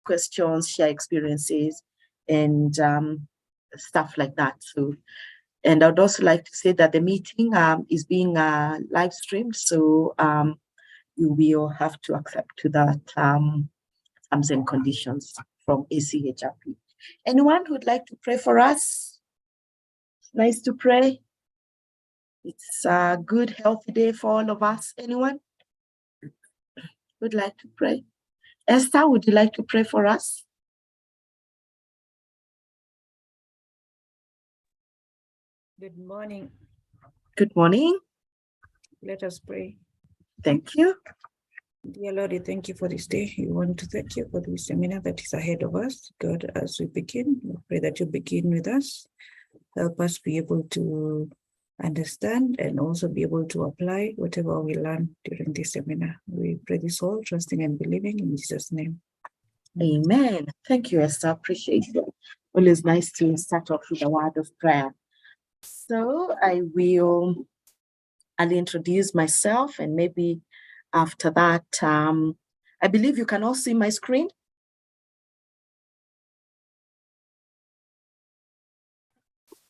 questions, share experiences, and stuff like that. So, and I'd also like to say that the meeting is being live streamed, so you will have to accept to that terms and conditions from ACHRP. Anyone who'd like to pray for us? It's nice to pray. It's a good, healthy day for all of us. Anyone would like to pray? Esther, would you like to pray for us? Good morning. Good morning. Let us pray. Thank you. Dear Lord, we thank you for this day. We want to thank you for the seminar that is ahead of us. God, as we begin, we pray that you begin with us. Help us be able to understand and also be able to apply whatever we learn during this seminar. We pray this all, trusting and believing in Jesus' name. Amen. Thank you, Esther. Appreciate it. Always nice to start off with a word of prayer. So I'll introduce myself, and maybe after that, I believe you can all see my screen.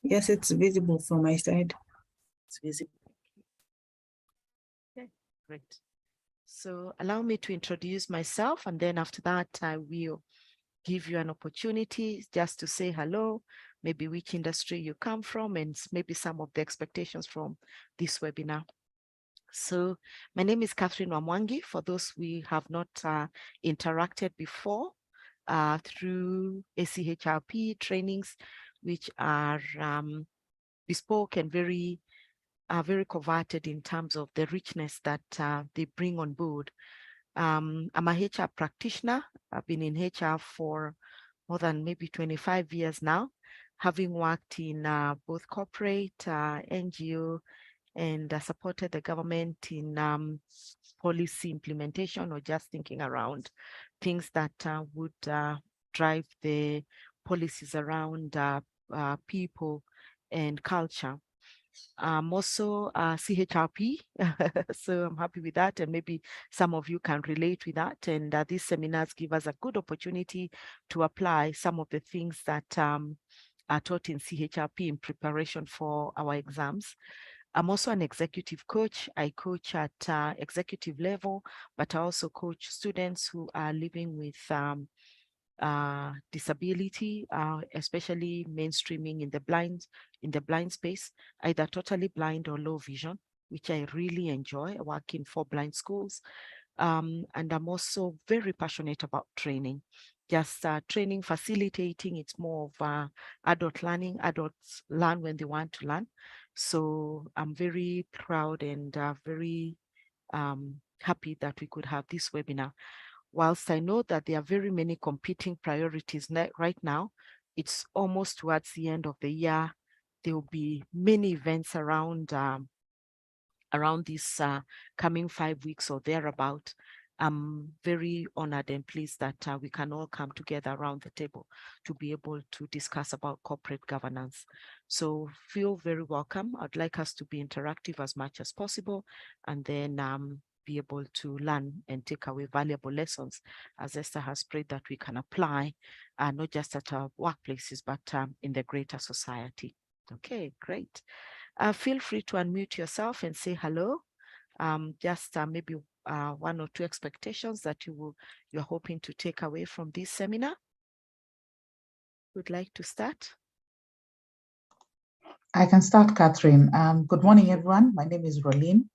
Yes, it's visible from my side. It's visible. Okay, great. So allow me to introduce myself, and then after that, I will give you an opportunity just to say hello, maybe which industry you come from, and maybe some of the expectations from this webinar. So my name is Catherine Wamwangi. For those we have not interacted before through ACHRP trainings, which are bespoke and very coveted in terms of the richness that they bring on board. I'm a HR practitioner. I've been in HR for more than maybe 25 years now, having worked in both corporate, NGO, and supported the government in policy implementation, or just thinking around things that would drive the policies around people and culture. I'm also CHRP, so I'm happy with that, and maybe some of you can relate with that. And these seminars give us a good opportunity to apply some of the things that are taught in CHRP in preparation for our exams. I'm also an executive coach. I coach at executive level, but I also coach students who are living with disability, especially mainstreaming in the blind space, either totally blind or low vision, which I really enjoy. I work in 4 blind schools. And I'm also very passionate about training, just training, facilitating. It's more of adult learning. Adults learn when they want to learn. So I'm very proud and very happy that we could have this webinar. Whilst I know that there are very many competing priorities right now, it's almost towards the end of the year. There will be many events around this coming 5 weeks or thereabout. I'm very honored and pleased that we can all come together around the table to be able to discuss about corporate governance. So feel very welcome. I'd like us to be interactive as much as possible, and then be able to learn and take away valuable lessons, as Esther has prayed, that we can apply not just at our workplaces, but in the greater society. Okay, great. Feel free to unmute yourself and say hello. Just maybe 1 or 2 expectations that you're hoping to take away from this seminar. Would like to start? I can start, Catherine. Good morning, everyone. My name is Rolene.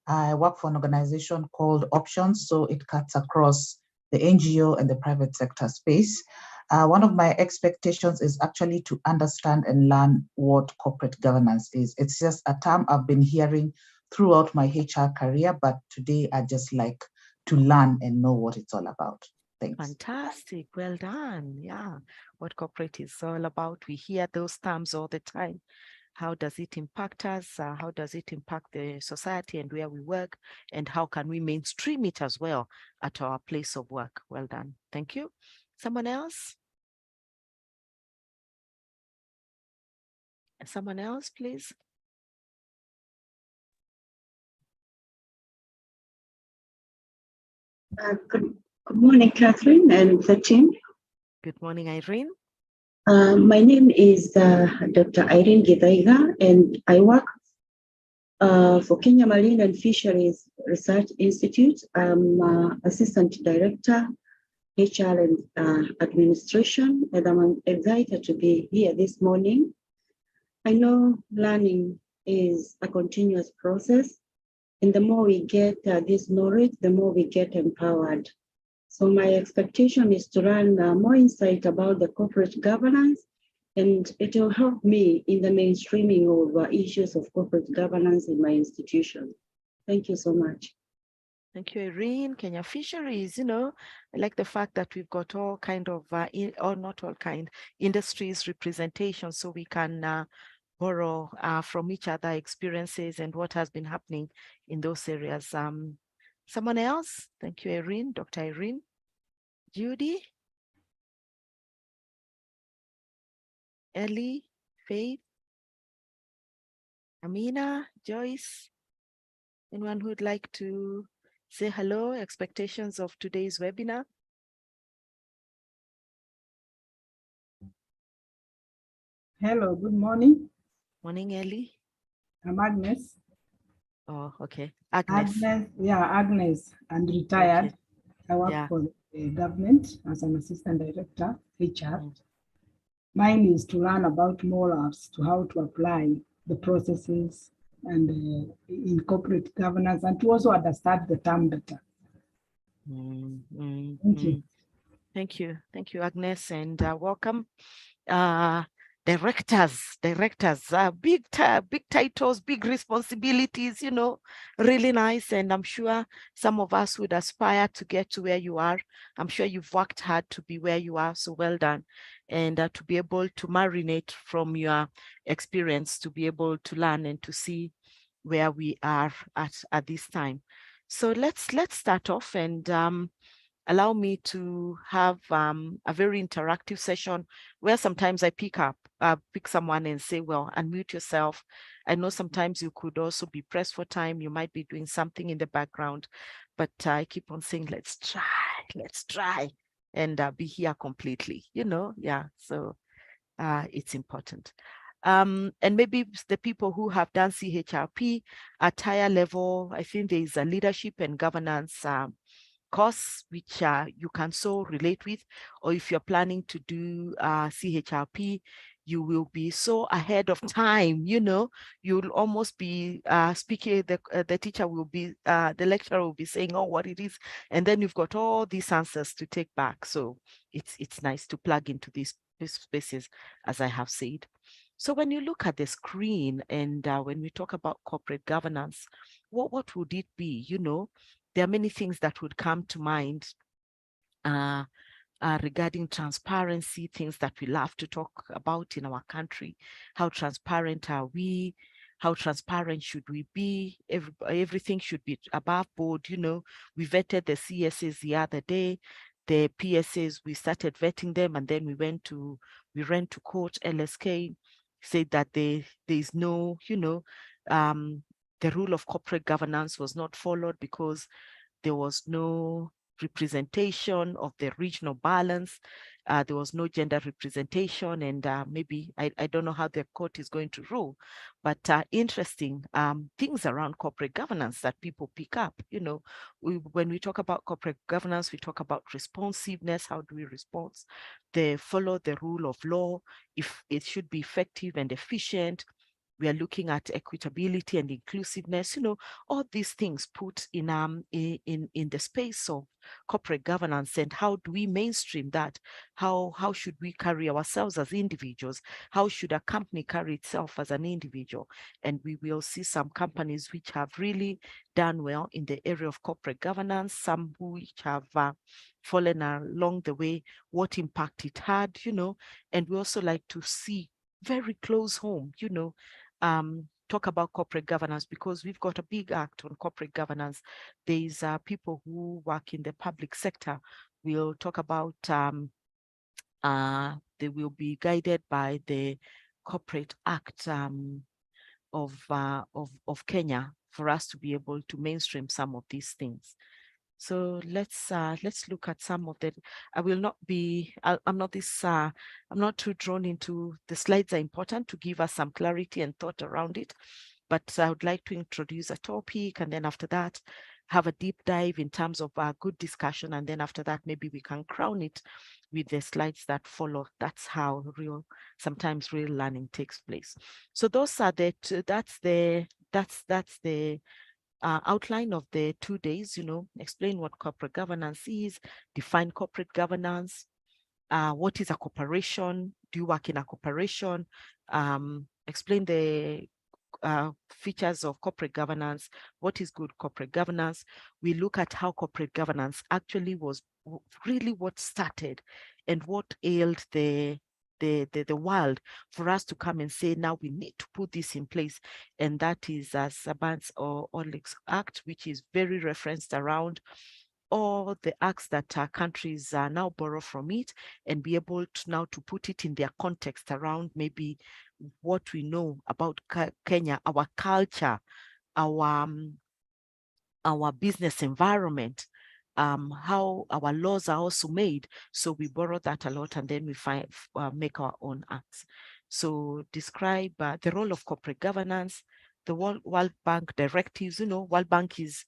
I work for an organization called Options, so it cuts across the NGO and the private sector space. One of my expectations is actually to understand and learn what corporate governance is. It's just a term I've been hearing throughout my HR career, but today I just like to learn and know what it's all about. Thanks. Fantastic. Well done. Yeah. What corporate is all about. We hear those terms all the time. How does it impact us? How does it impact the society and where we work? And how can we mainstream it as well at our place of work? Well done. Thank you. Someone else? Someone else, please. Good morning, Catherine and the team. Good morning, Irene. My name is Dr. Irene Githaiga, and I work for Kenya Marine and Fisheries Research Institute. I'm Assistant Director, HR and Administration, and I'm excited to be here this morning. I know learning is a continuous process, and the more we get this knowledge, the more we get empowered. So my expectation is to learn more insight about the corporate governance, and it will help me in the mainstreaming of issues of corporate governance in my institution. Thank you so much. Thank you, Irene. Kenya Fisheries, I like the fact that we've got all kind of, or not all kind, industries representation, so we can borrow from each other experiences and what has been happening in those areas. Someone else? Thank you, Irene, Dr. Irene. Judy? Ellie? Faith? Amina? Joyce? Anyone who'd like to say hello, expectations of today's webinar? Hello, good morning. Morning, Ellie. I'm Agnes. Oh, okay. Agnes. Agnes. I'm retired. Okay. I work for the government as an assistant director, HR. Mine is to learn about MOLAPs, to how to apply the processes and in corporate governance, and to also understand the term better. Thank you. Thank you. Thank you, Agnes, and welcome. Directors, big titles, big responsibilities, really nice. And I'm sure some of us would aspire to get to where you are. I'm sure you've worked hard to be where you are, so well done. And to be able to marinate from your experience, to be able to learn and to see where we are at this time. So let's start off, and allow me to have a very interactive session where sometimes I pick someone and say, well, unmute yourself. I know sometimes you could also be pressed for time. You might be doing something in the background, but I keep on saying, let's try and be here completely, yeah. So it's important. And maybe the people who have done CHRP at higher level, I think there is a leadership and governance course which you can so relate with, or if you're planning to do CHRP, you will be so ahead of time, you'll almost be speaking, the teacher will be, the lecturer will be saying, oh, what it is, and then you've got all these answers to take back. So it's nice to plug into these spaces, as I have said. So when you look at the screen and when we talk about corporate governance, what would it be? There are many things that would come to mind regarding transparency, things that we love to talk about in our country. How transparent are we? How transparent should we be? Everything should be above board. We vetted the CSAs the other day. The PSAs, we started vetting them, and then we ran to court. LSK said that there is no, the rule of corporate governance was not followed because there was no representation of the regional balance. There was no gender representation, and maybe I don't know how the court is going to rule, but interesting things around corporate governance that people pick up. When we talk about corporate governance, we talk about responsiveness. How do we respond? They follow the rule of law. If it should be effective and efficient. We are looking at equitability and inclusiveness, all these things put in the space of corporate governance, and how do we mainstream that? How should we carry ourselves as individuals? How should a company carry itself as an individual? And we will see some companies which have really done well in the area of corporate governance, some which have fallen along the way, what impact it had, and we also like to see very close home, talk about corporate governance, because we've got a big act on corporate governance. There's people who work in the public sector. We'll talk about, they will be guided by the Corporate Act of Kenya for us to be able to mainstream some of these things. So let's look at some of the. I will not be. I'm not this. I'm not too drawn into the slides. Are important to give us some clarity and thought around it, but I would like to introduce a topic, and then after that, have a deep dive in terms of a good discussion, and then after that, maybe we can crown it with the slides that follow. That's how sometimes real learning takes place. So those are that's the outline of the 2 days, explain what corporate governance is, define corporate governance, what is a corporation, do you work in a corporation, explain the features of corporate governance, what is good corporate governance. We look at how corporate governance actually was really what started and what ailed the world for us to come and say, now we need to put this in place. And that is Sabans or Orlick's Act, which is very referenced around all the acts that countries now borrow from it and be able to now to put it in their context around maybe what we know about Kenya, our culture, our business environment, how our laws are also made. So we borrow that a lot and then we make our own acts. So describe the role of corporate governance, the World Bank directives. World Bank is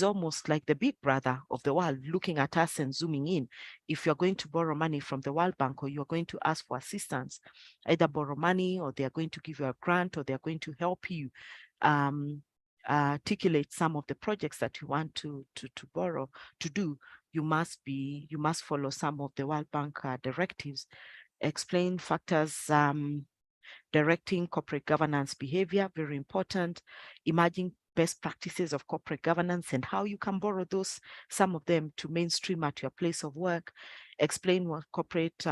almost like the big brother of the world, looking at us and zooming in. If you're going to borrow money from the World Bank or you're going to ask for assistance, either borrow money or they're going to give you a grant or they're going to help you articulate some of the projects that you want to borrow to do, you must follow some of the World Bank directives. Explain factors directing corporate governance behavior, very important. Emerging best practices of corporate governance and how you can borrow some of them to mainstream at your place of work. Explain what corporate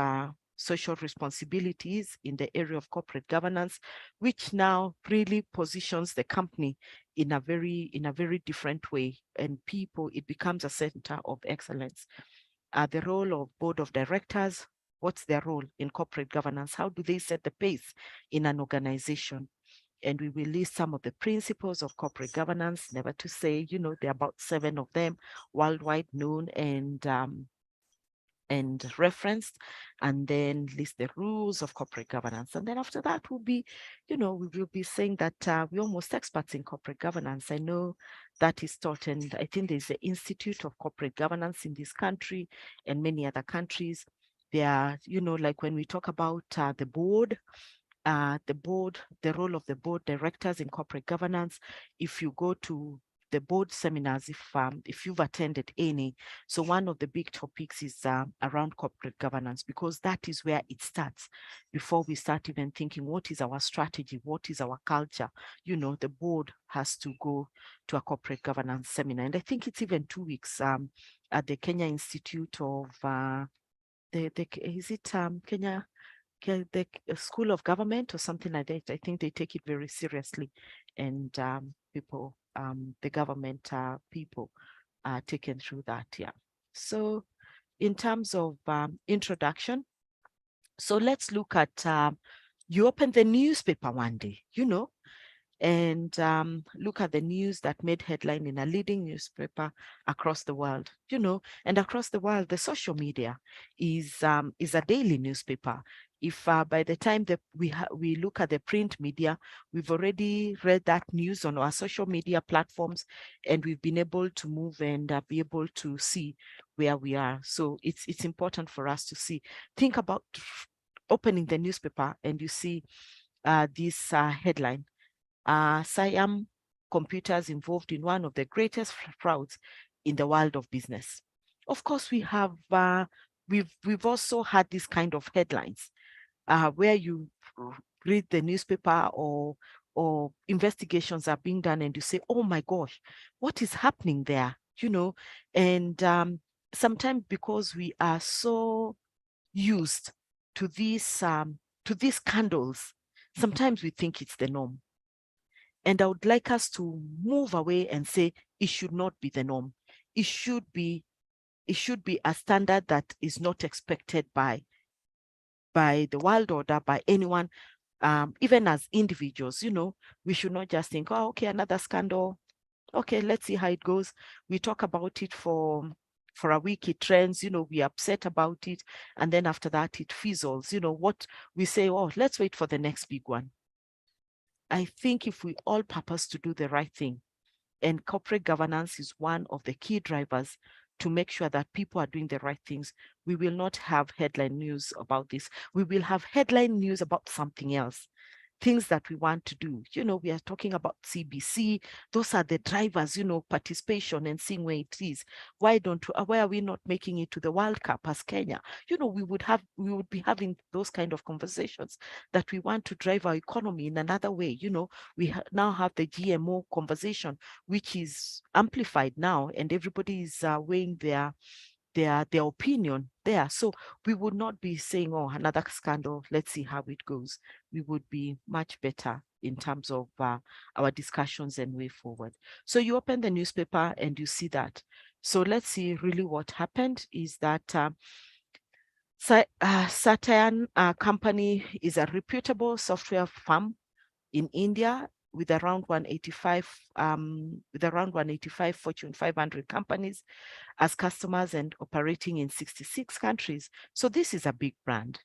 social responsibilities in the area of corporate governance, which now really positions the company in a very different way, and it becomes a center of excellence. The role of board of directors, what's their role in corporate governance? How do they set the pace in an organization? And we will list some of the principles of corporate governance, never to say, there are about 7 of them worldwide known and referenced, and then list the rules of corporate governance. And then after that will be, we will be saying that we're almost experts in corporate governance. I know that is taught, and I think there's the Institute of Corporate Governance in this country and many other countries. They are, like when we talk about the board, the role of the board directors in corporate governance, if you go to the board seminars, if you've attended any. So one of the big topics is around corporate governance, because that is where it starts. Before we start even thinking, what is our strategy? What is our culture? The board has to go to a corporate governance seminar. And I think it's even 2 weeks at the Kenya Institute of, Kenya, the School of Government or something like that. I think they take it very seriously, and people, the government people are taken through that. Yeah. So in terms of introduction, so let's look at, you open the newspaper one day, and look at the news that made headline in a leading newspaper across the world, and across the world, the social media is a daily newspaper. If by the time that we look at the print media, we've already read that news on our social media platforms, and we've been able to move and be able to see where we are. So it's important for us to think about opening the newspaper and you see this headline. Siam Computers involved in one of the greatest frauds in the world of business. Of course, we have we've also had this kind of headlines where you read the newspaper or investigations are being done and you say, oh my gosh, what is happening there? And sometimes because we are so used to these scandals, sometimes we think it's the norm. And I would like us to move away and say it should not be the norm. It should be a standard that is not expected by the world order, by anyone, even as individuals. We should not just think, oh, okay, another scandal, okay, let's see how it goes. We talk about it for a week, it trends, we upset about it. And then after that, it fizzles. What we say, oh, let's wait for the next big one. I think if we all purpose to do the right thing, and corporate governance is one of the key drivers to make sure that people are doing the right things, we will not have headline news about this. We will have headline news about something else. Things that we want to do. We are talking about CBC. Those are the drivers, participation and seeing where it is. Why are we not making it to the World Cup as Kenya? We would be having those kind of conversations that we want to drive our economy in another way. We now have the GMO conversation, which is amplified now, and everybody is weighing their opinion there. So we would not be saying, oh, another scandal, let's see how it goes. We would be much better in terms of our discussions and way forward. So you open the newspaper and you see that. So let's see really what happened is that Satyan company is a reputable software firm in India with around 185 Fortune 500 companies as customers and operating in 66 countries. So this is a big brand.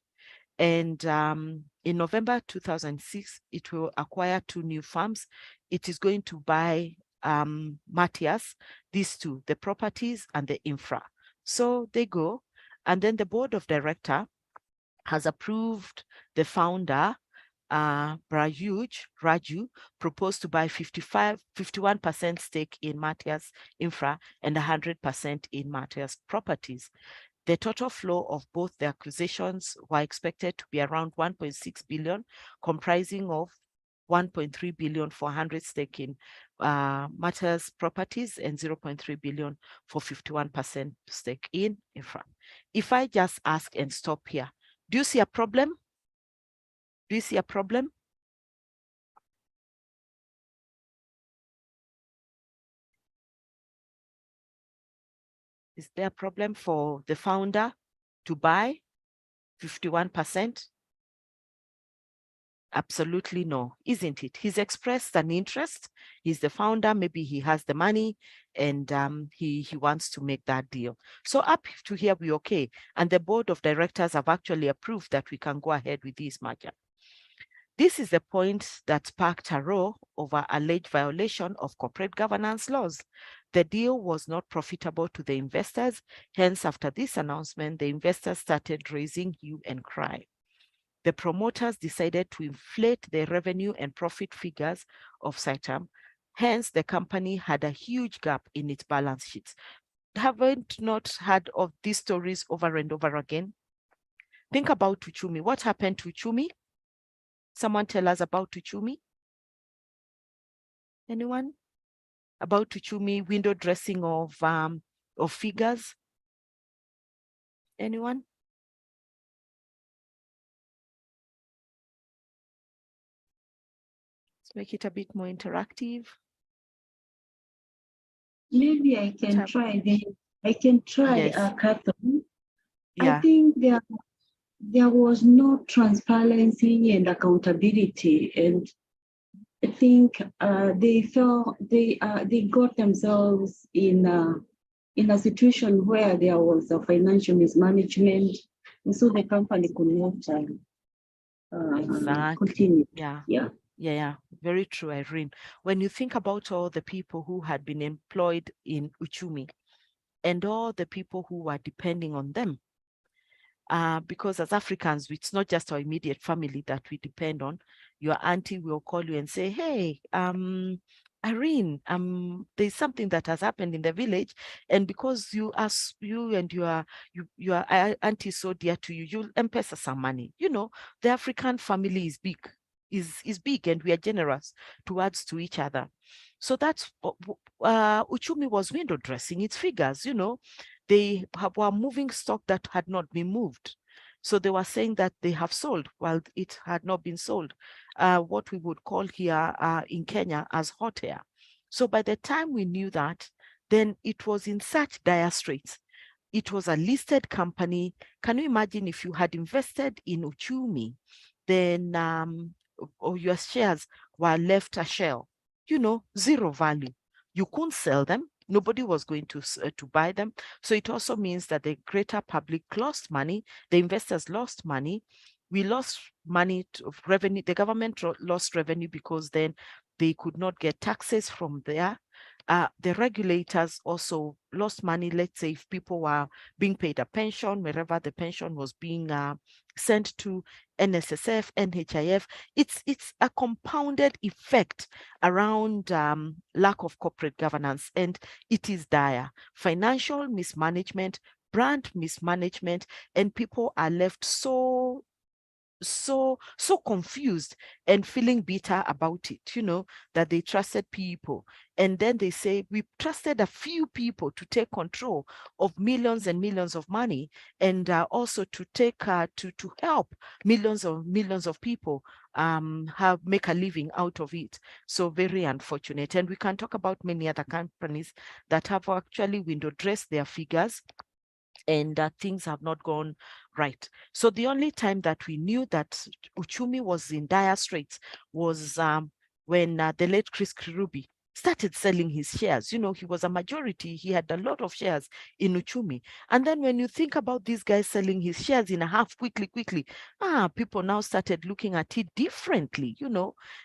And in November 2006, it will acquire 2 new firms. It is going to buy Matthias, these two, the properties and the infra. So they go, and then the board of director has approved the founder, Raju, proposed to buy 51% stake in Matthias Infra and 100% in Matthias Properties. The total flow of both the acquisitions were expected to be around 1.6 billion, comprising of 1.3 billion for 100 stake in Matthias Properties and 0.3 billion for 51% stake in Infra. If I just ask and stop here, do you see a problem? Do you see a problem? Is there a problem for the founder to buy 51%? Absolutely no, isn't it? He's expressed an interest. He's the founder. Maybe he has the money and he wants to make that deal. So up to here, we're okay. And the board of directors have actually approved that we can go ahead with this merger. This is the point that sparked a row over alleged violation of corporate governance laws. The deal was not profitable to the investors. Hence, after this announcement, the investors started raising hue and cry. The promoters decided to inflate the revenue and profit figures of Satam. Hence, the company had a huge gap in its balance sheets. Haven't not heard of these stories over and over again? Think about Uchumi. What happened to Uchumi? Someone tell us about Uchumi? Anyone? About Uchumi window dressing of figures? Anyone? Let's make it a bit more interactive. Maybe I can try. I can try, Yes. Catherine. Yeah. I think there was no transparency and accountability, and I think they got themselves in a situation where there was a financial mismanagement, and so the company could not continue. Yeah, very true, Irene. When you think about all the people who had been employed in Uchumi and all the people who were depending on them, because as Africans, it's not just our immediate family that we depend on. Your auntie will call you and say, hey, Irene, there's something that has happened in the village, and because you and your auntie is so dear to you, you'll M-Pesa some money. The African family is big. Is big, and we are generous towards to each other. So that's Uchumi was window dressing its figures. They were moving stock that had not been moved. So they were saying that they have sold while it had not been sold, what we would call here in Kenya as hot air. So by the time we knew that, then it was in such dire straits. It was a listed company. Can you imagine if you had invested in Uchumi, then or your shares were left a shell, zero value. You couldn't sell them. Nobody was going to buy them. So it also means that the greater public lost money, the investors lost money. We lost money of revenue. The government lost revenue because then they could not get taxes from there. The regulators also lost money. Let's say if people were being paid a pension, wherever the pension was being sent to, NSSF, NHIF, it's a compounded effect around lack of corporate governance, and it is dire. Financial mismanagement, brand mismanagement, and people are left so confused and feeling bitter about it, that they trusted people. And then they say, we trusted a few people to take control of millions and millions of money, and also to take, to help millions of people make a living out of it. So very unfortunate. And we can talk about many other companies that have actually window dressed their figures, and things have not gone right. So the only time that we knew that Uchumi was in dire straits was when the late Chris Kirubi started selling his shares. He was a majority. He had a lot of shares in Uchumi. And then when you think about these guys selling his shares in a half quickly, people now started looking at it differently,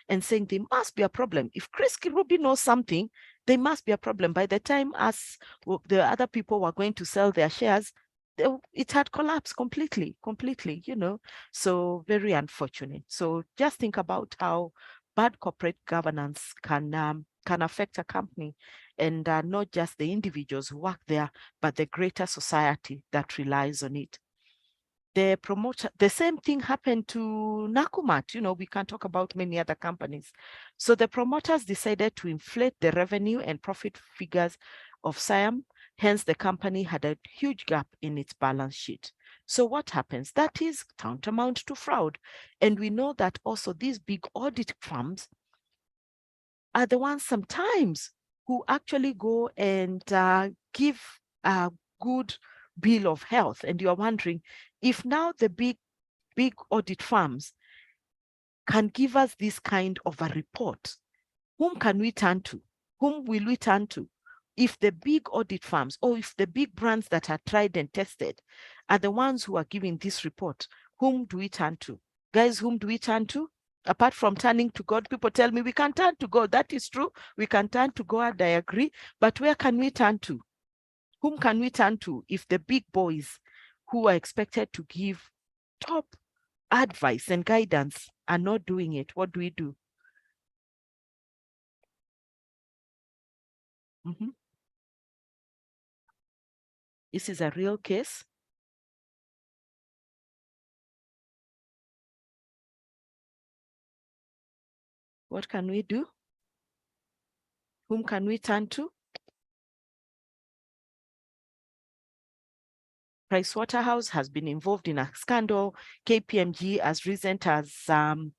and saying there must be a problem. If Chris Kirubi knows something, there must be a problem. By the time the other people were going to sell their shares, it had collapsed completely, so very unfortunate. So just think about how bad corporate governance can affect a company, and not just the individuals who work there, but the greater society that relies on it. The same thing happened to Nakumat. We can talk about many other companies. So the promoters decided to inflate the revenue and profit figures of Siam. Hence, the company had a huge gap in its balance sheet. So what happens? That is tantamount to fraud. And we know that also these big audit firms are the ones sometimes who actually go and give a good bill of health. And you're wondering, if now the big audit firms can give us this kind of a report, whom can we turn to? Whom will we turn to? If the big audit firms, or if the big brands that are tried and tested are the ones who are giving this report, whom do we turn to? Guys, whom do we turn to? Apart from turning to God, people tell me we can turn to God. That is true. We can turn to God, I agree. But where can we turn to? Whom can we turn to if the big boys who are expected to give top advice and guidance are not doing it? What do we do? This is a real case. What can we do? Whom can we turn to? Pricewaterhouse has been involved in a scandal. KPMG as recent as 2-3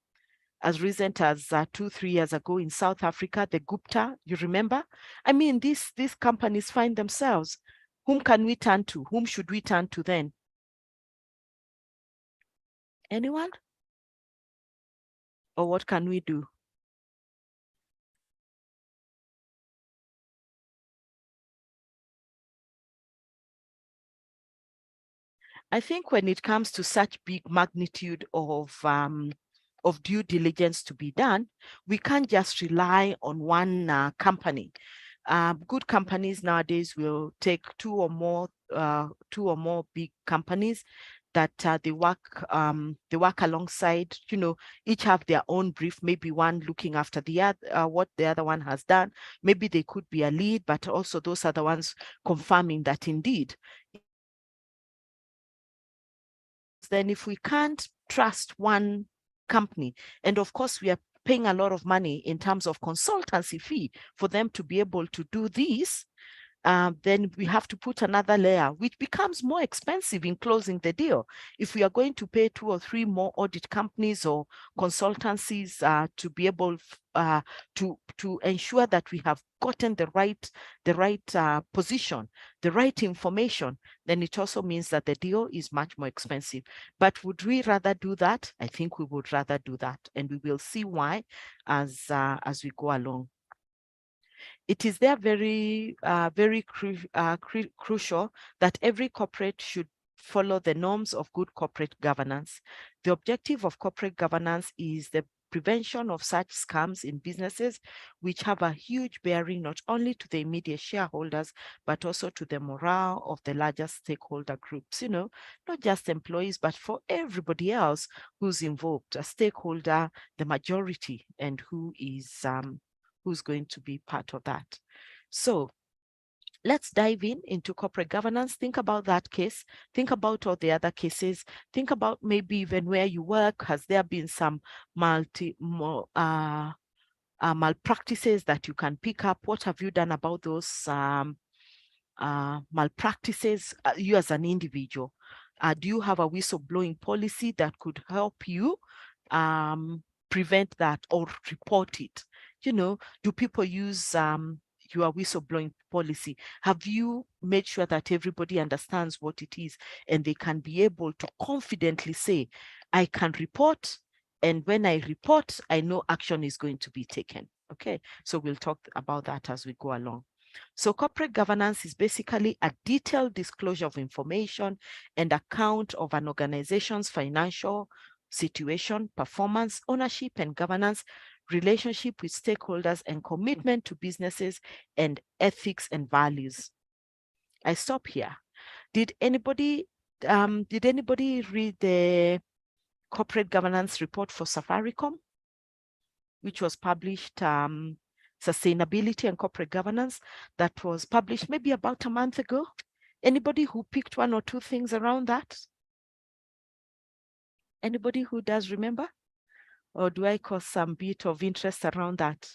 years ago in South Africa, the Gupta, you remember? I mean, these companies find themselves. Whom can we turn to? Whom should we turn to then? Anyone? Or what can we do? I think when it comes to such big magnitude of due diligence to be done, we can't just rely on one company. Good companies nowadays will take two or more big companies that they work alongside. Each have their own brief. Maybe one looking after the other, what the other one has done. Maybe they could be a lead, but also those are the ones confirming that indeed. Then if we can't trust one company, and of course we are paying a lot of money in terms of consultancy fee for them to be able to do this, then we have to put another layer, which becomes more expensive in closing the deal. If we are going to pay 2 or 3 more audit companies or consultancies to be able to ensure that we have gotten the right position, the right information, then it also means that the deal is much more expensive. But would we rather do that? I think we would rather do that, and we will see why as we go along. It is there very crucial that every corporate should follow the norms of good corporate governance. The objective of corporate governance is the prevention of such scams in businesses, which have a huge bearing not only to the immediate shareholders, but also to the morale of the larger stakeholder groups, not just employees, but for everybody else who's involved, a stakeholder, the majority, and who's going to be part of that. So let's dive into corporate governance. Think about that case. Think about all the other cases. Think about maybe even where you work. Has there been some malpractices that you can pick up? What have you done about those malpractices, you as an individual? Do you have a whistleblowing policy that could help you prevent that or report it? Do people use your whistleblowing policy? Have you made sure that everybody understands what it is and they can be able to confidently say, I can report, and when I report, I know action is going to be taken? Okay, so we'll talk about that as we go along. So corporate governance is basically a detailed disclosure of information and account of an organization's financial situation, performance, ownership and governance, relationship with stakeholders, and commitment to businesses and ethics and values. I stop here. Did anybody read the corporate governance report for Safaricom, which was published, Sustainability and Corporate Governance, that was published maybe about a month ago? Anybody who picked one or two things around that? Anybody who does remember? Or do I cause some bit of interest around that?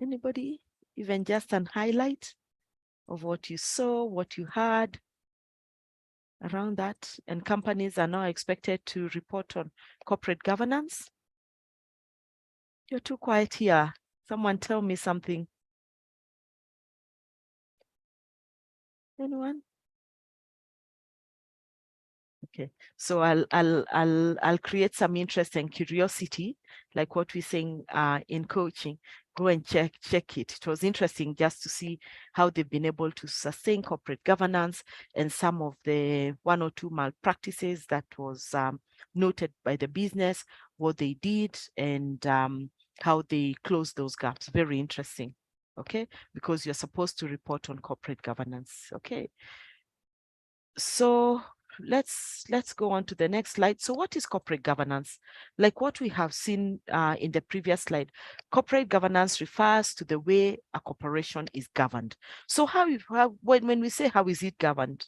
Anybody? Even just an highlight of what you saw, what you heard around that? And companies are now expected to report on corporate governance. You're too quiet here. Someone tell me something. Anyone? Okay, so I'll create some interest and curiosity, like what we're saying in coaching. Go and check it. It was interesting just to see how they've been able to sustain corporate governance and some of the one or two malpractices that was noted by the business, what they did, and how they closed those gaps. Very interesting. Okay, because you're supposed to report on corporate governance. Okay, so let's go on to the next slide. So what is corporate governance? Like what we have seen in the previous slide, corporate governance refers to the way a corporation is governed. So when we say how is it governed,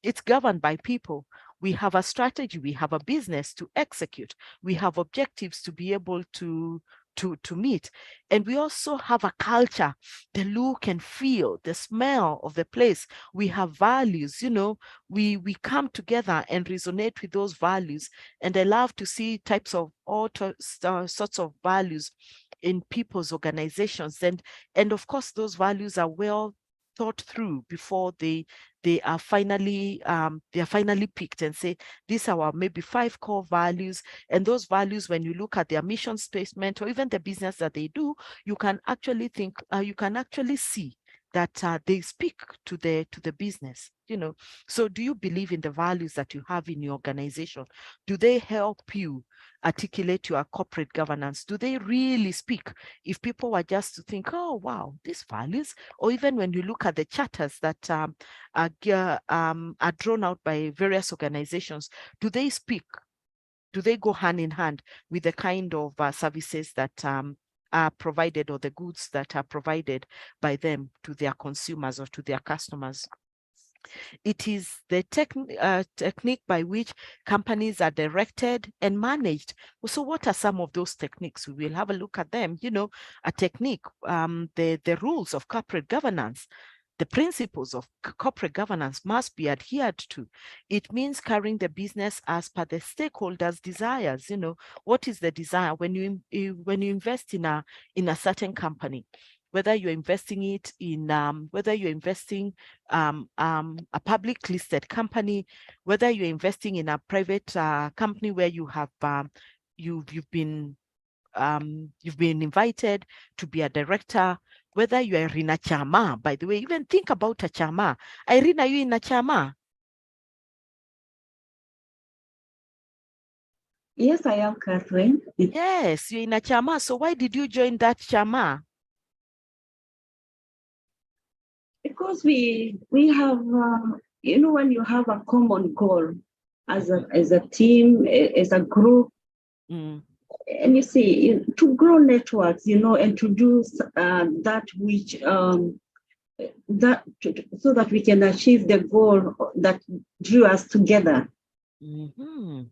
it's governed by people. We have a strategy, we have a business to execute, we have objectives to be able to meet. And we also have a culture, the look and feel, the smell of the place. We have values, we come together and resonate with those values. And I love to see types of all sorts of values in people's organizations. And of course, those values are well thought through before they are finally picked and say, these are our maybe 5 core values. And those values, when you look at their mission statement or even the business that they do, you can actually see that they speak to the business, So do you believe in the values that you have in your organization? Do they help you articulate your corporate governance? Do they really speak? If people were just to think, oh, wow, these values, or even when you look at the charters that are drawn out by various organizations, do they speak? Do they go hand in hand with the kind of services that are provided, or the goods that are provided by them to their consumers or to their customers? It is the technique by which companies are directed and managed. So what are some of those techniques? We will have a look at them. A technique, the rules of corporate governance. The principles of corporate governance must be adhered to. It means carrying the business as per the stakeholders' desires. What is the desire when you invest in a certain company? Whether you're investing it in, whether you're investing a public listed company, whether you're investing in a private company where you have you've been you've been invited to be a director, whether you are in a chama, by the way, even think about a chama. Irene, are you in a chama? Yes, I am, Catherine. Yes, you're in a chama. So why did you join that chama? Because we have, when you have a common goal as a team, as a group, Mm. and you see, to grow networks, and to do that which so that we can achieve the goal that drew us together.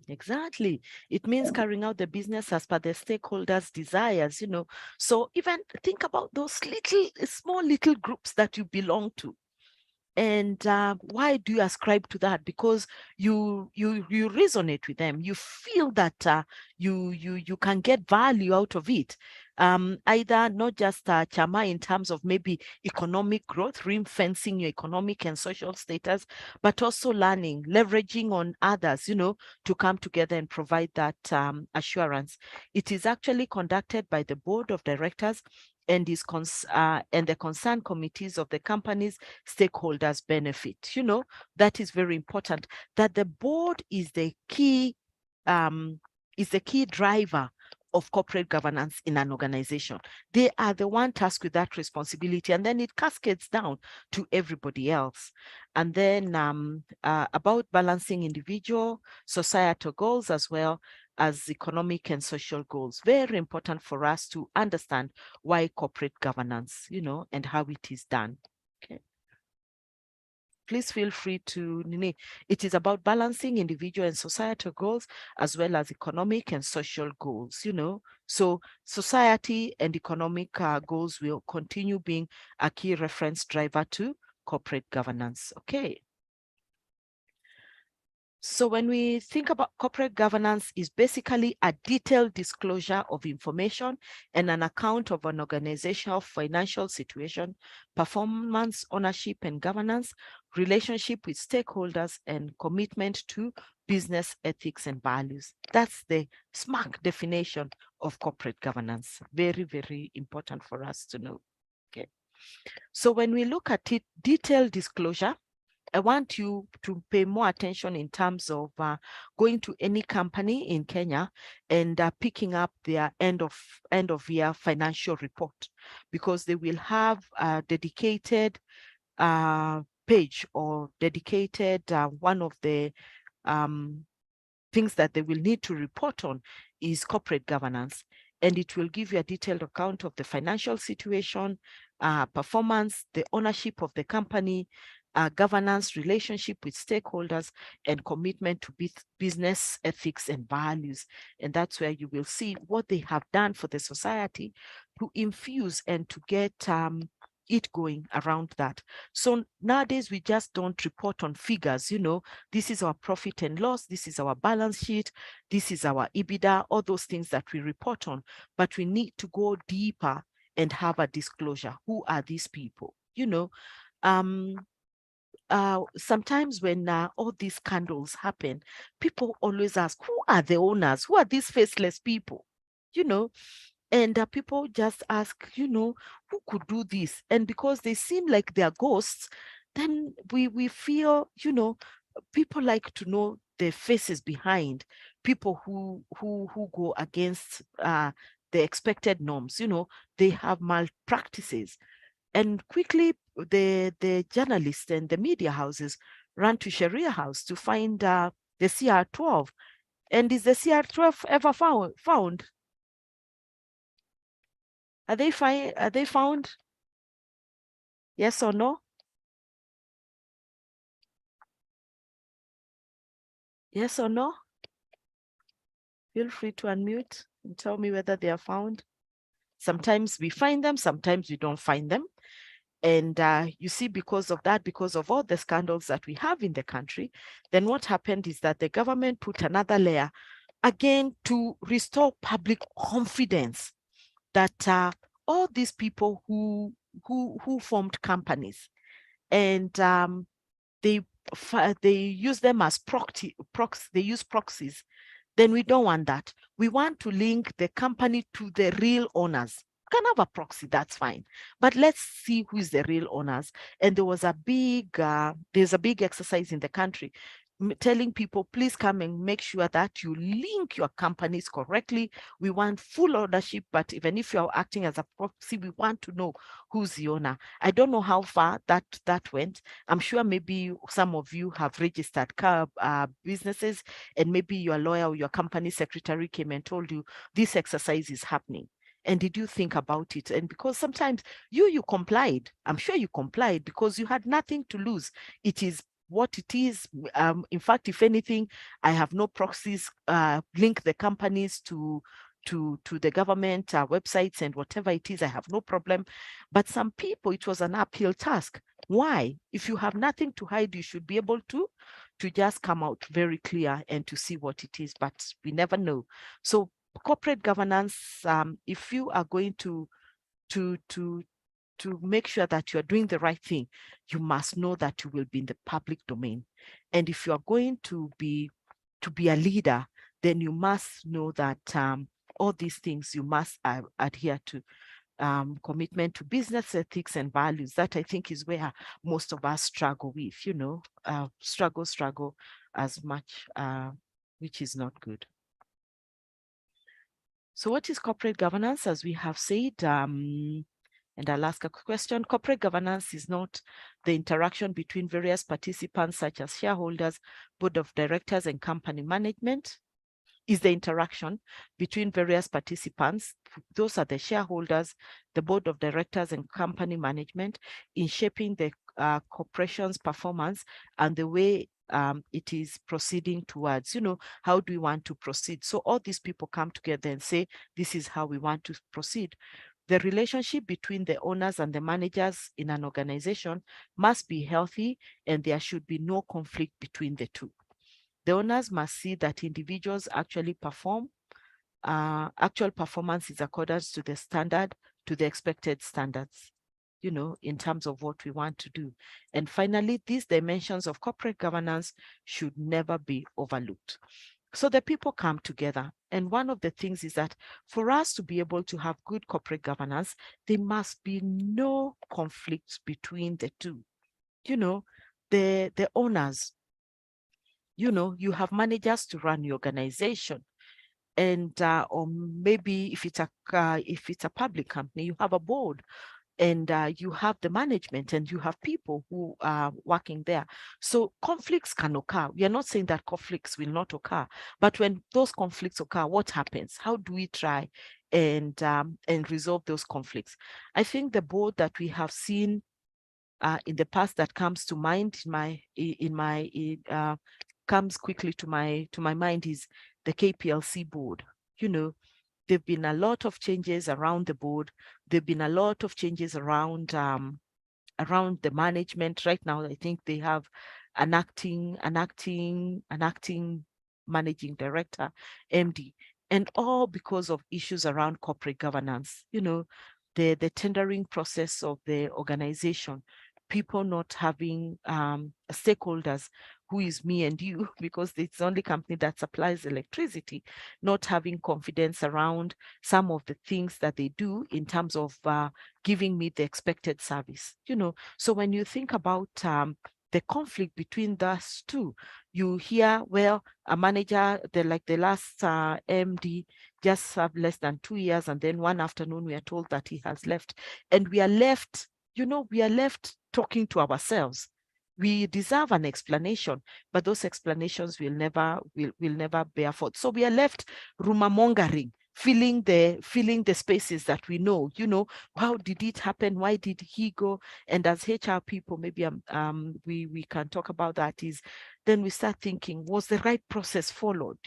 Exactly. It means carrying out the business as per the stakeholders' desires, So even think about those small little groups that you belong to. And why do you ascribe to that? Because you resonate with them. You feel that you can get value out of it. Either not just chama in terms of maybe economic growth, ring-fencing your economic and social status, but also learning, leveraging on others, to come together and provide that assurance. It is actually conducted by the board of directors and the concerned committees of the company's stakeholders benefit. That is very important, that the board is the key driver of corporate governance in an organization. They are the one tasked with that responsibility, and then it cascades down to everybody else. And then about balancing individual, societal goals as well as economic and social goals. Very important for us to understand why corporate governance, and how it is done. Okay. Please feel free to, it is about balancing individual and societal goals as well as economic and social goals, So society and economic goals will continue being a key reference driver to corporate governance. Okay. So when we think about corporate governance, is basically a detailed disclosure of information and an account of an organizational financial situation, performance, ownership and governance, relationship with stakeholders, and commitment to business ethics and values. That's the SMART definition of corporate governance. Very, very important for us to know. Okay. So when we look at it, detailed disclosure, I want you to pay more attention in terms of going to any company in Kenya and picking up their end of year financial report, because they will have a dedicated page or dedicated one of the things that they will need to report on is corporate governance. And it will give you a detailed account of the financial situation, performance, the ownership of the company, governance, relationship with stakeholders, and commitment to business ethics and values. And that's where you will see what they have done for the society to infuse and to get it going around that. So nowadays, we just don't report on figures, this is our profit and loss, this is our balance sheet, this is our EBITDA, all those things that we report on, but we need to go deeper and have a disclosure. Who are these people? Sometimes when all these scandals happen, people always ask, who are the owners? Who are these faceless people? And people just ask, who could do this? And because they seem like they're ghosts, then we feel, people like to know the faces behind people who go against the expected norms. They have malpractices. And quickly, the journalists and the media houses ran to Sharia House to find the CR12. And is the CR12 ever found? Are they found? Yes or no? Yes or no? Feel free to unmute and tell me whether they are found. Sometimes we find them, sometimes we don't find them. And you see, because of that, because of all the scandals that we have in the country, then what happened is that the government put another layer again to restore public confidence that all these people who formed companies and they use them as proxies. They use proxies then we don't want that. We want to link the company to the real owners. You can have a proxy, that's fine. But let's see who is the real owners. And there was a big, there's a big exercise in the country telling people, please come and make sure that you link your companies correctly. We want full ownership, but even if you're acting as a proxy, we want to know who's the owner. I don't know how far that went. I'm sure maybe some of you have registered businesses, and maybe your lawyer or your company secretary came and told you this exercise is happening. And did you think about it? And because sometimes you complied, I'm sure you complied because you had nothing to lose. It is what it is. In fact, if anything, I have no proxies, link the companies to the government websites and whatever it is, I have no problem. But some people, it was an uphill task. Why? If you have nothing to hide, you should be able to just come out very clear and to see what it is, but we never know. So corporate governance, if you are going to make sure that you are doing the right thing, you must know that you will be in the public domain. And if you are going to be a leader, then you must know that all these things you must adhere to. Commitment to business ethics and values. That I think is where most of us struggle with, struggle as much, which is not good. So what is corporate governance? As we have said, and I'll ask a question. Corporate governance is not the interaction between various participants such as shareholders, board of directors, and company management. Is the interaction between various participants, those are the shareholders, the board of directors, and company management, in shaping the corporation's performance and the way it is proceeding towards, how do we want to proceed? So all these people come together and say, this is how we want to proceed. The relationship between the owners and the managers in an organization must be healthy, and there should be no conflict between the two. The owners must see that individuals actually perform. Actual performance is accordance to the standard, to the expected standards, in terms of what we want to do. And finally, these dimensions of corporate governance should never be overlooked. So the people come together. And one of the things is that for us to be able to have good corporate governance, there must be no conflict between the two. The owners, you have managers to run your organization, and or maybe if it's a public company, you have a board, and you have the management, and you have people who are working there. So conflicts can occur. We are not saying that conflicts will not occur, but when those conflicts occur, what happens? How do we try and resolve those conflicts? I think the board that we have seen in the past that comes to mind comes quickly to my mind is the KPLC board. There've been a lot of changes around the board. There've been a lot of changes around the management. Right now, I think they have an acting managing director, MD, and all because of issues around corporate governance. The tendering process of the organization, people not having stakeholders, who is me and you, because it's the only company that supplies electricity, not having confidence around some of the things that they do in terms of giving me the expected service. So when you think about the conflict between those two, you hear, well, a manager, the last MD just served less than 2 years, and then one afternoon we are told that he has left, and we are left talking to ourselves. We deserve an explanation, but those explanations will never bear fruit. So we are left rumor mongering, filling the spaces that we know. How did it happen? Why did he go? And as HR people, maybe we can talk about that. Is then we start thinking, was the right process followed?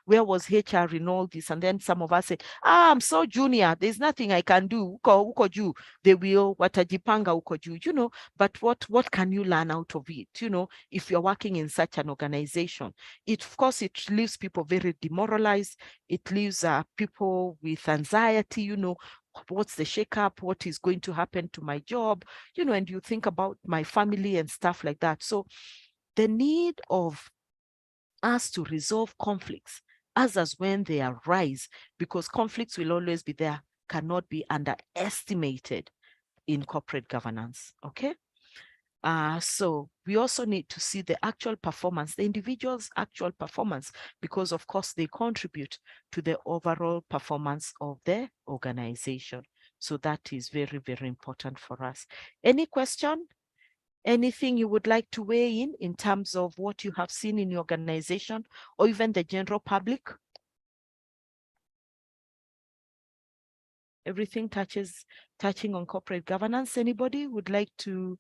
Where was HR in all this? And then some of us say, I'm so junior, there's nothing I can do. Uko juu, they will watajipanga uko juu, but what can you learn out of it? If you're working in such an organization, of course, it leaves people very demoralized. It leaves people with anxiety, what's the shakeup? What is going to happen to my job? And you think about my family and stuff like that. So the need of us to resolve conflicts as when they arise, because conflicts will always be there, cannot be underestimated in corporate governance. Okay. So we also need to see the actual performance, the individual's actual performance, because of course they contribute to the overall performance of the organization. So that is very, very important for us. Any question? Anything you would like to weigh in terms of what you have seen in your organization or even the general public? Everything touching on corporate governance. Anybody would like to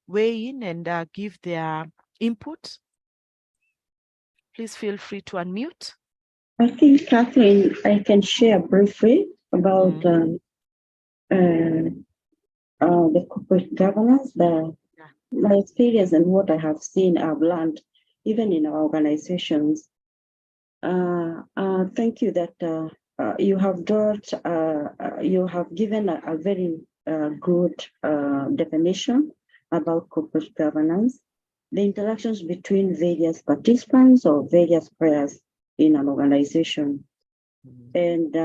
weigh in and give their input? Please feel free to unmute. I think, Catherine, I can share briefly about the corporate governance, my experience and what I have seen, I've learned, even in our organizations. Thank you that you have given a very good definition about corporate governance, the interactions between various participants or various players in an organization. And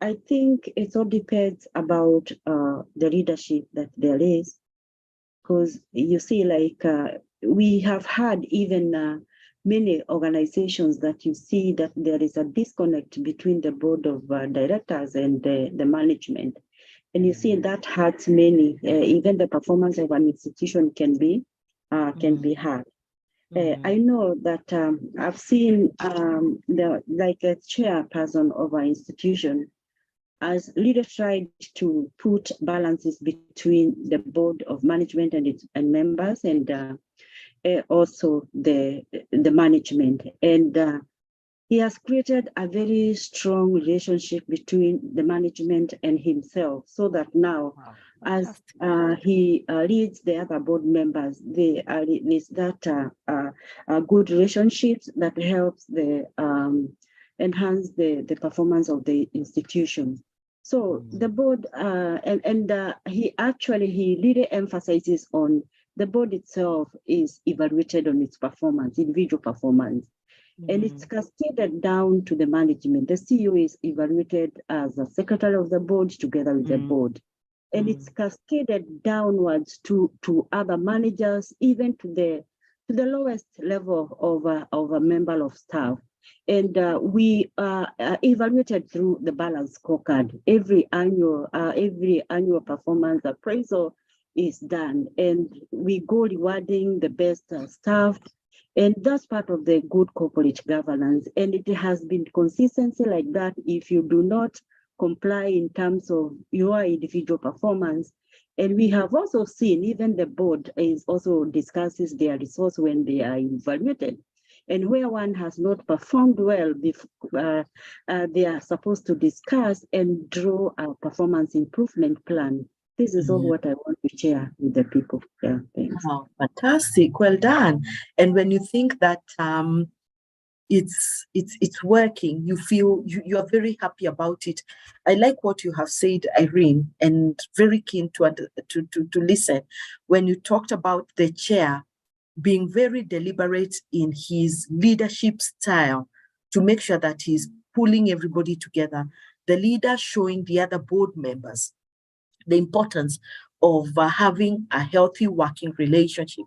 I think it all depends about the leadership that there is, because you see, like we have had even many organizations that you see that there is a disconnect between the board of directors and the management. And you see that hurts many, even the performance of an institution can be hard. I know that I've seen like a chairperson of an institution, as leaders tried to put balances between the board of management and members, and also the management. And he has created a very strong relationship between the management and himself, so that now, as he leads the other board members, there is that good relationships that helps enhance the performance of the institution. So the board, he really emphasizes on the board itself is evaluated on its performance, individual performance. And it's cascaded down to the management. The CEO is evaluated as a secretary of the board together with the board. And it's cascaded downwards to other managers, even to the lowest level of a member of staff. And we are evaluated through the balance scorecard. Every annual performance appraisal is done, and we go rewarding the best staff. And that's part of the good corporate governance. And it has been consistency like that. If you do not comply in terms of your individual performance, and we have also seen even the board is also discusses their resource when they are evaluated. And where one has not performed well, they are supposed to discuss and draw a performance improvement plan. This is all what I want to share with the people. Yeah, thanks. Wow, fantastic. Well done. And when you think that it's working, you feel you are very happy about it. I like what you have said, Irene, and very keen to listen when you talked about the chair being very deliberate in his leadership style to make sure that he's pulling everybody together, the leader showing the other board members the importance of having a healthy working relationship,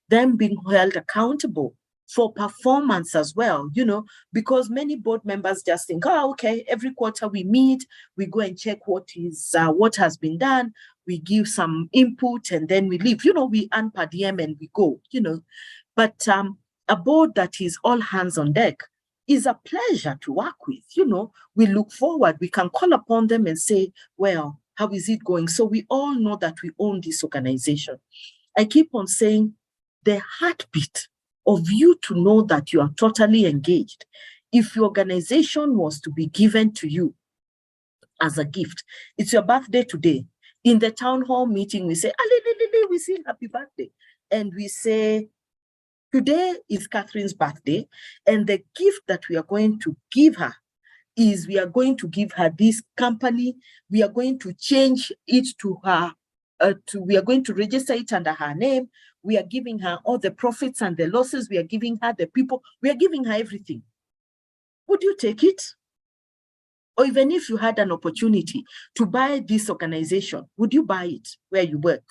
them being held accountable for performance as well, because many board members just think, oh, okay, every quarter we meet, we go and check what has been done, we give some input and then we leave, we earn per diem and we go, But a board that is all hands on deck is a pleasure to work with, we look forward, we can call upon them and say, well, how is it going? So we all know that we own this organization. I keep on saying the heartbeat of you to know that you are totally engaged. If your organization was to be given to you as a gift, it's your birthday today. In the town hall meeting, we say, we sing happy birthday. And we say, today is Catherine's birthday, and the gift that we are going to give her is we are going to give her this company. We are going to change it to her, we are going to register it under her name. We are giving her all the profits and the losses. We are giving her the people. We are giving her everything. would you take it? Or even if you had an opportunity to buy this organization, would you buy it where you work?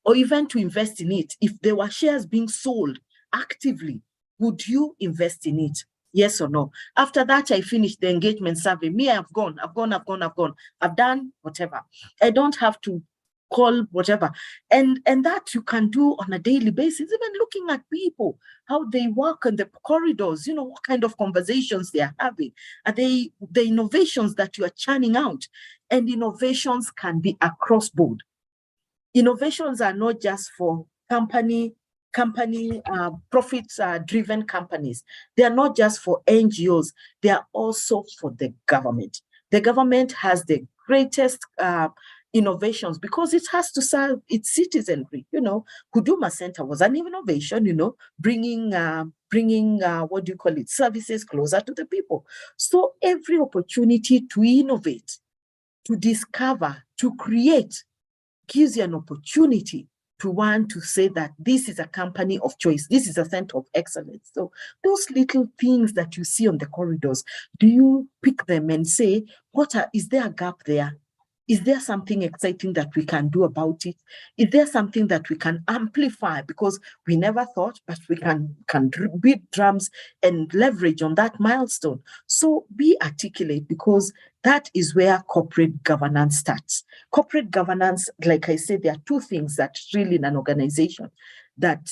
Or even to invest in it? If there were shares being sold actively, would you invest in it? Yes or no? After that, I finished the engagement survey. Me, I've gone. I've done whatever. I don't have to call whatever. And that you can do on a daily basis, even looking at people, how they walk in the corridors, you know, what kind of conversations they are having. Are they the innovations that you are churning out? And innovations can be across board. Innovations are not just for profit-driven companies. They are not just for NGOs. They are also for the government. The government has the greatest innovations because it has to serve its citizenry. You know, Huduma Center was an innovation, you know, bringing services closer to the people. So every opportunity to innovate, to discover, to create gives you an opportunity to want to say that this is a company of choice. This is a center of excellence. So those little things that you see on the corridors, do you pick them and say, is there a gap there? Is there something exciting that we can do about it? Is there something that we can amplify? Because we never thought, but we can beat drums and leverage on that milestone. So be articulate, because that is where corporate governance starts. Corporate governance, like I said, there are two things that really in an organization that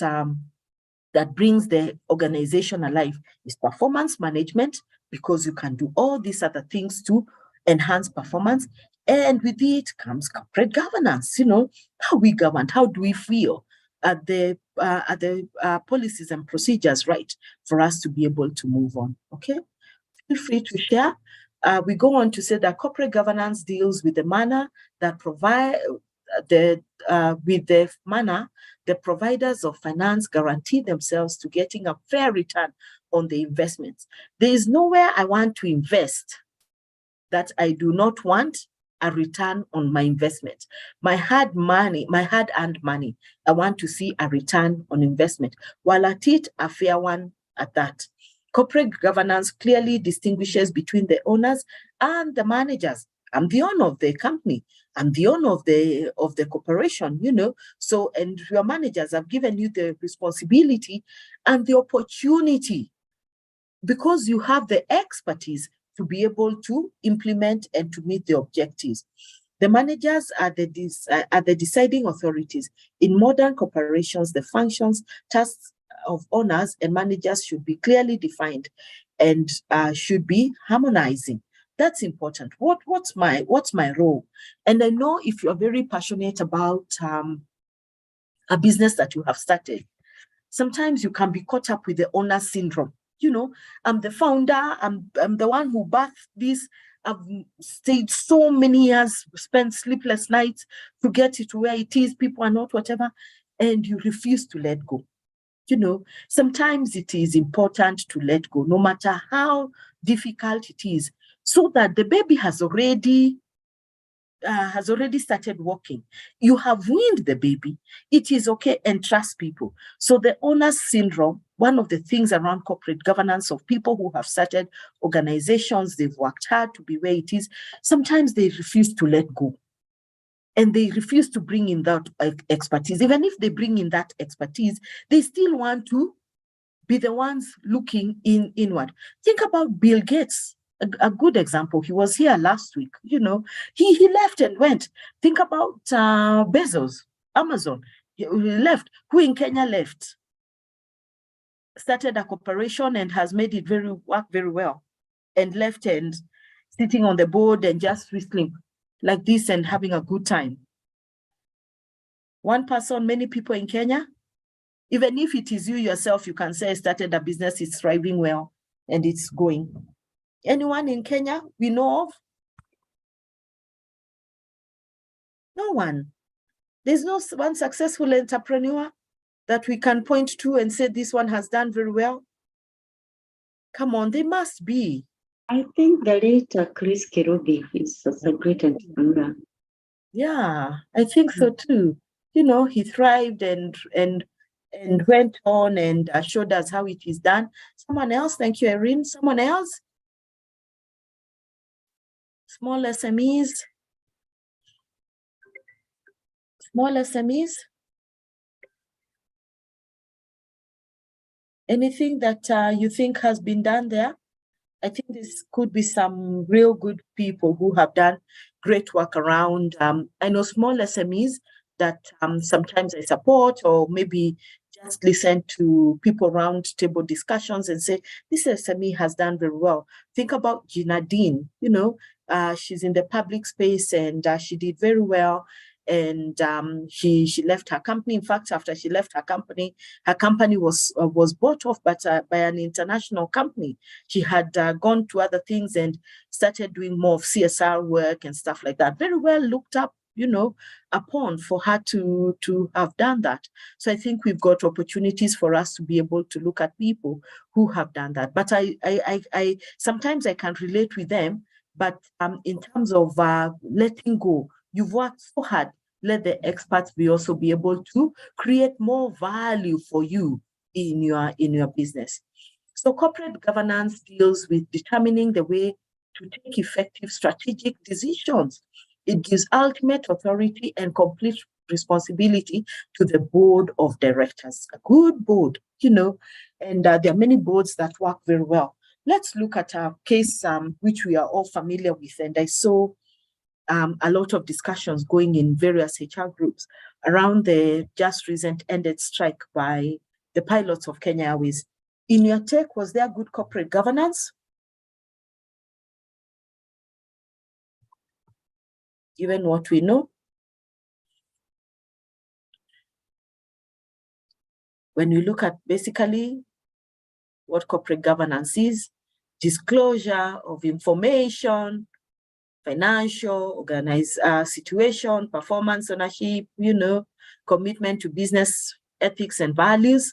brings the organization alive is performance management, because you can do all these other things to enhance performance. And with it comes corporate governance. You know, how we govern, how do we feel at the policies and procedures, right, for us to be able to move on. Okay, feel free to share. We go on to say that corporate governance deals with the manner that the providers of finance guarantee themselves to getting a fair return on the investments. There is nowhere I want to invest that I do not want a return on my investment. My hard-earned money, I want to see a return on investment, while at it, a fair one at that. Corporate governance clearly distinguishes between the owners and the managers. I'm the owner of the company. I'm the owner of the corporation, you know. So, and your managers have given you the responsibility and the opportunity, because you have the expertise to be able to implement and to meet the objectives. The managers are the deciding authorities. In modern corporations, the functions, tasks of owners and managers should be clearly defined and should be harmonizing. That's important. What's my role? And I know if you're very passionate about a business that you have started, sometimes you can be caught up with the owner syndrome. You know, I'm the founder, I'm the one who birthed this. I've stayed so many years, spent sleepless nights to get it to where it is. People are not whatever, and you refuse to let go. You know, sometimes it is important to let go, no matter how difficult it is, so that the baby has already started walking. You have weaned the baby. It is okay, and trust people. So the owner's syndrome, one of the things around corporate governance of people who have started organizations, they've worked hard to be where it is. Sometimes they refuse to let go. And they refuse to bring in that expertise. Even if they bring in that expertise, they still want to be the ones looking inward. Think about Bill Gates. A good example. He was here last week. You know, he left and went. Think about Bezos, Amazon. He left. Who in Kenya left? Started a corporation and has made it work very well, and left and sitting on the board and just whistling like this and having a good time. One person, many people in Kenya. Even if it is you yourself, you can say I started a business, it's thriving well and it's going. Anyone in Kenya we know of? No one. There's no one successful entrepreneur that we can point to and say this one has done very well. Come on, they must be. I think the late Chris Kirubi is a great entrepreneur. Yeah, I think so too. You know, he thrived and and went on and showed us how it is done. Someone else, thank you, Irene. Someone else? Small SMEs? Small SMEs? Anything that you think has been done there? I think this could be some real good people who have done great work around. I know small SMEs that sometimes I support, or maybe just listen to people around table discussions and say, this SME has done very well. Think about Gina Dean, you know, she's in the public space and she did very well. And she left her company. In fact, after she left her company was bought off by an international company. She had gone to other things and started doing more of CSR work and stuff like that. Very well looked up, you know, upon for her to have done that. So I think we've got opportunities for us to be able to look at people who have done that. But I sometimes I can relate with them, but in terms of letting go, you've worked so hard. Let the experts also be able to create more value for you in your business. So corporate governance deals with determining the way to take effective strategic decisions. It gives ultimate authority and complete responsibility to the board of directors. A good board, you know, and there are many boards that work very well. Let's look at a case which we are all familiar with, and I saw a lot of discussions going in various HR groups around the just recent ended strike by the pilots of Kenya Airways. In your take, was there good corporate governance? Given what we know, when we look at basically what corporate governance is, disclosure of information, financial, organized situation, performance ownership, you know, commitment to business ethics and values.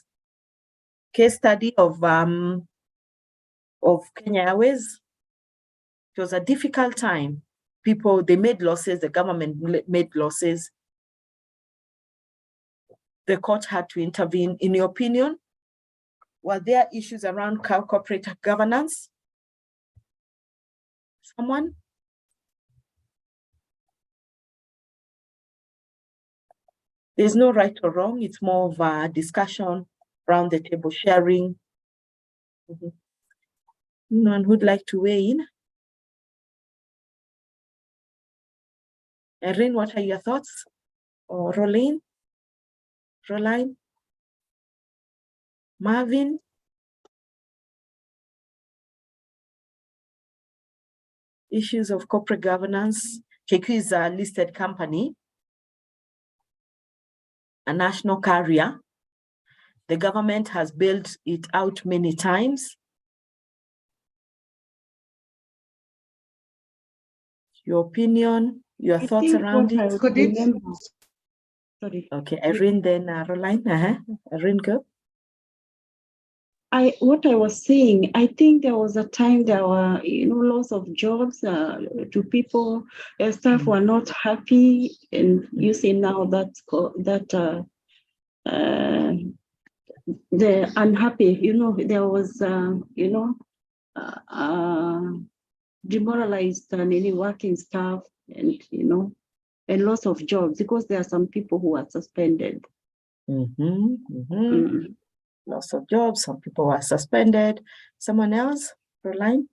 Case study of Kenya Airways. It was a difficult time. People, they made losses, the government made losses. The court had to intervene. In your opinion, were there issues around corporate governance? Someone? There's no right or wrong. It's more of a discussion around the table, sharing. Anyone who'd like to weigh in? Erin, what are your thoughts? Or Roline? Marvin? Issues of corporate governance. KQ is a listed company, a national carrier. The government has bailed it out many times. Your opinion, your thoughts around it? Could it? Sorry. Okay, Erin, then Roline. Erin, go. What I was saying, I think there was a time there were, you know, loss of jobs to people. Staff were not happy, and you see now that they're unhappy. You know, there was, demoralized any working staff, and and loss of jobs because there are some people who are suspended. Loss of jobs, some people were suspended. Someone else, Roline?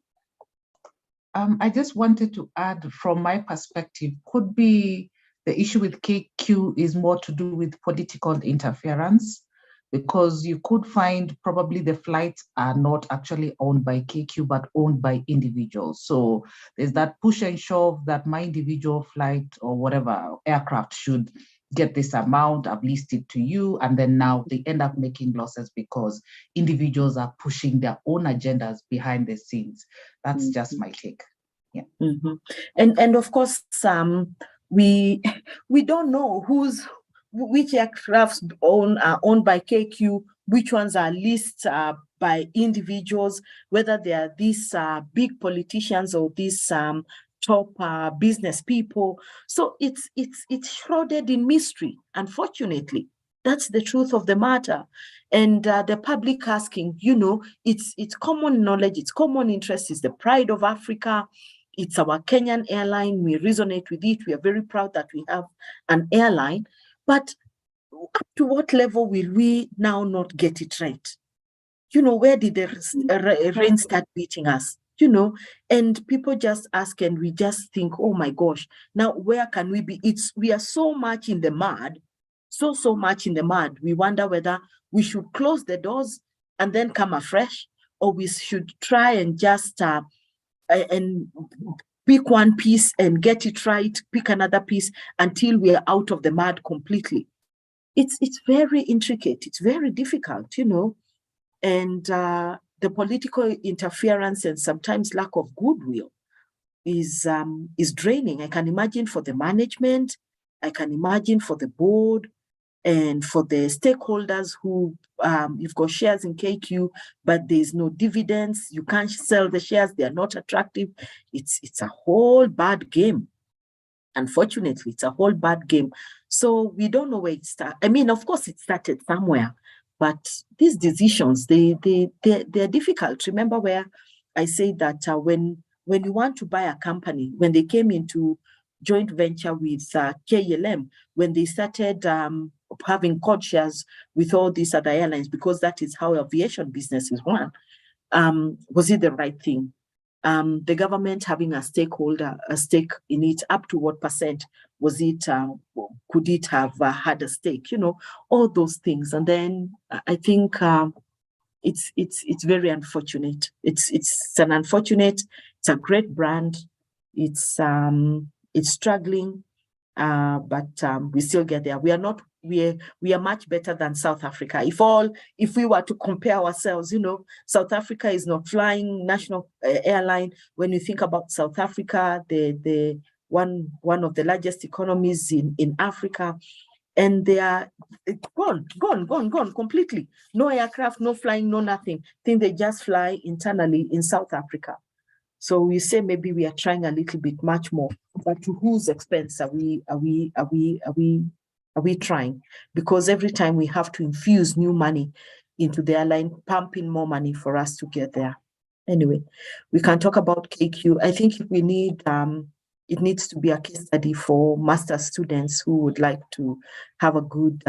I just wanted to add, from my perspective, could be the issue with KQ is more to do with political interference, because you could find probably the flights are not actually owned by KQ, but owned by individuals. So there's that push and shove that my individual flight or whatever aircraft should get this amount, I've listed to you, and then now they end up making losses because individuals are pushing their own agendas behind the scenes. That's just my take. Yeah. And of course, we don't know which aircrafts are owned by KQ, which ones are leased by individuals, whether they are these big politicians or these top business people. So it's shrouded in mystery, unfortunately. That's the truth of the matter. And the public asking, you know, it's common knowledge, it's common interest, it's the pride of Africa. It's our Kenyan airline. We resonate with it. We are very proud that we have an airline. But up to what level will we now not get it right? You know, where did the rain start beating us? You know, and people just ask and we just think, oh my gosh, now where can we be? We are so much in the mud, so much in the mud. We wonder whether we should close the doors and then come afresh, or we should try and just and pick one piece and get it right, pick another piece until we are out of the mud completely. It's very intricate. It's very difficult, you know, and the political interference and sometimes lack of goodwill is draining. I can imagine for the management, I can imagine for the board, and for the stakeholders who you've got shares in KQ, but there's no dividends. You can't sell the shares; they are not attractive. It's a whole bad game. Unfortunately, it's a whole bad game. So we don't know where it started. I mean, of course, it started somewhere, but these decisions they're difficult. Remember where I say that when you want to buy a company, when they came into joint venture with KLM, when they started having code shares with all these other airlines, because that is how aviation business is run, was it the right thing? The government having a stake in it, up to what percent was it? Could it have had a stake? You know, all those things. And then I think it's very unfortunate. It's an unfortunate. It's a great brand. It's struggling, but we still get there. We are much better than South Africa. If we were to compare ourselves, you know, South Africa is not flying national airline. When you think about South Africa, the one of the largest economies in Africa, and they are gone completely. No aircraft, no flying, no nothing. I think they just fly internally in South Africa. So we say maybe we are trying a little bit much more, but to whose expense are we trying? Because every time we have to infuse new money into the airline, pumping more money for us to get there. Anyway, we can talk about KQ. I think we need it needs to be a case study for master students who would like to have a good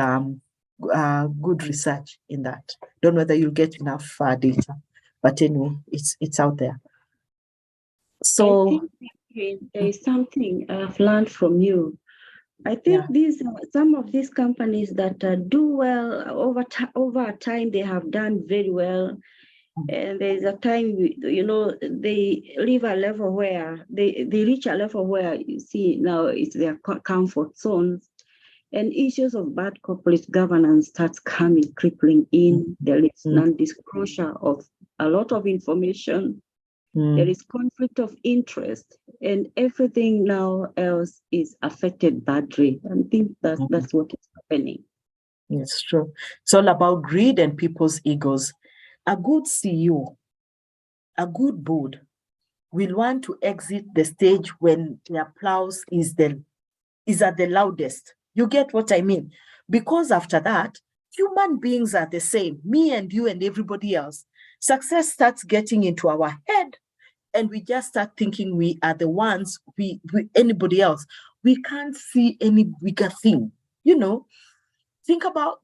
good research in that. Don't know whether you'll get enough data, but anyway, it's out there. So I think there is something I've learned from you. I think these some of these companies that do well over time, they have done very well. And there's a time, you know, they reach a level where you see now it's their comfort zones, and issues of bad corporate governance starts crippling in. There is non-disclosure of a lot of information. There is conflict of interest, and everything now else is affected badly. I think that's what is happening. It's true. It's all about greed and people's egos. A good CEO, a good board will want to exit the stage when the applause is at the loudest. You get what I mean? Because after that, human beings are the same, me and you and everybody else. Success starts getting into our head, and we just start thinking we are the ones, anybody else. We can't see any bigger thing, you know. Think about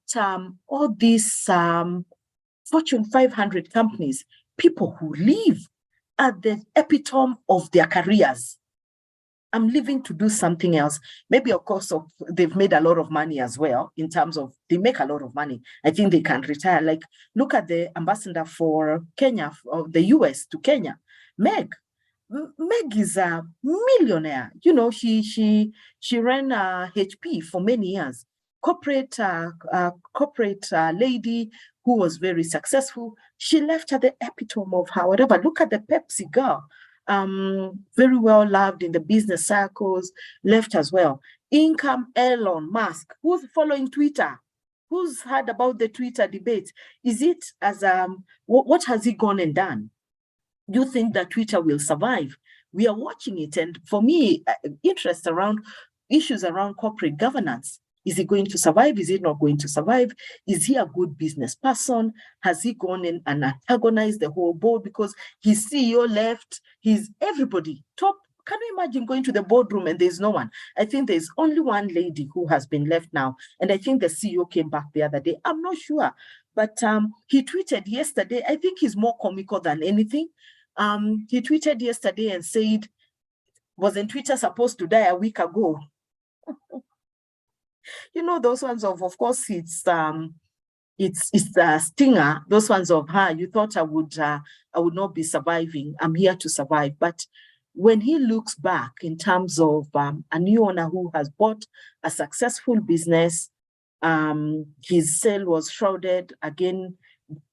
all these Fortune 500 companies, people who live at the epitome of their careers. I'm leaving to do something else. Maybe, of course, they've made a lot of money as well, in terms of they make a lot of money. I think they can retire. Like, look at the ambassador for Kenya, of the US to Kenya, Meg. Meg is a millionaire. You know, she ran HP for many years. Corporate lady who was very successful. She left at the epitome of her whatever. Look at the Pepsi girl. Very well loved in the business circles, left as well. Income Elon Musk, who's following Twitter, who's heard about the Twitter debates. Is it as what has he gone and done? You think that Twitter will survive? We are watching it, and for me, issues around corporate governance Is he going to survive? Is he not going to survive? Is he a good business person? Has he gone in and antagonized the whole board because his CEO left? He's everybody top. Can you imagine going to the boardroom and there's no one? I think there's only one lady who has been left now. And I think the CEO came back the other day. I'm not sure. But he tweeted yesterday, I think he's more comical than anything. He tweeted yesterday and said, wasn't Twitter supposed to die a week ago? You know, those ones of course, it's the stinger. Those ones of, you thought I would not be surviving. I'm here to survive. But when he looks back in terms of a new owner who has bought a successful business, his sale was shrouded. Again,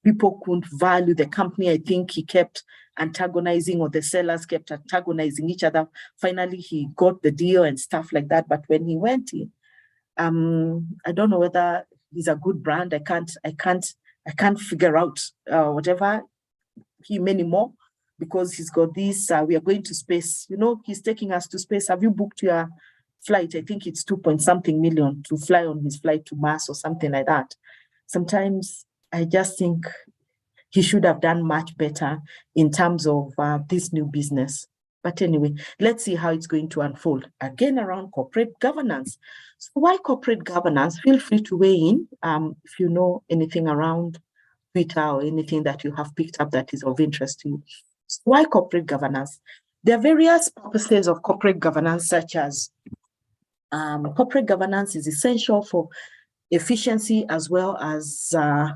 people couldn't value the company. I think he kept antagonizing, or the sellers kept antagonizing each other. Finally, he got the deal and stuff like that. But when he went in, I don't know whether he's a good brand. I can't figure out whatever him anymore, because he's got this, we are going to space. You know, he's taking us to space. Have you booked your flight? I think it's 2-point-something million to fly on his flight to Mars or something like that. Sometimes I just think he should have done much better in terms of this new business. But anyway, let's see how it's going to unfold. Again, around corporate governance. So why corporate governance? Feel free to weigh in if you know anything around Twitter or anything that you have picked up that is of interest to you. So why corporate governance? There are various purposes of corporate governance, such as corporate governance is essential for efficiency as well as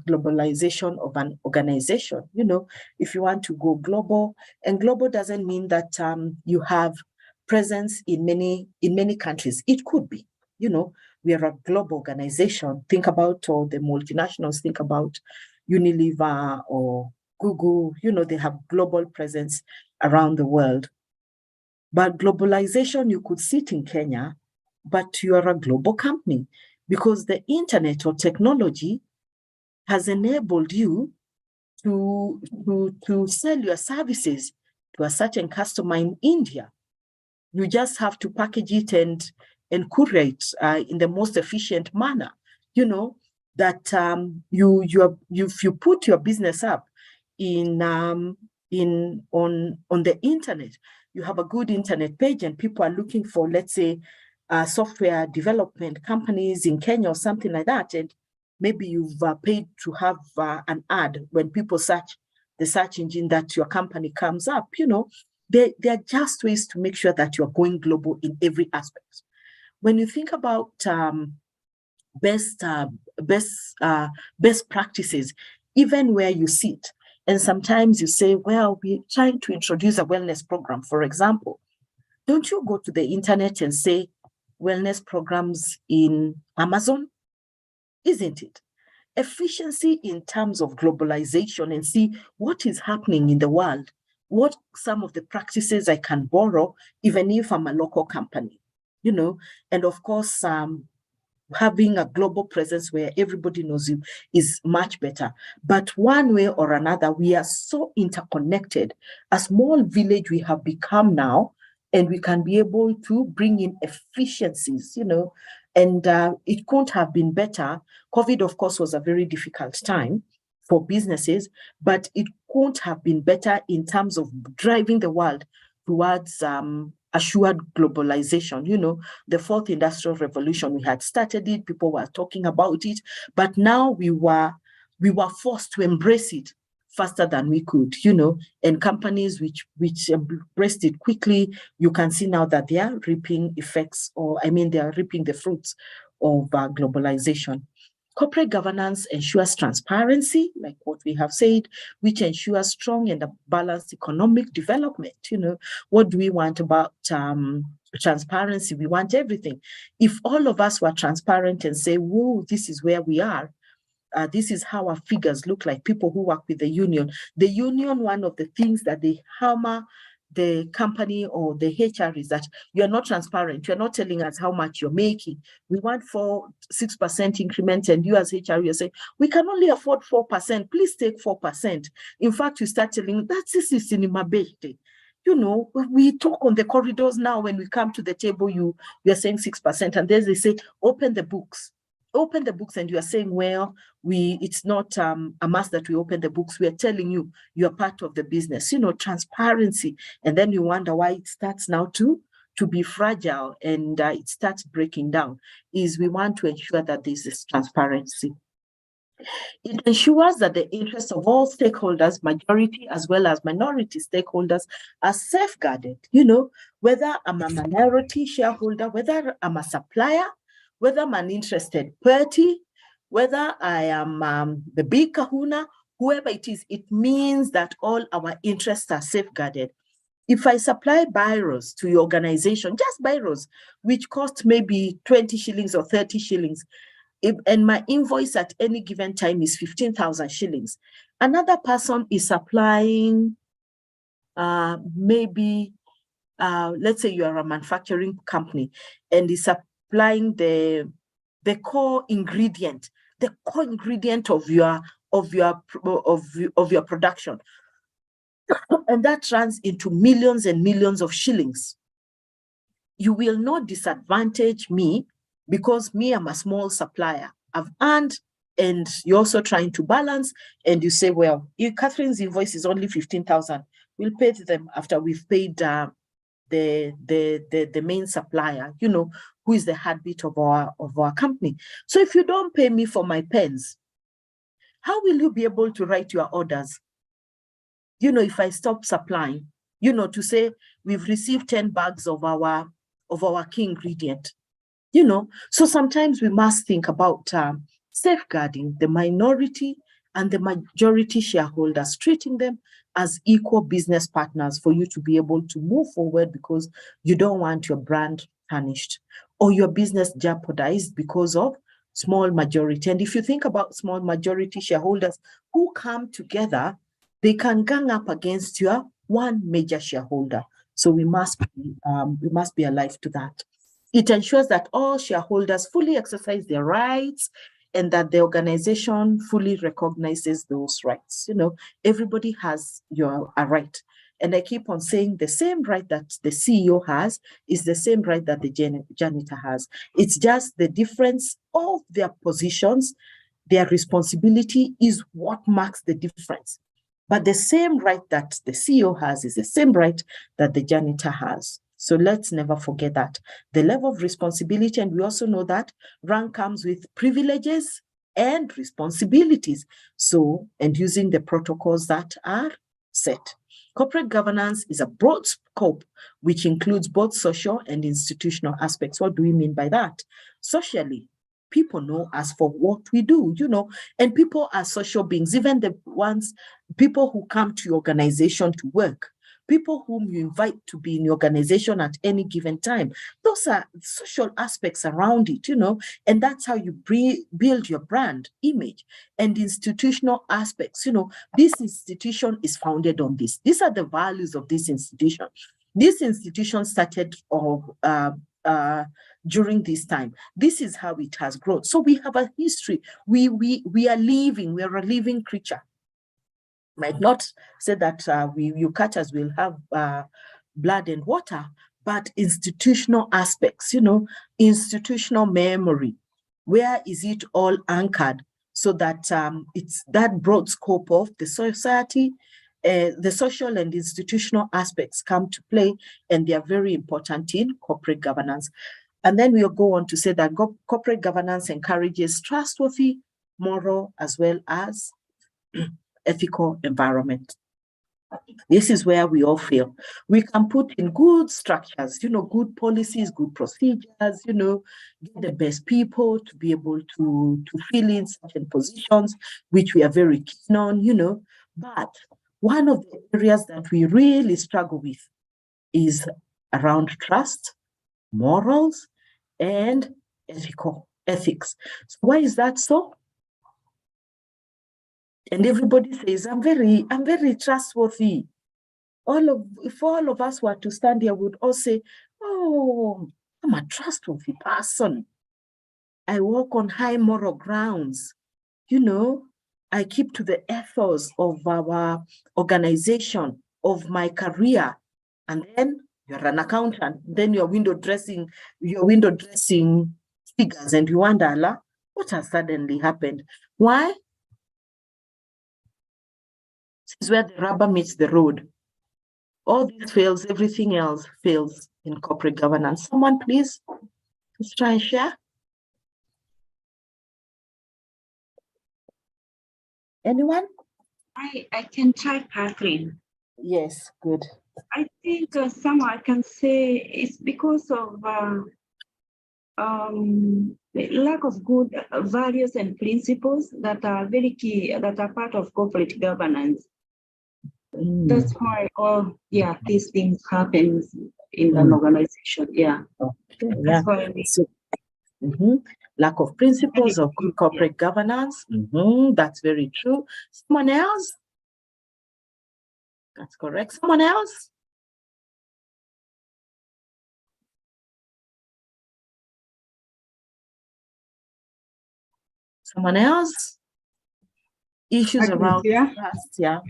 globalization of an organization. You know, if you want to go global, and global doesn't mean that you have presence in many countries. It could be, you know, we are a global organization. Think about all the multinationals, think about Unilever or Google, you know, they have global presence around the world. But globalization, you could sit in Kenya, but you are a global company, because the internet or technology has enabled you to sell your services to a certain customer in India. You just have to package it and courier it in the most efficient manner. You know that if you put your business up on the internet, you have a good internet page, and people are looking for, let's say, software development companies in Kenya or something like that, and maybe you've paid to have an ad when people search the search engine that your company comes up. You know, there are just ways to make sure that you're going global in every aspect. When you think about best practices, even where you sit, and sometimes you say, well, we're trying to introduce a wellness program, for example. Don't you go to the internet and say, wellness programs in Amazon? Isn't it? Efficiency in terms of globalization, and see what is happening in the world, what some of the practices I can borrow, even if I'm a local company, you know, and of course, having a global presence where everybody knows you is much better. But one way or another, we are so interconnected. A small village we have become now, and we can be able to bring in efficiencies, you know, and it couldn't have been better. COVID, of course, was a very difficult time for businesses, but it couldn't have been better in terms of driving the world towards assured globalization. You know, the fourth industrial revolution, we had started it, people were talking about it, but now we were forced to embrace it faster than we could, you know, and companies which embraced it quickly, you can see now that they are reaping effects, they are reaping the fruits of globalization. Corporate governance ensures transparency, like what we have said, which ensures strong and balanced economic development. You know, what do we want about transparency? We want everything. If all of us were transparent and say, whoa, this is where we are, this is how our figures look like, people who work with the union. The union, one of the things that they hammer the company or the HR is that you're not transparent. You're not telling us how much you're making. We want 6% increment, and you as HR, you're saying, we can only afford 4%. Please take 4%. In fact, you start telling, this is cinema based. You know, we talk on the corridors now. When we come to the table, you are saying 6%, and then they say, open the books. Open the books, and you are saying, well, it's not a must that we open the books. We are telling you, you are part of the business, you know, transparency. And then you wonder why it starts now to be fragile and it starts breaking down. Is we want to ensure that there's this transparency. It ensures that the interests of all stakeholders, majority as well as minority stakeholders, are safeguarded. You know, whether I'm a minority shareholder, whether I'm a supplier, whether I'm an interested party, whether I am the big kahuna, whoever it is, it means that all our interests are safeguarded. If I supply biros to your organization, just biros, which cost maybe 20 shillings or 30 shillings, and my invoice at any given time is 15,000 shillings, another person is supplying maybe, let's say you are a manufacturing company and is supplying the core ingredient, of your production. And that runs into millions and millions of shillings. You will not disadvantage me because me, I'm a small supplier. I've earned, and you're also trying to balance, and you say, well, if Catherine's invoice is only 15,000, we'll pay them after we've paid the main supplier, you know, who is the heartbeat of our company. So if you don't pay me for my pens, how will you be able to write your orders? You know, if I stop supplying, you know, to say we've received 10 bags of our key ingredient, you know. So sometimes we must think about safeguarding the minority and the majority shareholders, treating them as equal business partners for you to be able to move forward, because you don't want your brand tarnished or your business jeopardized because of small majority. And if you think about small majority shareholders who come together, they can gang up against your one major shareholder. So we must be alive to that. It ensures that all shareholders fully exercise their rights and that the organization fully recognizes those rights. You know, everybody has a right. And I keep on saying the same right that the CEO has is the same right that the janitor has. It's just the difference of their positions, their responsibility is what marks the difference. But the same right that the CEO has is the same right that the janitor has. So let's never forget that. The level of responsibility, and we also know that rank comes with privileges and responsibilities. So, and using the protocols that are set. Corporate governance is a broad scope, which includes both social and institutional aspects. What do we mean by that? Socially, people know us for what we do, you know, and people are social beings, even the ones, people who come to your organization to work, people whom you invite to be in your organization at any given time. Those are social aspects around it, you know, and that's how you build your brand image. And institutional aspects, you know, this institution is founded on this. These are the values of this institution. This institution started during this time. This is how it has grown. So we have a history. We are living, we are a living creature. Might not say that you catchers will have blood and water, but institutional aspects, you know, institutional memory. Where is it all anchored? So that it's that broad scope of the society, the social and institutional aspects come to play, and they are very important in corporate governance. And then we'll go on to say that corporate governance encourages trustworthy, moral, as well as ethical environment. This is where we all fail. We can put in good structures, you know, good policies, good procedures, you know, get the best people to be able to fill in certain positions, which we are very keen on, you know. But one of the areas that we really struggle with is around trust, morals, and ethics. So why is that so? And everybody says, I'm very trustworthy. If all of us were to stand here, would all say, oh, I'm a trustworthy person. I walk on high moral grounds. You know, I keep to the ethos of our organization, of my career. and then you're an accountant, then you're window dressing figures, and you wonder, Allah, what has suddenly happened? Why? This is where the rubber meets the road. All this fails, everything else fails in corporate governance. Someone, please, let's try and share. Anyone? I can try, Catherine. Yes, good. I think some I can say it's because of the lack of good values and principles that are very key, that are part of corporate governance. That's why these things happen in an organization. Yeah. Okay, That's why we lack of principles of good corporate governance. That's very true. Someone else? That's correct. Someone else? Someone else? Issues around trust, yeah.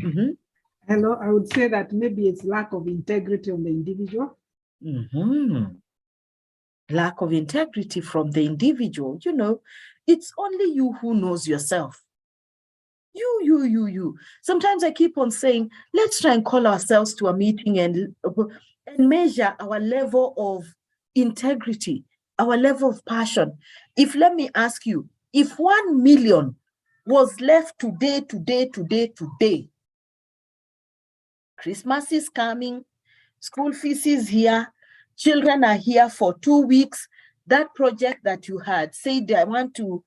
Hello, I would say that maybe it's lack of integrity on the individual. Lack of integrity from the individual. You know, it's only you who knows yourself. You. Sometimes I keep on saying, let's try and call ourselves to a meeting and measure our level of integrity, our level of passion. Let me ask you, if 1 million was left today, Christmas is coming, school fees is here, children are here for 2 weeks, that project that you had said, I want to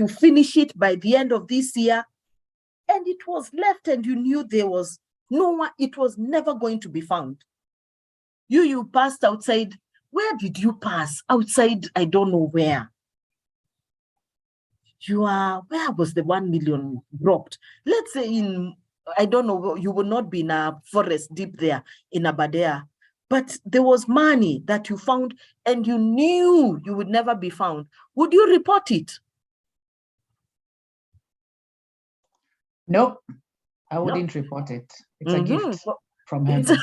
finish it by the end of this year, and it was left and you knew there was no one, it was never going to be found. You passed outside. Where did you pass? Outside, I don't know where. Where was the 1 million dropped? Let's say I don't know, you will not be in a forest deep there in Aberdare, but there was money that you found and you knew you would never be found. Would you report it? Nope, I wouldn't report it. It's a gift from heaven.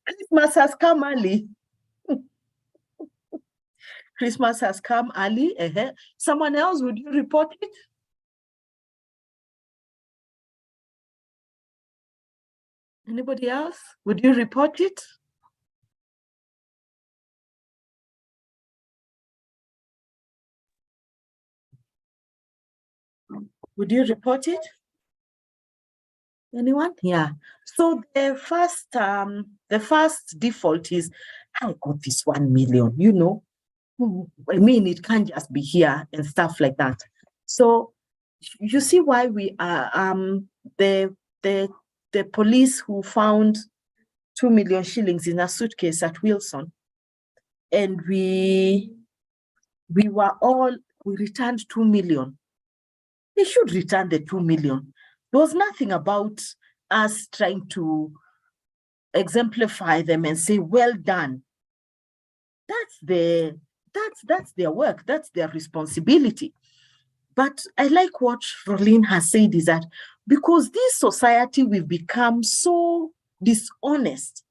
Christmas has come early. Christmas has come early. Someone else, would you report it? Anybody else? Would you report it? Would you report it? Anyone? Yeah. So the first default is, I got this 1 million, you know. I mean, it can't just be here and stuff like that. So you see why we are the police who found 2 million shillings in a suitcase at Wilson, and we returned 2 million. They should return the 2 million. There was nothing about us trying to exemplify them and say, well done. That's their work, that's their responsibility. But I like what Rolene has said, is that because this society, we've become so dishonest,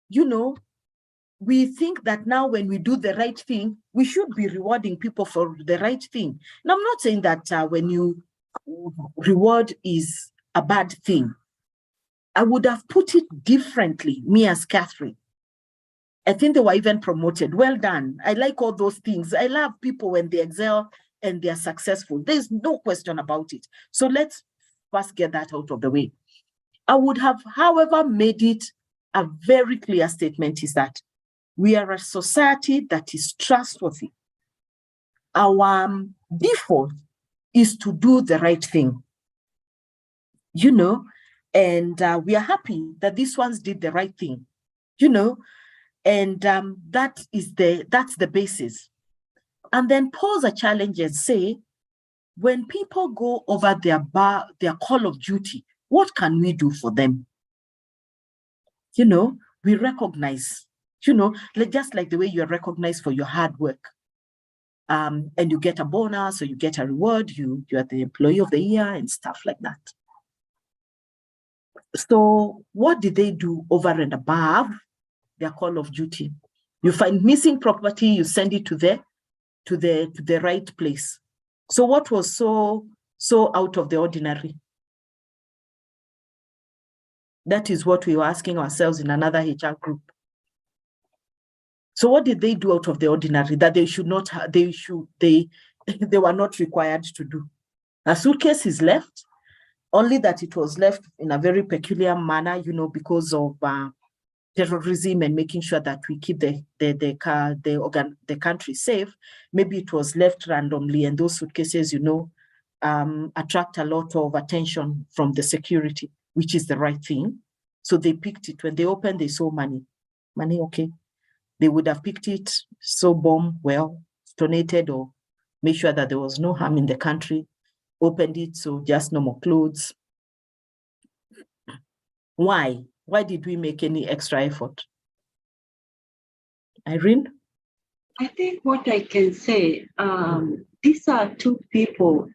you know, we think that now when we do the right thing, we should be rewarding people for the right thing. And I'm not saying that when you reward is a bad thing. I would have put it differently, me as Catherine. I think they were even promoted. Well done. I like all those things. I love people when they excel and they are successful. There's no question about it. So let's first get that out of the way. I would have, however, made it a very clear statement, is that we are a society that is trustworthy. Our default is to do the right thing, you know, and we are happy that these ones did the right thing, you know, and that's the basis. And then pose a challenge and say, when people go over their call of duty, what can we do for them? You know, we recognize, you know, just like the way you're recognized for your hard work. And you get a bonus or you get a reward, you are the employee of the year and stuff like that. So what did they do over and above their call of duty? You find missing property, you send it to the right place. So what was so out of the ordinary? That is what we were asking ourselves in another HR group. So what did they do out of the ordinary that they should not they were not required to do? A suitcase is left, only that it was left in a very peculiar manner, because of terrorism and making sure that we keep the country safe. Maybe it was left randomly, and those suitcases, attract a lot of attention from the security, which is the right thing. So they picked it. When they opened, they saw money. Money, okay. They would have picked it, saw bomb, well, donated, or made sure that there was no harm in the country. Opened it, so just no more clothes. Why? Why did we make any extra effort? Irene? I think what I can say, these are two people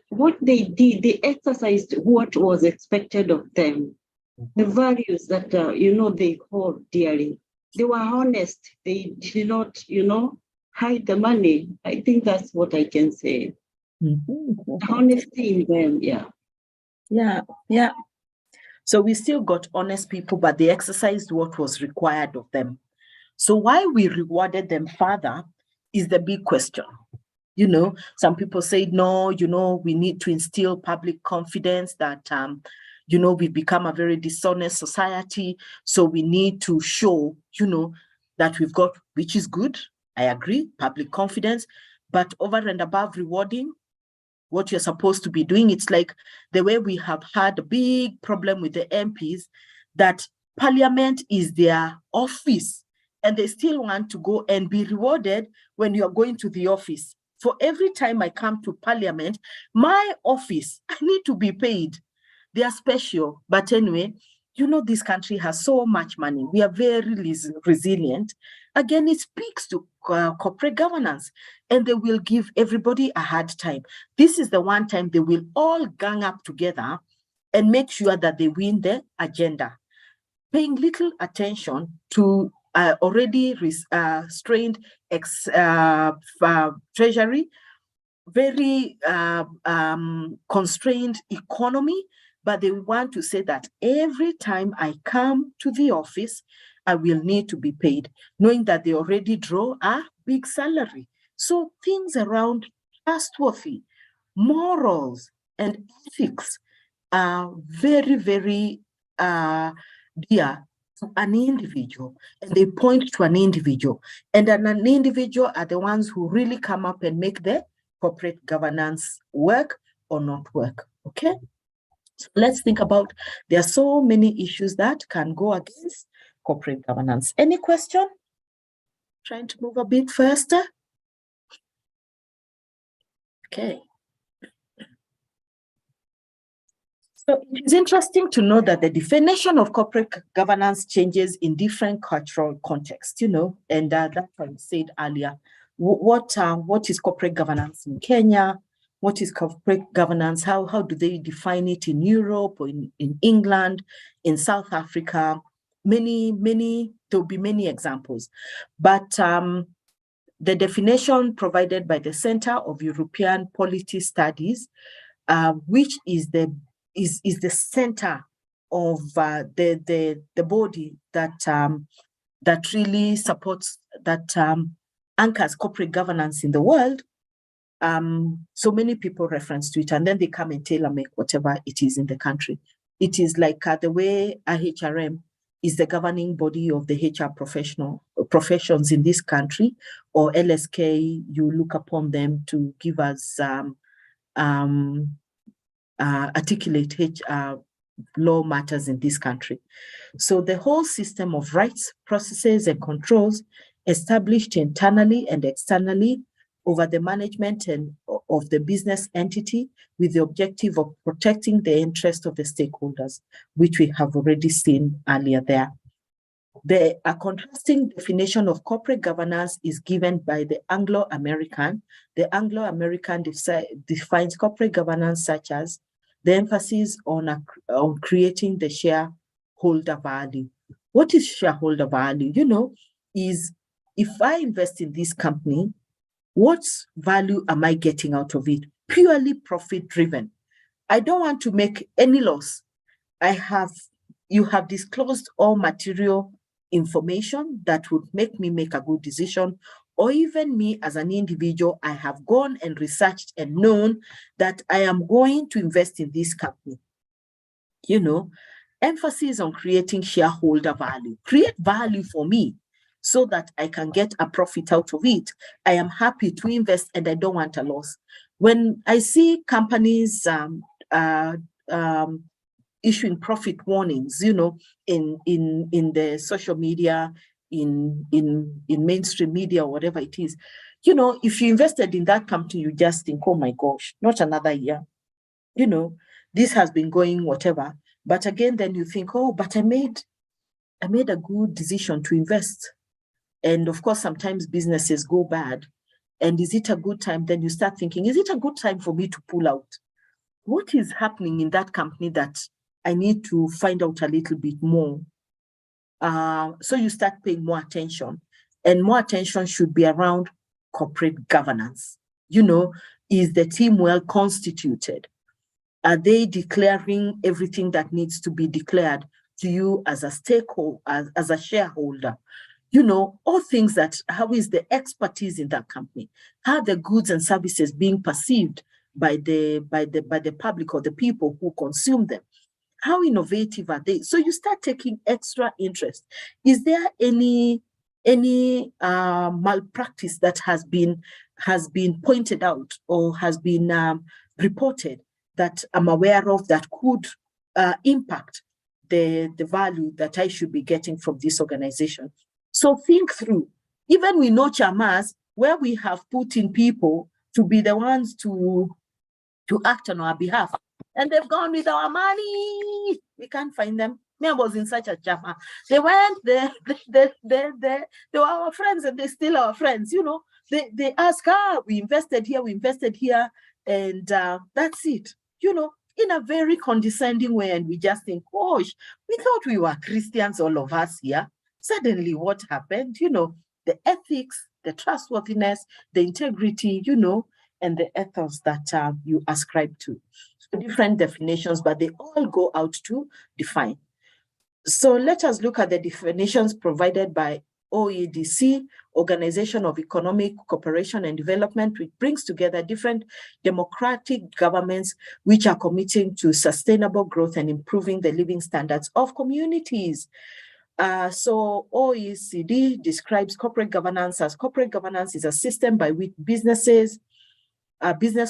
what they did, they exercised what was expected of them. The values that, they hold dearly. They were honest. They did not, hide the money. I think that's what I can say. Mm-hmm. Honesty in them, yeah. Yeah. So we still got honest people, but they exercised what was required of them. So why we rewarded them further is the big question. Some people say, no, we need to instill public confidence that, we've become a very dishonest society. So we need to show, that we've got, which is good. I agree, public confidence, but over and above rewarding what you're supposed to be doing, it's like the way we have had a big problem with the MPs, that Parliament is their office and they still want to go and be rewarded when you're going to the office. For every time I come to Parliament, my office, I need to be paid. They are special. But anyway, this country has so much money. We are very resilient. Again, it speaks to corporate governance, and they will give everybody a hard time. This is the one time they will all gang up together and make sure that they win the agenda, paying little attention to already strained treasury, very constrained economy, but they want to say that every time I come to the office, I will need to be paid, knowing that they already draw a big salary. So things around trustworthy, morals, and ethics are very, very dear to an individual, and they point to an individual. And an individual are the ones who really come up and make the corporate governance work or not work, okay? So let's think about, there are so many issues that can go against corporate governance. Any question? Trying to move a bit faster. Okay. So it's interesting to know that the definition of corporate governance changes in different cultural contexts, and that's what I said earlier. What is corporate governance in Kenya? What is corporate governance? How do they define it in Europe or in England, in South Africa? There'll be many examples. But the definition provided by the Center of European Polity Studies, which is the center of the body that really supports, that anchors corporate governance in the world. So many people reference to it, and then they come and tailor-make whatever it is in the country. It is like the way IHRM is the governing body of the HR professions in this country, or LSK, you look upon them to give us articulate law matters in this country. So the whole system of rights, processes, and controls established internally and externally over the management of the business entity, with the objective of protecting the interest of the stakeholders, which we have already seen earlier there. A contrasting definition of corporate governance is given by the Anglo-American. The Anglo-American defines corporate governance such as the emphasis on creating the shareholder value. What is shareholder value? You know, is if I invest in this company, what value am I getting out of it? Purely profit driven. I don't want to make any loss. You have disclosed all material information that would make me make a good decision, or even me as an individual, I have gone and researched and known that I am going to invest in this company. You know, emphasis on creating shareholder value. Create value for me so that I can get a profit out of it. I am happy to invest and I don't want a loss. When I see companies issuing profit warnings, you know, in the social media, in mainstream media, or whatever it is, you know, if you invested in that company, you just think, oh my gosh, not another year. You know, this has been going whatever. But again, then you think, oh, but I made a good decision to invest. And of course, sometimes businesses go bad. And is it a good time? Then you start thinking, is it a good time for me to pull out? What is happening in that company that I need to find out a little bit more? So you start paying more attention, and more attention should be around corporate governance. You know, is the team well constituted? Are they declaring everything that needs to be declared to you as a stakeholder, as a shareholder? You know, all things that, how is the expertise in that company? How are the goods and services being perceived by the public or the people who consume them? How innovative are they? So you start taking extra interest. Is there any malpractice that has been pointed out or has been reported that I'm aware of that could impact the value that I should be getting from this organization? So think through. Even we know Chamas, where we have put in people to be the ones to act on our behalf, and they've gone with our money. We can't find them. Me, I was in such a chama. They went, they were our friends, and they're still our friends. You know, they ask, we invested here, and that's it. You know, in a very condescending way, and we just think, gosh, we thought we were Christians, all of us here. Suddenly, what happened? You know, the ethics, the trustworthiness, the integrity, you know, and the ethos that you ascribe to. So different definitions, but they all go out to define. So let us look at the definitions provided by OEDC, Organization of Economic Cooperation and Development, which brings together different democratic governments which are committing to sustainable growth and improving the living standards of communities. So OECD describes corporate governance as corporate governance is a system by which business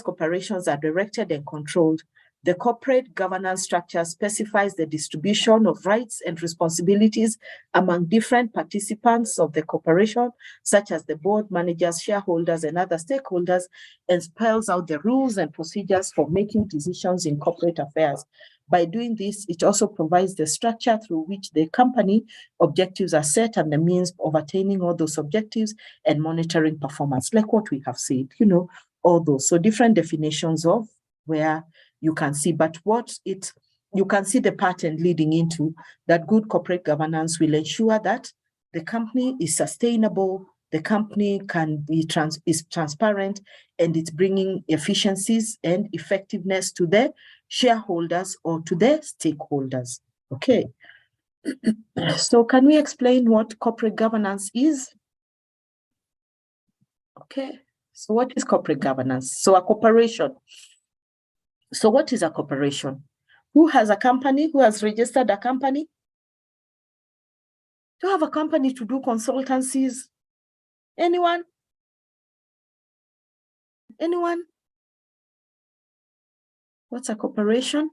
corporations are directed and controlled. The corporate governance structure specifies the distribution of rights and responsibilities among different participants of the corporation, such as the board, managers, shareholders, and other stakeholders, and spells out the rules and procedures for making decisions in corporate affairs. By doing this, it also provides the structure through which the company objectives are set and the means of attaining all those objectives and monitoring performance, like what we have said, you know, all those. So different definitions of where you can see, but you can see the pattern leading into that good corporate governance will ensure that the company is sustainable, the company is transparent, and it's bringing efficiencies and effectiveness to the shareholders or to the stakeholders. Okay. So can we explain what corporate governance is? Okay. So what is corporate governance? So a corporation. So what is a corporation? Who has a company? Who has registered a company? Do you have a company to do consultancies? Anyone? Anyone? What's a corporation?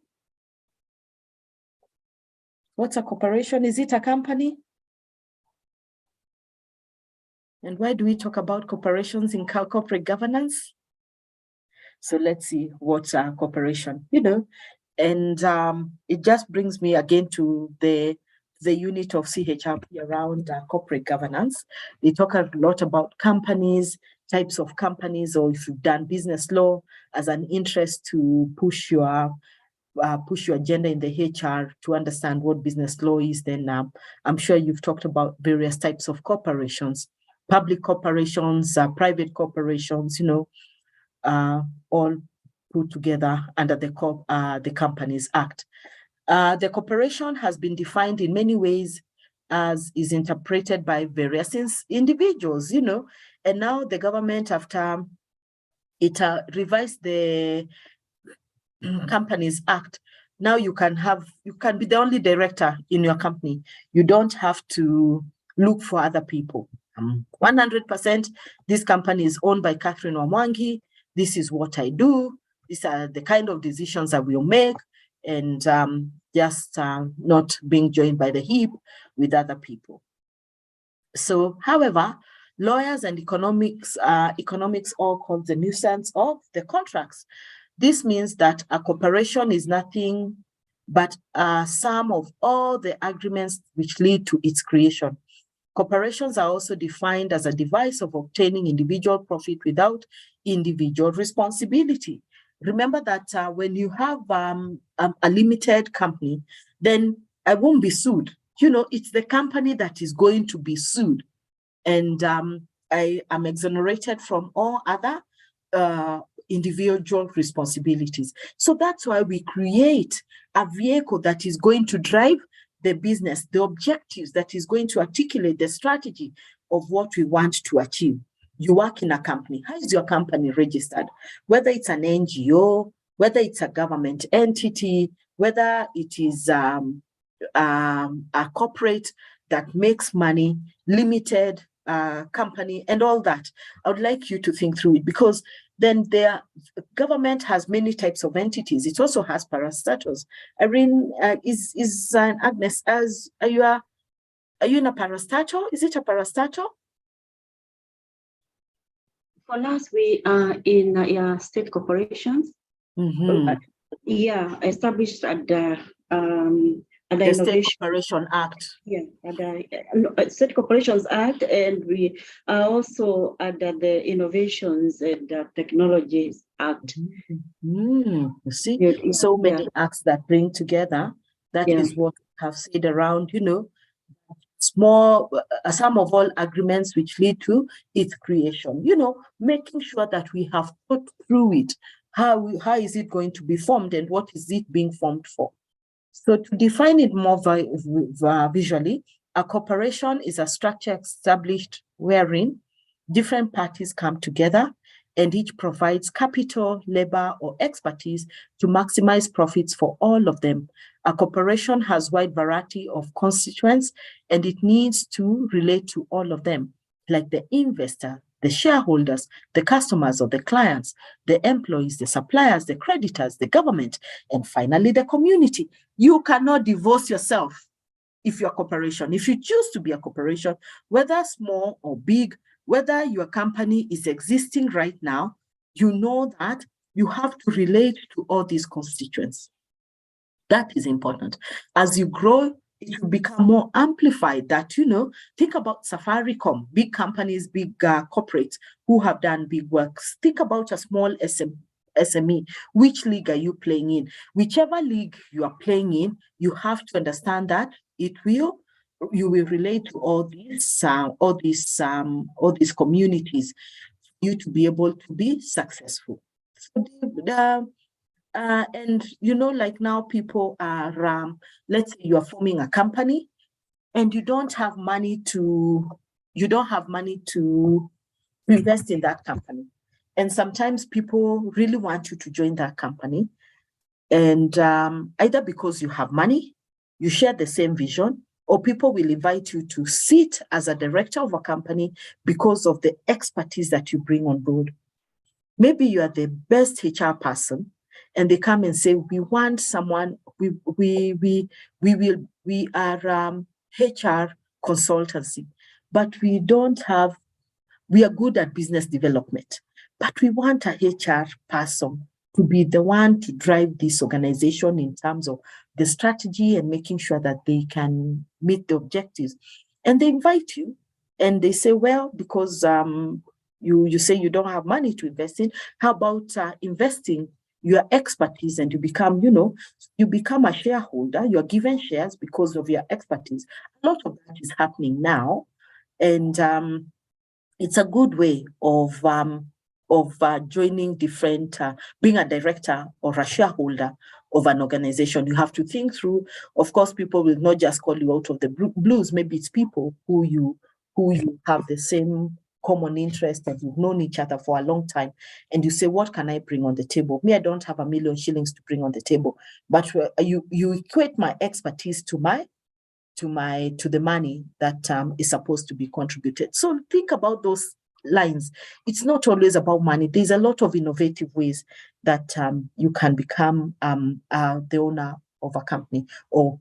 What's a corporation? Is it a company? And why do we talk about corporations in corporate governance? So let's see what's a corporation, you know, and it just brings me again to the unit of CHRP around corporate governance. They talk a lot about companies, types of companies, or if you've done business law as an interest to push your push your agenda in the HR to understand what business law is, then I'm sure you've talked about various types of corporations, public corporations, private corporations, all put together under the Companies Act. The corporation has been defined in many ways as is interpreted by various individuals, and now the government, after it revised the Companies Act, now you can be the only director in your company. You don't have to look for other people. 100%, this company is owned by Catherine Wamwangi. This is what I do. These are the kind of decisions I will make, and just not being joined by the hip with other people. So, however, lawyers and economics all call the nuisance of the contracts. This means that a corporation is nothing but a sum of all the agreements which lead to its creation. Corporations are also defined as a device of obtaining individual profit without individual responsibility. Remember that when you have a limited company, then I won't be sued. It's the company that is going to be sued. And I am exonerated from all other individual responsibilities. So that's why we create a vehicle that is going to drive the business, the objectives, that is going to articulate the strategy of what we want to achieve. You work in a company. How is your company registered? Whether it's an NGO, whether it's a government entity, whether it is a corporate that makes money, limited company, and all that. I would like you to think through it, because then the government has many types of entities. It also has parastatals. Irene, Agnes, are you in a parastatal? Is it a parastatal? For us, we are in state corporations. Established at the State Corporation Act. Yeah, at the State Corporations Act, and we are also under the Innovations and Technologies Act. You see, so many acts that bring together. That is what we have said around, sum of all agreements which lead to its creation. Making sure that we have thought through it. How is it going to be formed, and what is it being formed for? So to define it more visually, a corporation is a structure established wherein different parties come together and each provides capital, labor, or expertise to maximize profits for all of them. A corporation has a wide variety of constituents, and it needs to relate to all of them, like the investor, the shareholders, the customers or the clients, the employees, the suppliers, the creditors, the government, and finally the community. You cannot divorce yourself if you're a corporation. If you choose to be a corporation, whether small or big, whether your company is existing right now, you know that you have to relate to all these constituents. That is important. As you grow, it will become more amplified that, think about Safaricom, big companies, big corporates who have done big works. Think about a small SME. Which league are you playing in? Whichever league you are playing in, you have to understand that you will relate to all these communities for you to be able to be successful. So and like now people are, let's say you are forming a company and you don't have money to invest in that company. And sometimes people really want you to join that company. And either because you have money, you share the same vision, or people will invite you to sit as a director of a company because of the expertise that you bring on board. Maybe you are the best HR person, and they come and say, we want someone, we are HR consultancy, but we are good at business development, but we want a HR person to be the one to drive this organization in terms of the strategy and making sure that they can meet the objectives. And they invite you and they say, well, because you say you don't have money to invest in, how about investing your expertise and you become, you become a shareholder. You're given shares because of your expertise. A lot of that is happening now. And it's a good way of joining different, being a director or a shareholder of an organization. You have to think through, of course, people will not just call you out of the blues. Maybe it's people who you have the same common interest and you've known each other for a long time. And you say, what can I bring on the table? Me, I don't have $1 million shillings to bring on the table, but you equate my expertise to the money that is supposed to be contributed. So think about those lines. It's not always about money. There's a lot of innovative ways that you can become the owner of a company or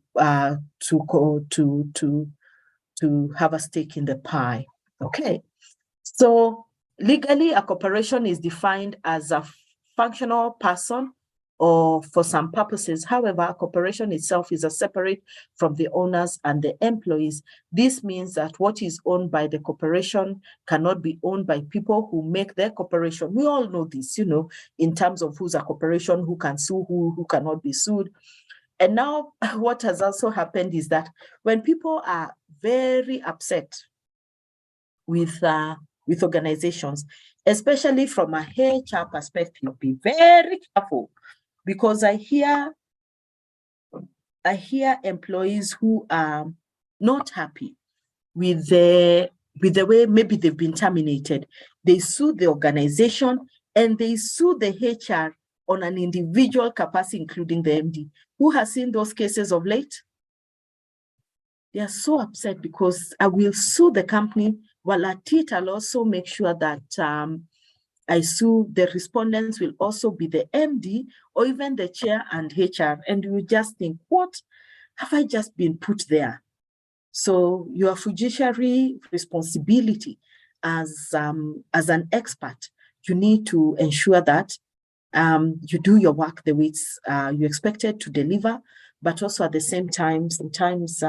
to have a stake in the pie. Okay. So legally, a corporation is defined as a functional person or for some purposes. However, a corporation itself is separate from the owners and the employees. This means that what is owned by the corporation cannot be owned by people who make their corporation. We all know this, in terms of who's a corporation, who can sue, who cannot be sued. And now what has also happened is that when people are very upset with organizations, especially from a HR perspective, be very careful, because I hear employees who are not happy with the way maybe they've been terminated. They sue the organization and they sue the HR on an individual capacity, including the MD. Who has seen those cases of late? They are so upset because I will sue the company, while at it, I'll also make sure that I sue the respondents will also be the MD or even the chair and HR. And you just think, what have I just been put there? So your fiduciary responsibility as an expert, you need to ensure that you do your work the way you're expected to deliver, but also at the same time, sometimes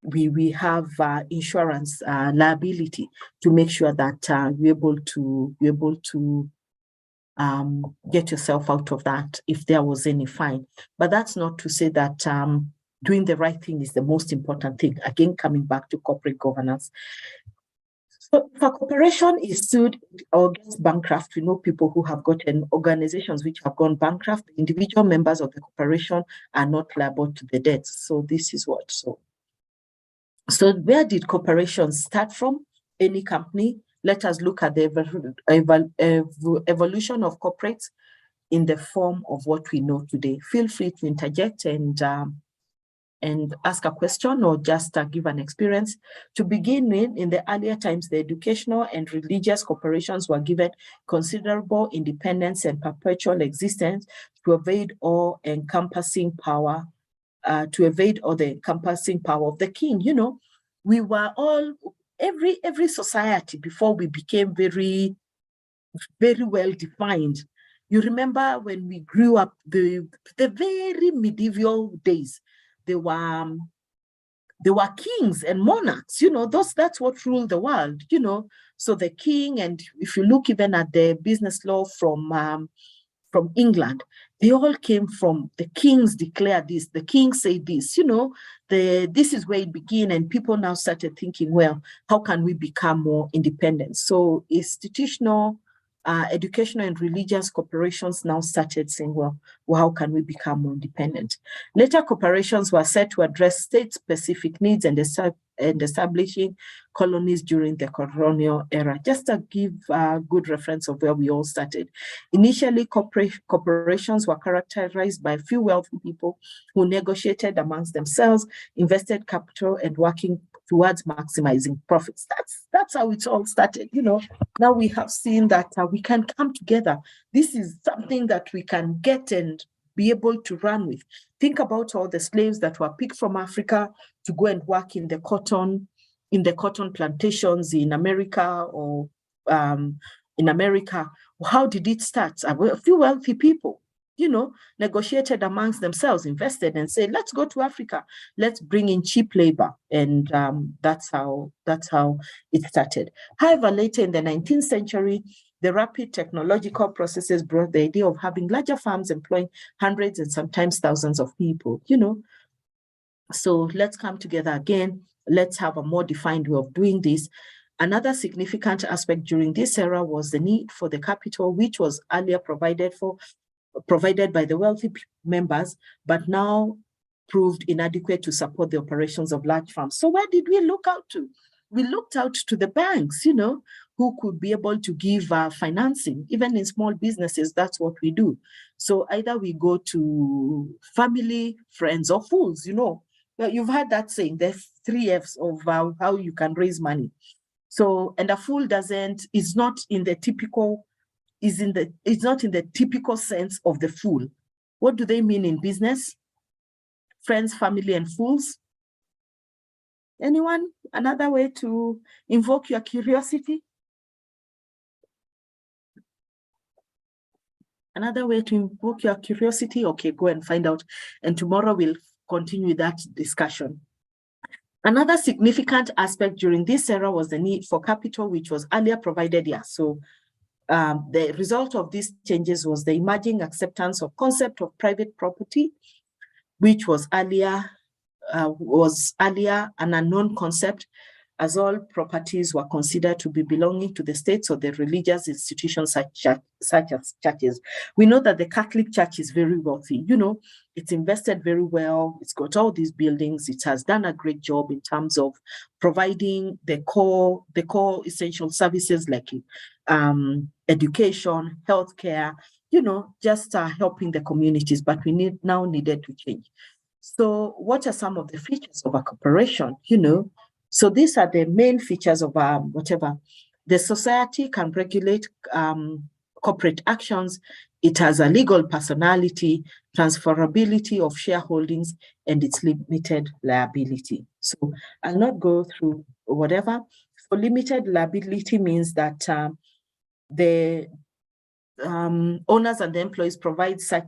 we have insurance liability to make sure that you're able to get yourself out of that if there was any fine. But that's not to say that doing the right thing is the most important thing. Again, coming back to corporate governance. So if a corporation is sued or gets bankrupt, we know people who have gotten organizations which have gone bankrupt. Individual members of the corporation are not liable to the debts. So this is what. So where did corporations start from? Any company? Let us look at the evolution of corporates in the form of what we know today. Feel free to interject and ask a question or just give an experience. To begin with, in the earlier times, the educational and religious corporations were given considerable independence and perpetual existence to evade all the encompassing power of the king. We were all, every society before we became very, very well defined. You remember when we grew up, the very medieval days, there were kings and monarchs, that's what ruled the world, So the king, and if you look even at the business law from England, they all came from the kings declared this, the king said this, this is where it began, and people now started thinking, well, how can we become more independent? So institutional, educational and religious corporations now started saying, well, how can we become more independent? Later corporations were set to address state-specific needs and establishing colonies during the colonial era. Just to give a good reference of where we all started. Initially, corporations were characterized by a few wealthy people who negotiated amongst themselves, invested capital, and working towards maximizing profits. That's how it all started. Now we have seen that we can come together. This is something that we can get and be able to run with. Think about all the slaves that were picked from Africa to go and work in the cotton plantations in America or in America. How did it start? A few wealthy people, negotiated amongst themselves, invested and said, let's go to Africa, let's bring in cheap labor. And that's how it started. However, later in the 19th century, The rapid technological processes brought the idea of having larger farms employing hundreds and sometimes thousands of people, you know. So let's come together again. Let's have a more defined way of doing this. Another significant aspect during this era was the need for the capital, which was earlier provided by the wealthy members, but now proved inadequate to support the operations of large farms. So where did we look out to? We looked out to the banks, you know, who could be able to give financing. Even in small businesses, that's what we do. So either we go to family, friends, or fools, you know. Well, you've heard that saying, there's 3 F's of how you can raise money. So, and a fool is not in the typical sense of the fool. What do they mean in business? Friends, family, and fools? Anyone? Another way to invoke your curiosity? Another way to invoke your curiosity? Okay, go and find out. And tomorrow we'll continue that discussion. Another significant aspect during this era was the need for capital, which was earlier provided here. So the result of these changes was the emerging acceptance of concept of private property, which was earlier an unknown concept, as all properties were considered to be belonging to the states or the religious institutions such as churches. We know that the Catholic Church is very wealthy. You know, it's invested very well. It's got all these buildings. It has done a great job in terms of providing the core essential services like education, healthcare, you know, just helping the communities. But we now needed to change. So what are some of the features of a corporation, you know? So these are the main features of whatever. The society can regulate corporate actions. It has a legal personality, transferability of shareholdings, and its limited liability. So I'll not go through whatever. So limited liability means that the owners and the employees provide such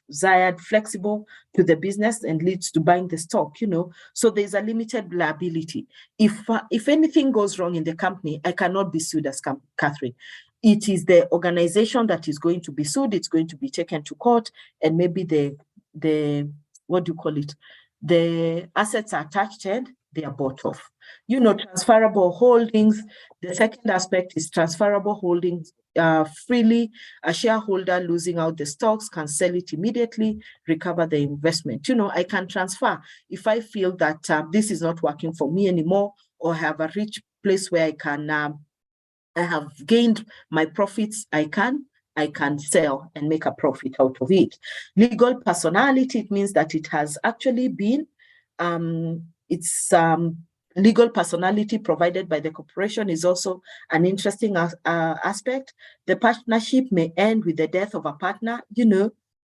desired flexible to the business and leads to buying the stock, you know. So there's a limited liability. If anything goes wrong in the company, I cannot be sued as Catherine. It is the organization that is going to be sued. It's going to be taken to court, and maybe the what do you call it? The assets are attached and they are bought off. You know, transferable holdings. The second aspect is transferable holdings. Freely, a shareholder losing out the stocks can sell it immediately, recover the investment. You know, I can transfer if I feel that this is not working for me anymore, or have a rich place where I can, I have gained my profits. I can sell and make a profit out of it. Legal personality, it means that it has actually been, legal personality provided by the corporation is also an interesting aspect. The partnership may end with the death of a partner. You know,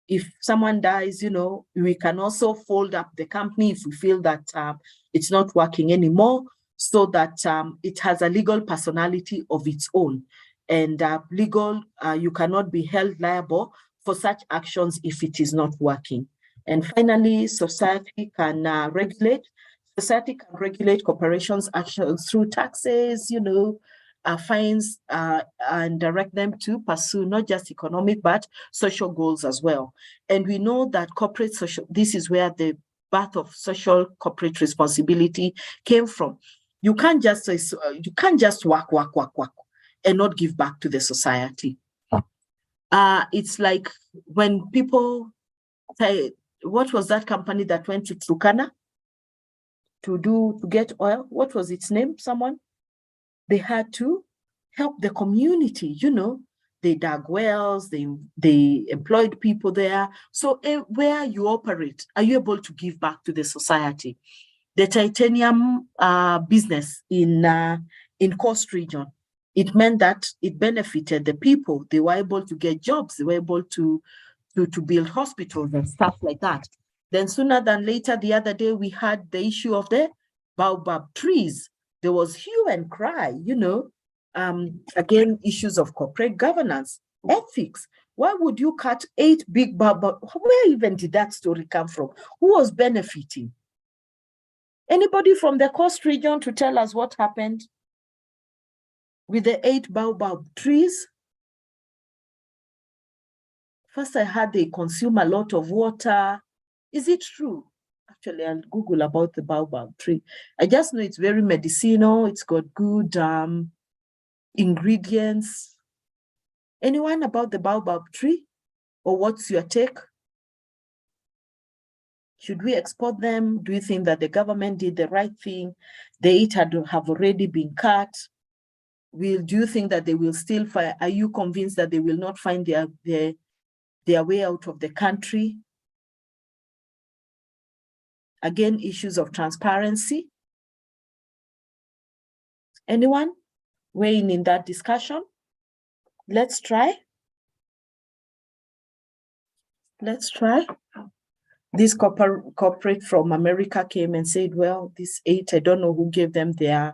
if someone dies, you know, we can also fold up the company if we feel that it's not working anymore, so that it has a legal personality of its own. And you cannot be held liable for such actions if it is not working. And finally, society can regulate. Society can regulate corporations' actions through taxes, you know, fines, and direct them to pursue not just economic, but social goals as well. And we know that this is where the birth of social corporate responsibility came from. You can't just work and not give back to the society. It's like when people say, what was that company that went to Turkana to get oil? What was its name? Someone? They had to help the community, you know. They dug wells, they employed people there. So where you operate, are you able to give back to the society? The titanium business in Coast Region, it meant that it benefited the people. They were able to get jobs. They were able to build hospitals and stuff like that. Then sooner than later, the other day, we had the issue of the baobab trees. There was hue and cry, you know, again, issues of corporate governance, ethics. Why would you cut 8 big baobab? Where even did that story come from? Who was benefiting? Anybody from the Coast Region to tell us what happened with the 8 baobab trees? First, I heard they consume a lot of water. Is it true? Actually, I'll Google about the baobab tree. I just know it's very medicinal. It's got good ingredients. Anyone about the baobab tree? Or what's your take? Should we export them? Do you think that the government did the right thing? The 8 have already been cut. Do you think that they will still find? Are you convinced that they will not find their way out of the country? Again, issues of transparency. Anyone weighing in that discussion? Let's try. Let's try. This corporate from America came and said, well, these 8, I don't know who gave them they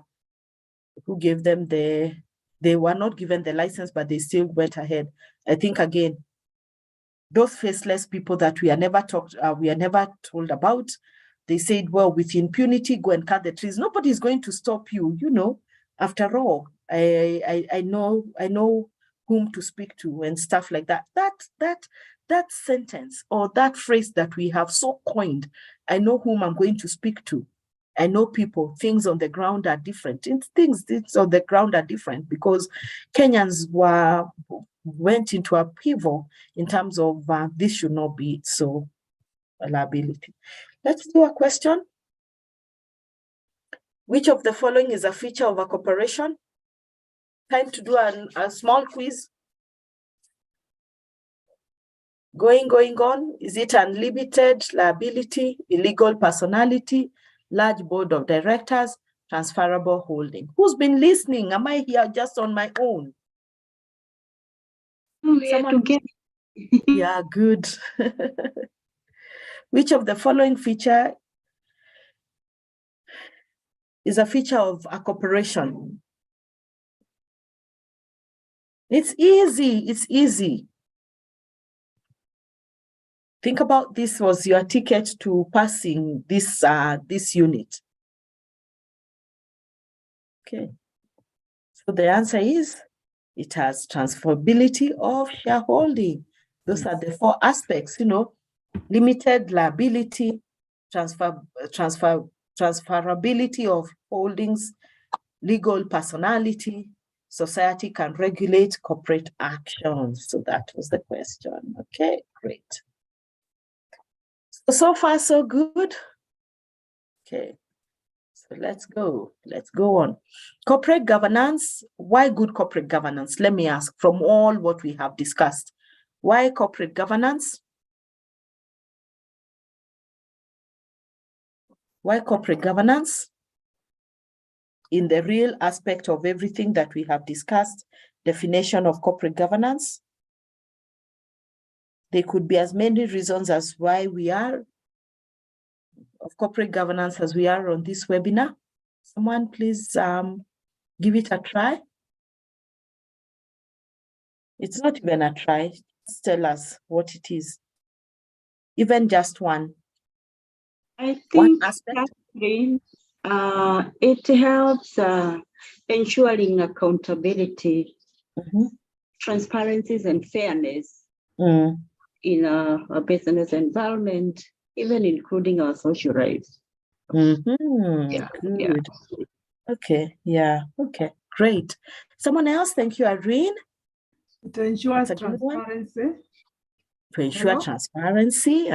were not given the license, but they still went ahead. I think, again, those faceless people that we are never told about, they said, well, with impunity, go and cut the trees. Nobody's going to stop you, you know. After all, I know whom to speak to and stuff like that. That sentence or that phrase that we have so coined, I know whom I'm going to speak to. I know people, things on the ground are different. Things on the ground are different because Kenyans went into upheaval in terms of this should not be so a liability. Let's do a question. Which of the following is a feature of a corporation? Time to do a small quiz. Going on. Is it unlimited liability, illegal personality, large board of directors, transferable holding? Who's been listening? Am I here just on my own? Someone get. Yeah, good. Which of the following feature is a feature of a corporation? It's easy. It's easy. Think about this was your ticket to passing this unit. Okay. So the answer is it has transferability of shareholding. Those are the 4 aspects, you know, limited liability, transferability of holdings, legal personality, society can regulate corporate actions. So that was the question. Okay, great. So far, so good. Okay, so let's go on. Corporate governance. Why good corporate governance? Let me ask, from all what we have discussed, why corporate governance? Why corporate governance? In the real aspect of everything that we have discussed, definition of corporate governance. There could be as many reasons as why we are of corporate governance as we are on this webinar. Someone please give it a try. It's not even a try. Just tell us what it is. Even just one. I One think aspect. Catherine, it helps ensuring accountability, transparencies and fairness in a business environment, even including our social lives. Yeah, good. Yeah. Okay, yeah, okay, great. Someone else? Thank you, Irene. To ensure That's a good one. transparency. To ensure Hello? transparency.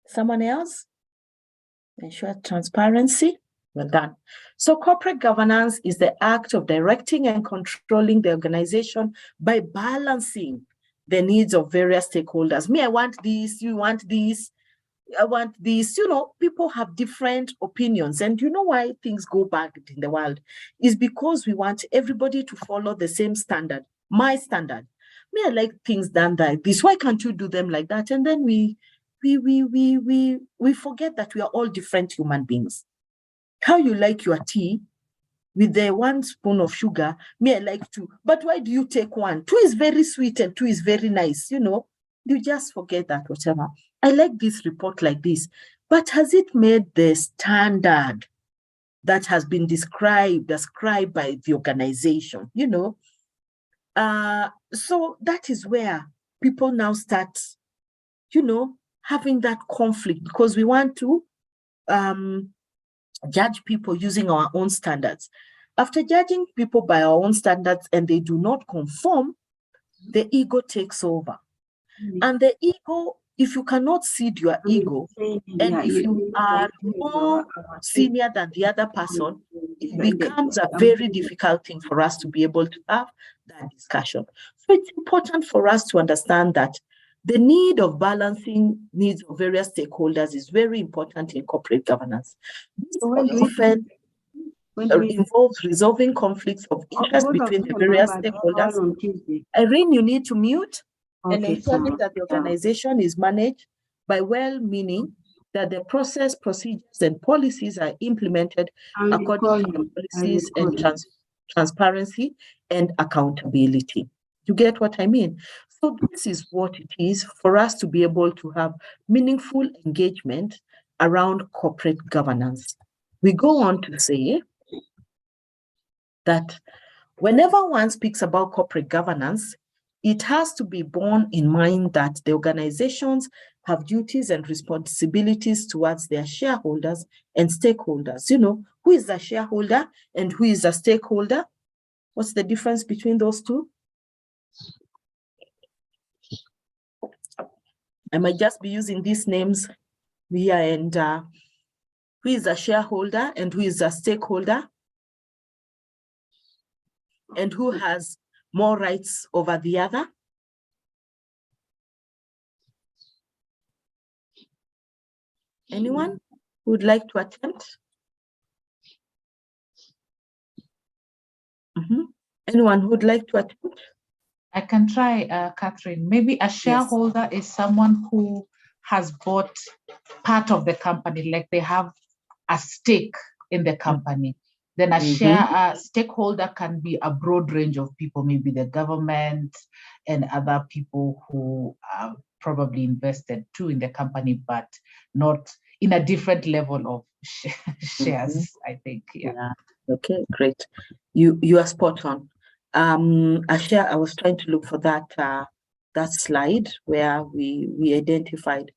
Someone else? Ensure transparency. Well done. So corporate governance is the act of directing and controlling the organization by balancing the needs of various stakeholders. Me, I want this, you want this, I want this. You know, people have different opinions. And you know why things go bad in the world? Is because we want everybody to follow the same standard, my standard. Me, I like things done like this. Why can't you do them like that? And then we forget that we are all different human beings. How you like your tea with the 1 spoon of sugar, me, I like 2. But why do you take 1? 2 is very sweet and 2 is very nice, you know. You just forget that, whatever. I like this report like this, but has it made the standard that has been described by the organization, you know? So that is where people now start, you know, having that conflict, because we want to judge people using our own standards. After judging people by our own standards and they do not conform, the ego takes over. And the ego, if you cannot seed your ego, and if you are more senior than the other person, it becomes a very difficult thing for us to be able to have that discussion. So it's important for us to understand that the need of balancing needs of various stakeholders is very important in corporate governance. This often involves resolving conflicts of interest between the various stakeholders. Irene, you need to mute and ensuring that the organization is managed by well-meaning, that the process, procedures, and policies are implemented according to the policies and transparency and accountability. You get what I mean? So this is what it is for us to be able to have meaningful engagement around corporate governance. We go on to say that whenever one speaks about corporate governance, it has to be borne in mind that the organizations have duties and responsibilities towards their shareholders and stakeholders. You know, who is a shareholder and who is a stakeholder? What's the difference between those two? I might just be using these names here, and who is a shareholder and who is a stakeholder, and who has more rights over the other? Anyone who would like to attempt? Anyone who would like to attempt? I can try, Catherine. Maybe a shareholder is someone who has bought part of the company, like they have a stake in the company. Then a stakeholder can be a broad range of people, maybe the government and other people who are probably invested too in the company, but not in a different level of shares, I think. Yeah. Okay, great. You are spot on. I was trying to look for that that slide where we identified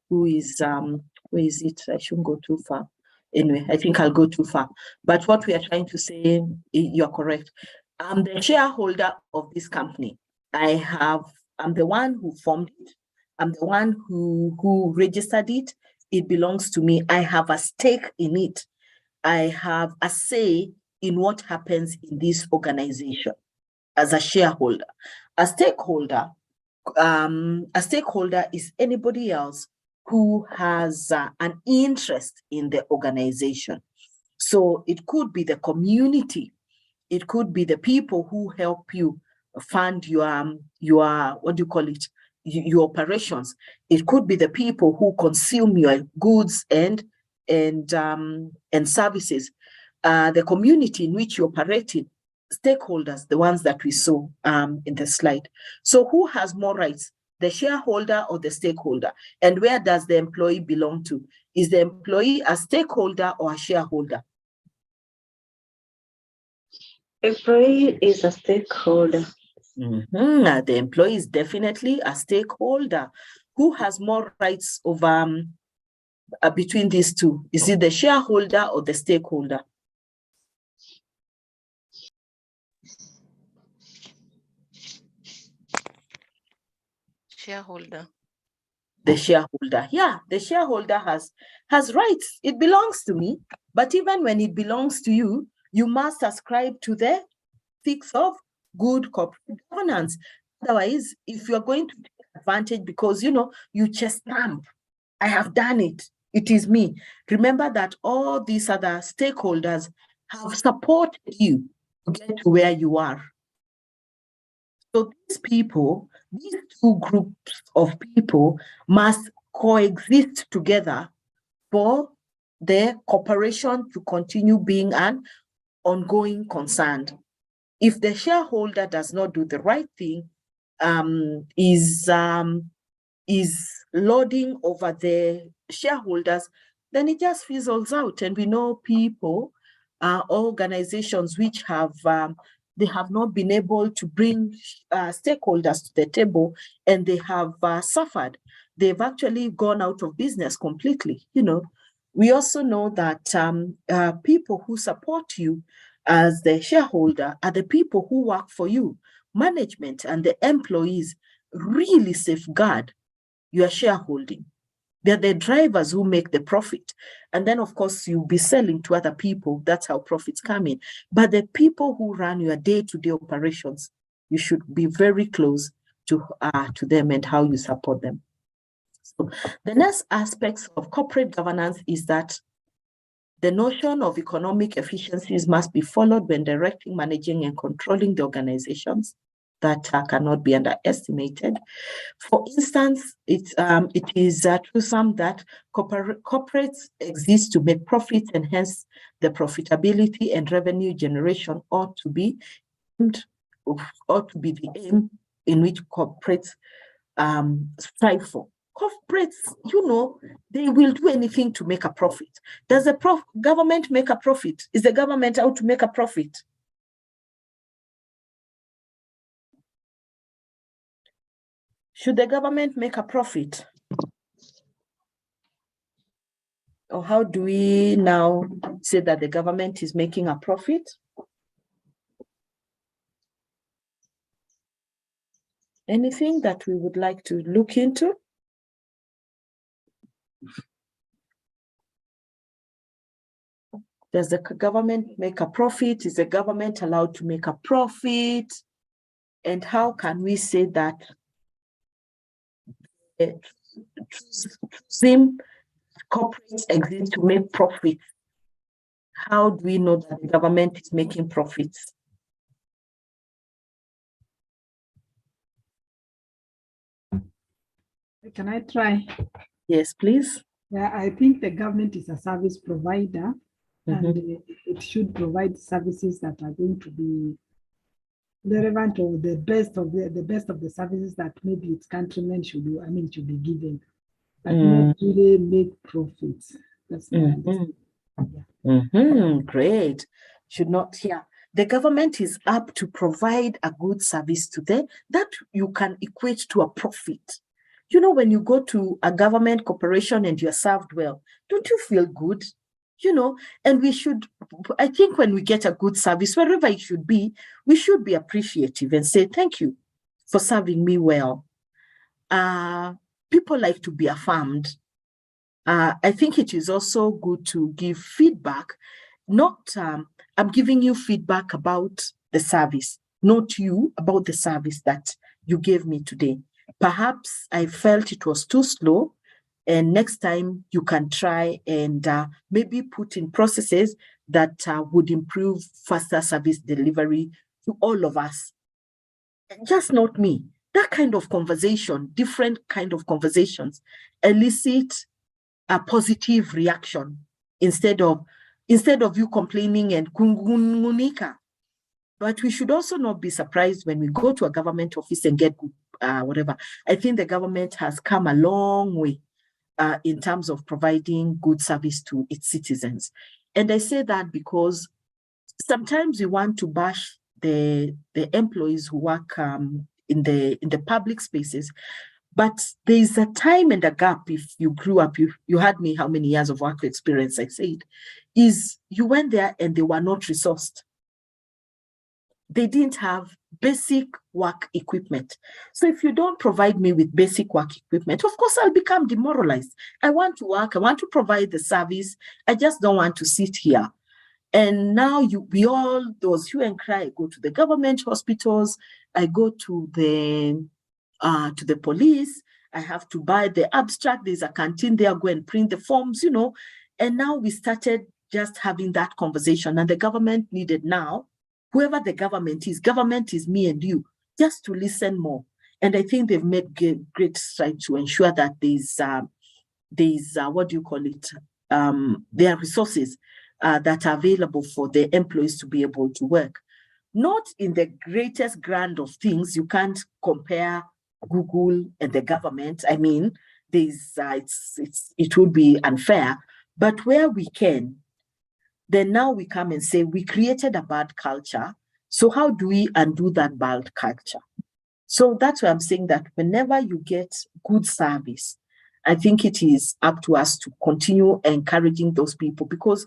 who is where is it? I shouldn't go too far. Anyway, I think I'll go too far. But what we are trying to say, you're correct. I'm the shareholder of this company. I'm the one who formed it. I'm the one who registered it. It belongs to me. I have a stake in it. I have a say in what happens in this organization as a shareholder. A stakeholder is anybody else who has an interest in the organization. So it could be the community. It could be the people who help you fund your what do you call it? Your operations. It could be the people who consume your goods and services. The community in which you operate in, stakeholders, the ones that we saw in the slide. So who has more rights, the shareholder or the stakeholder? And where does the employee belong to? Is the employee a stakeholder or a shareholder? Employee is a stakeholder. The employee is definitely a stakeholder. Who has more rights over between these two? Is it the shareholder or the stakeholder? Shareholder. The shareholder. Yeah, the shareholder has rights. It belongs to me. But even when it belongs to you, you must ascribe to the ethics of good corporate governance. Otherwise, if you're going to take advantage because, you know, you just stamp, I have done it, it is me. Remember that all these other stakeholders have supported you to get to where you are. So these people, these two groups of people must coexist together for the corporation to continue being an ongoing concern. If the shareholder does not do the right thing, is is lording over the shareholders, then it just fizzles out. And we know people, organizations which have, they have not been able to bring stakeholders to the table, and they have suffered. They've actually gone out of business completely. You know, we also know that people who support you as the shareholder are the people who work for you. Management and the employees really safeguard your shareholding. They're the drivers who make the profit. And then, of course, you'll be selling to other people. That's how profits come in. But the people who run your day-to-day operations, you should be very close to them and how you support them. So the next aspects of corporate governance is that the notion of economic efficiencies must be followed when directing, managing, and controlling the organizations. That cannot be underestimated. For instance, it is truthsome that corporates exist to make profits, and hence the profitability and revenue generation ought to be the aim in which corporates strive for. Corporates, you know, they will do anything to make a profit. Does the government make a profit? Is the government out to make a profit? Should the government make a profit? Or how do we now say that the government is making a profit? Anything that we would like to look into? Does the government make a profit? Is the government allowed to make a profit? And how can we say that corporates exist to make profits? How do we know that the government is making profits? Can I try? Yes, please. Yeah, I think the government is a service provider, and it should provide services that are going to be relevant, or the best of the services that maybe its countrymen should do. I mean, should be given, but not really make profits. That's my understanding. Great. Should not hear. The government is up to provide a good service to them that you can equate to a profit. You know, when you go to a government corporation and you're served well, don't you feel good? You know, and we should, I think when we get a good service, wherever it should be, we should be appreciative and say, thank you for serving me well. People like to be affirmed. I think it is also good to give feedback. Not, I'm giving you feedback about the service, not you about the service that you gave me today. Perhaps I felt it was too slow, and next time you can try and maybe put in processes that would improve faster service delivery to all of us. Just not me. That kind of conversation, different kind of conversations, elicit a positive reaction instead of you complaining and kungunika. But we should also not be surprised when we go to a government office and get whatever. I think the government has come a long way in terms of providing good service to its citizens. And I say that because sometimes we want to bash the employees who work in the public spaces, but there is a time and a gap. If you grew up, you had me how many years of work experience, I said, is you went there and they were not resourced. They didn't have basic work equipment. So if you don't provide me with basic work equipment, of course, I'll become demoralized. I want to work. I want to provide the service. I just don't want to sit here. And now we all, those hue and cry, I go to the government hospitals. I go to the police. I have to buy the abstract. There's a canteen there. Go and print the forms, you know. And now we started just having that conversation. And the government needed now, whoever the government is me and you, just to listen more. And I think they've made great strides to ensure that there's what do you call it? There are resources that are available for the employees to be able to work. Not in the greatest grand of things. You can't compare Google and the government. I mean, it would be unfair, but where we can, then now we come and say we created a bad culture. So how do we undo that bad culture? So that's why I'm saying that whenever you get good service, I think it is up to us to continue encouraging those people, because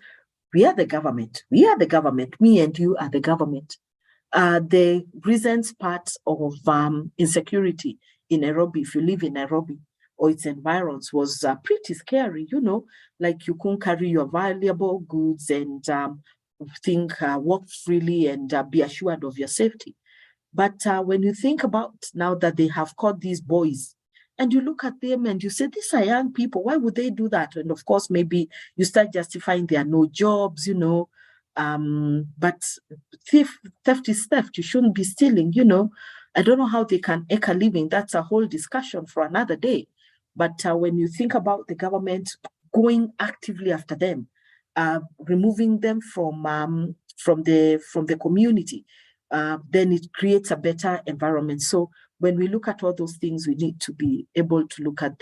we are the government. We are the government. Me and you are the government. The recent part of insecurity in Nairobi, if you live in Nairobi or its environs, was pretty scary, you know, like you couldn't carry your valuable goods and walk freely and be assured of your safety. But when you think about now that they have caught these boys, and you look at them and you say, these are young people, why would they do that? And of course, maybe you start justifying there are no jobs, you know, but theft is theft. You shouldn't be stealing, you know. I don't know how they can make a living. That's a whole discussion for another day. But when you think about the government going actively after them, removing them from the community, then it creates a better environment. So when we look at all those things, we need to be able to look at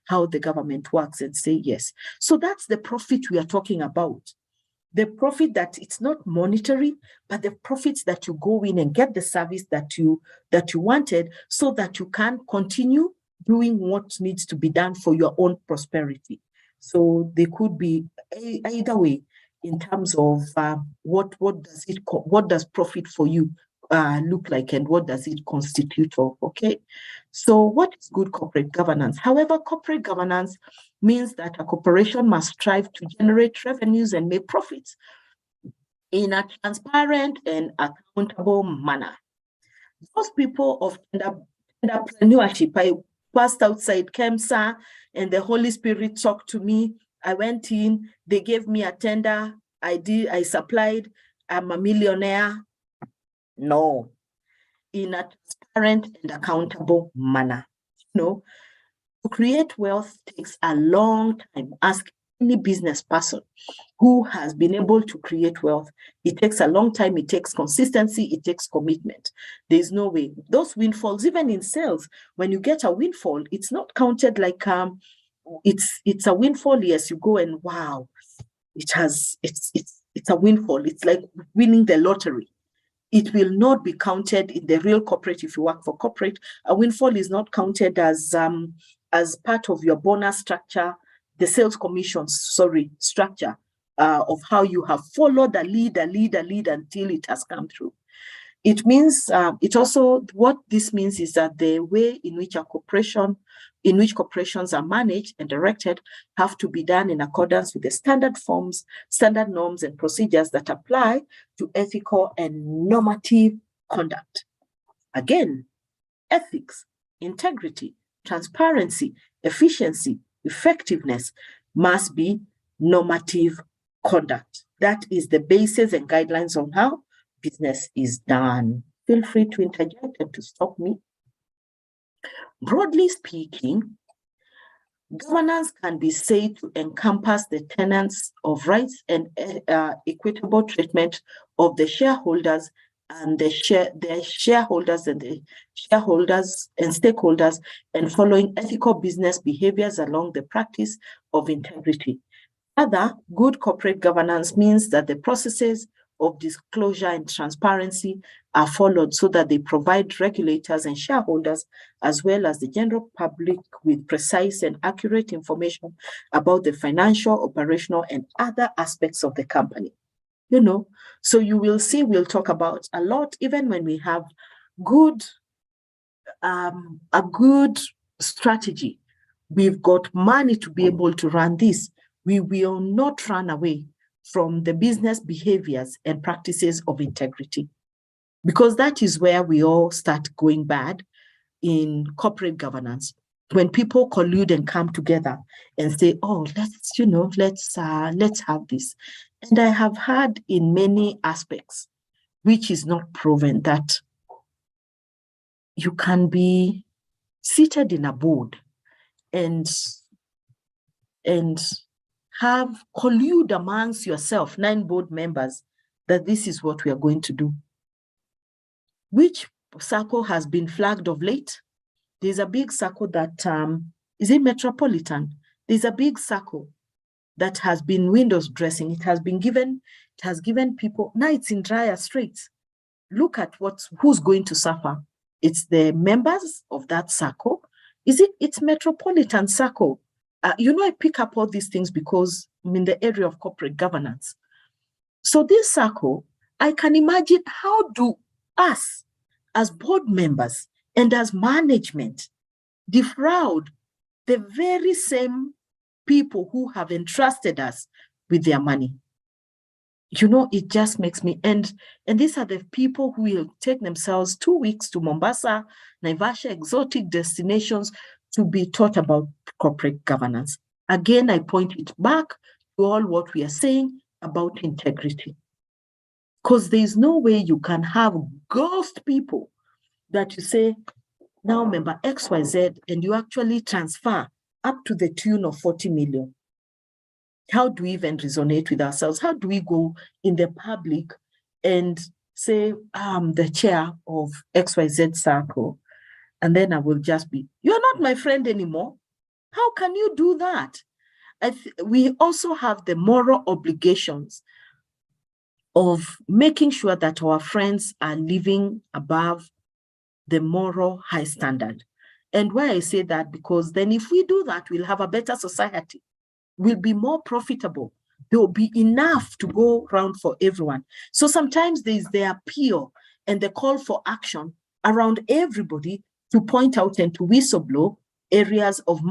how the government works and say yes. So that's the profit we are talking about. The profit that it's not monetary, but the profits that you go in and get the service that you wanted, so that you can continue doing what needs to be done for your own prosperity. So they could be either way in terms of what does profit for you look like, and what does it constitute of? Okay, so what is good corporate governance? However, corporate governance means that a corporation must strive to generate revenues and make profits in a transparent and accountable manner. Those people of entrepreneurship, I passed outside KEMSA and the Holy Spirit talked to me. I went in, they gave me a tender, I supplied, I'm a millionaire. No, in a transparent and accountable manner. You know, to create wealth takes a long time. Ask any business person who has been able to create wealth. It takes a long time. It takes consistency. It takes commitment. There's no way. Those windfalls, even in sales, when you get a windfall, it's not counted like it's a windfall. Yes, you go and wow, it's a windfall. It's like winning the lottery. It will not be counted in the real corporate. If you work for corporate, a windfall is not counted as part of your bonus structure, the sales commissions, structure of how you have followed a lead until it has come through. It means, what this means is that the way in which corporations are managed and directed have to be done in accordance with the standard forms, standard norms, and procedures that apply to ethical and normative conduct. Again, ethics, integrity, transparency, efficiency, effectiveness must be normative conduct. That is the basis and guidelines on how business is done. Feel free to interject and to stop me. Broadly speaking, governance can be said to encompass the tenets of rights and equitable treatment of the shareholders and the shareholders and stakeholders, and following ethical business behaviors along the practice of integrity. Further, good corporate governance means that the processes of disclosure and transparency are followed so that they provide regulators and shareholders, as well as the general public, with precise and accurate information about the financial, operational, and other aspects of the company. You know, so you will see, we'll talk about a lot, even when we have a good strategy, we've got money to be able to run this. We will not run away from the business behaviors and practices of integrity, because that is where we all start going bad in corporate governance. When people collude and come together and say, oh, let's have this. And I have heard in many aspects, which is not proven, that you can be seated in a board and have collude amongst yourself, 9 board members, that this is what we are going to do. Which circle has been flagged of late? There's a big circle that, is it Metropolitan? There's a big circle that has been windows dressing. It has given people, now it's in dire straits. Look at who's going to suffer. It's the members of that circle. It's Metropolitan Circle. I pick up all these things because I'm in the area of corporate governance. So this circle, I can imagine, how do us as board members and as management defraud the very same people who have entrusted us with their money? It just makes me, and these are the people who will take themselves 2 weeks to Mombasa, Naivasha, exotic destinations to be taught about corporate governance. Again, I point it back to all what we are saying about integrity. Because there's no way you can have ghost people that you say, now member XYZ, and you actually transfer up to the tune of 40 million. How do we even resonate with ourselves? How do we go in the public and say, I'm the chair of XYZ circle, and then I will just be, you're not my friend anymore. How can you do that? We also have the moral obligations of making sure that our friends are living above the moral high standard. And why I say that, because then if we do that, we'll have a better society. We'll be more profitable. There will be enough to go around for everyone. So sometimes there's the appeal and the call for action around everybody to point out and to whistleblow areas of,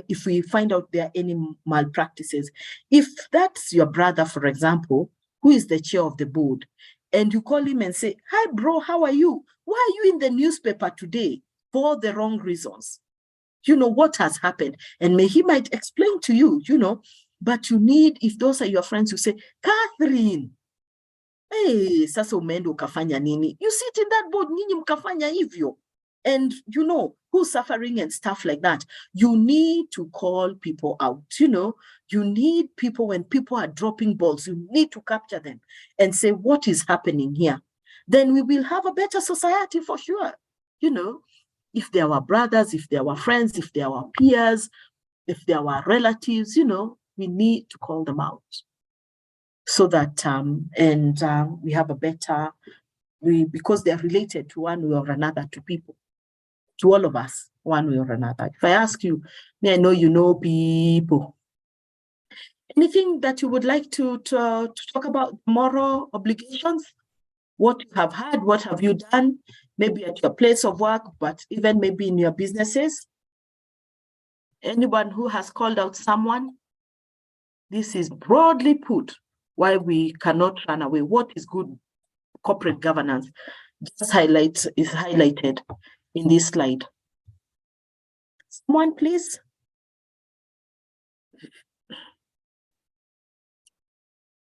if we find out there are any malpractices. If that's your brother, for example, who is the chair of the board, and you call him and say, hi, bro, how are you? Why are you in the newspaper today for the wrong reasons? What has happened? And he might explain to you, but you need, if those are your friends, you say, Catherine, hey, sasa umeenda ukafanya nini? You sit in that board, nyinyi mkafanya hivyo. And who's suffering and stuff like that. You need to call people out, you need people, when people are dropping balls, you need to capture them and say, what is happening here? Then we will have a better society for sure. If they are our brothers, if they are our friends, if they are our peers, if they are our relatives, we need to call them out so that, we have a better, because they're related to one way or another to people, to all of us, one way or another. If I ask you, I know you know people. Anything that you would like to talk about moral obligations? What you have had, what have you done, maybe at your place of work, but even maybe in your businesses? Anyone who has called out someone? This is broadly put why we cannot run away. What is good corporate governance is highlighted in this slide. Someone, please.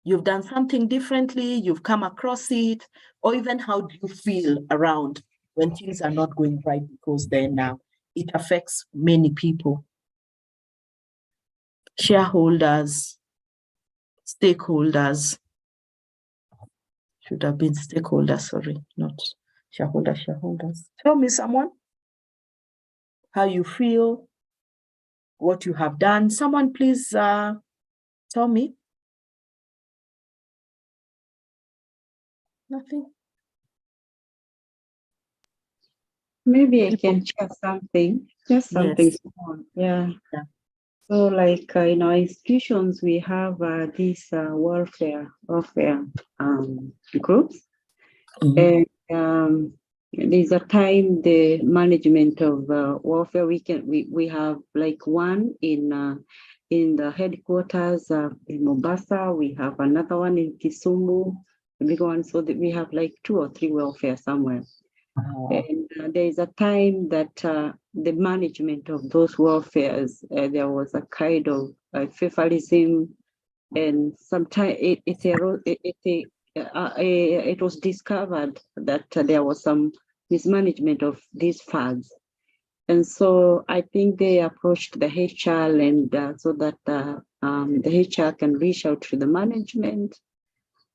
You've done something differently, you've come across it, or even how do you feel around when things are not going right, because then it affects many people. Shareholders, stakeholders, should have been stakeholders, sorry, not shareholders. Tell me, someone, how you feel, what you have done. Someone, please tell me. Nothing. Maybe I can share something, just something Yes. small. Yeah. Yeah. So like in our institutions, we have these welfare groups. Mhm. And there's a time the management of welfare, we have like one in the headquarters in Mombasa. We have another one in Kisumu, the big one. So that we have like 2 or 3 welfare somewhere. And there is a time that the management of those welfares, there was a kind of favoritism, and sometimes it was discovered that there was some mismanagement of these funds. And so I think they approached the HR, and so that the HR can reach out to the management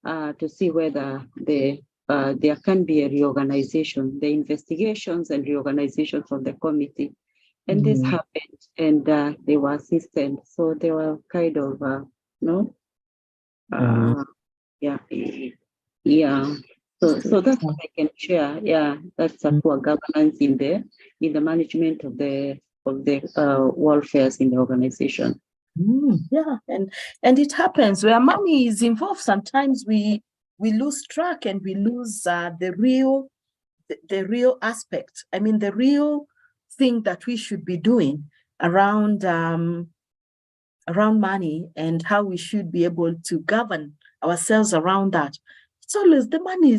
to see whether the there can be a reorganization, the investigations and reorganizations of the committee. And this happened, and they were assisted. So they were kind of, yeah. So that's what I can share. Yeah, that's a poor governance in the management of the welfares in the organization. Yeah, and it happens where money is involved. Sometimes we lose track and we lose the real aspect. I mean, the real thing that we should be doing around money and how we should be able to govern ourselves around that. It's always the money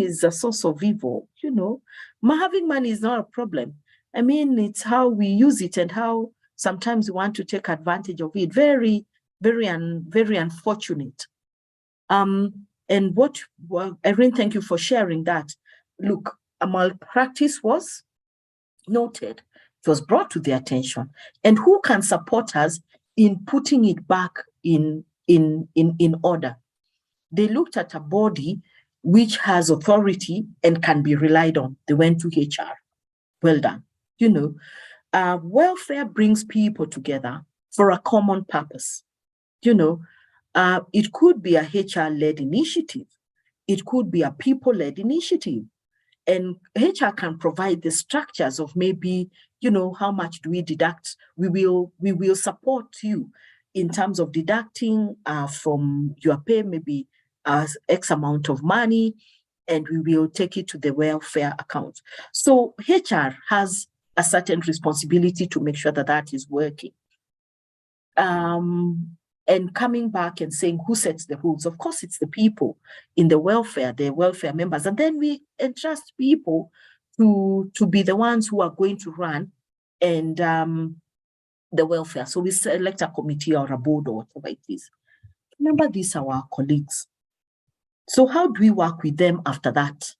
is a source of evil. Having money is not a problem. I mean, it's how we use it and how sometimes we want to take advantage of it. Very, very, very unfortunate. And Irene, thank you for sharing that. Look, a malpractice was noted. It was brought to their attention. And who can support us in putting it back in order? They looked at a body which has authority and can be relied on. They went to HR. Well done. Welfare brings people together for a common purpose. It could be a HR-led initiative. It could be a people-led initiative. And HR can provide the structures of maybe, how much do we deduct? We will support you in terms of deducting from your pay, maybe X amount of money, and we will take it to the welfare account. So HR has a certain responsibility to make sure that that is working. And coming back and saying who sets the rules. Of course, it's the people in the welfare members. And then we entrust people to be the ones who are going to run and the welfare. So we select a committee or a board or whatever it is. Remember, these are our colleagues. So how do we work with them after that?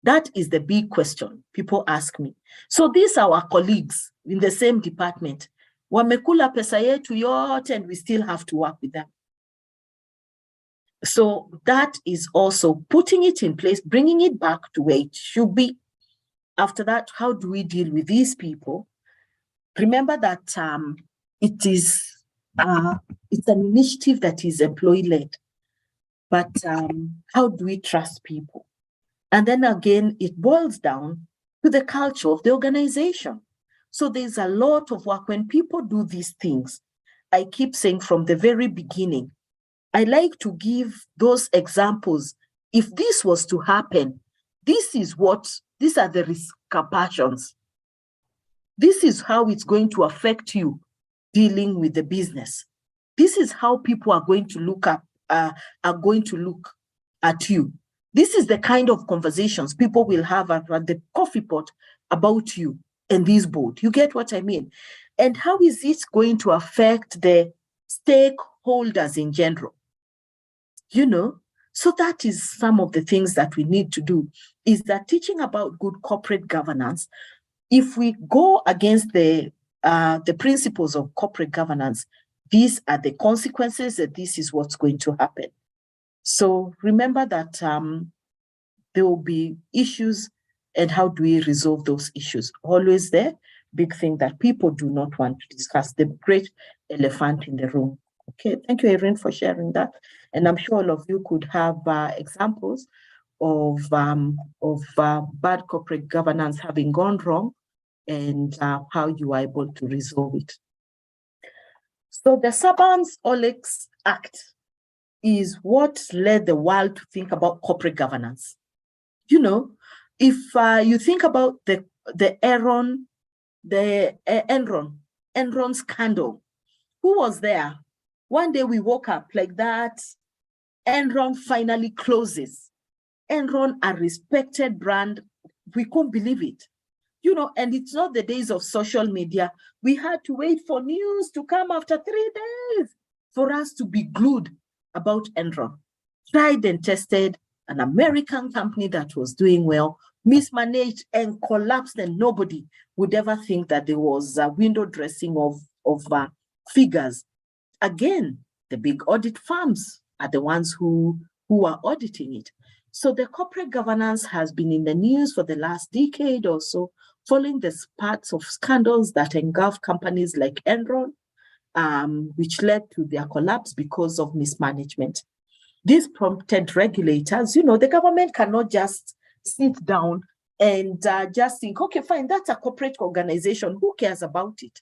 That is the big question people ask me. So these are our colleagues in the same department. Wamekula pesa yetu yote and we still have to work with them. So that is also putting it in place, bringing it back to where it should be. After that, how do we deal with these people? Remember that it's an initiative that is employee-led. But how do we trust people? And then again, it boils down to the culture of the organization. So there's a lot of work when people do these things. I keep saying from the very beginning, I like to give those examples. If this was to happen, these are the repercussions. This is how it's going to affect you dealing with the business. This is how people are going to look at you. This is the kind of conversations people will have at the coffee pot about you and this board. You get what I mean? And how is it going to affect the stakeholders in general? So that is some of the things that we need to do, is that teaching about good corporate governance. If we go against the principles of corporate governance, these are the consequences, and this is what's going to happen. So remember that there will be issues, and how do we resolve those issues? Always there, big thing that people do not want to discuss, the great elephant in the room. Okay, thank you, Erin, for sharing that. And I'm sure all of you could have examples of bad corporate governance having gone wrong and how you are able to resolve it. So the Sarbanes-Oxley Act is what led the world to think about corporate governance. If you think about the Enron scandal, who was there? One day we woke up like that. Enron finally closes. Enron, a respected brand. We couldn't believe it. And it's not the days of social media. We had to wait for news to come after 3 days for us to be glued about Enron. Tried and tested, an American company that was doing well, mismanaged and collapsed, and nobody would ever think that there was a window dressing of figures. Again, the big audit firms are the ones who are auditing it. So the corporate governance has been in the news for the last decade or so, following the spats of scandals that engulfed companies like Enron, which led to their collapse because of mismanagement. This prompted regulators, the government cannot just sit down and just think, okay, fine, that's a corporate organization. Who cares about it?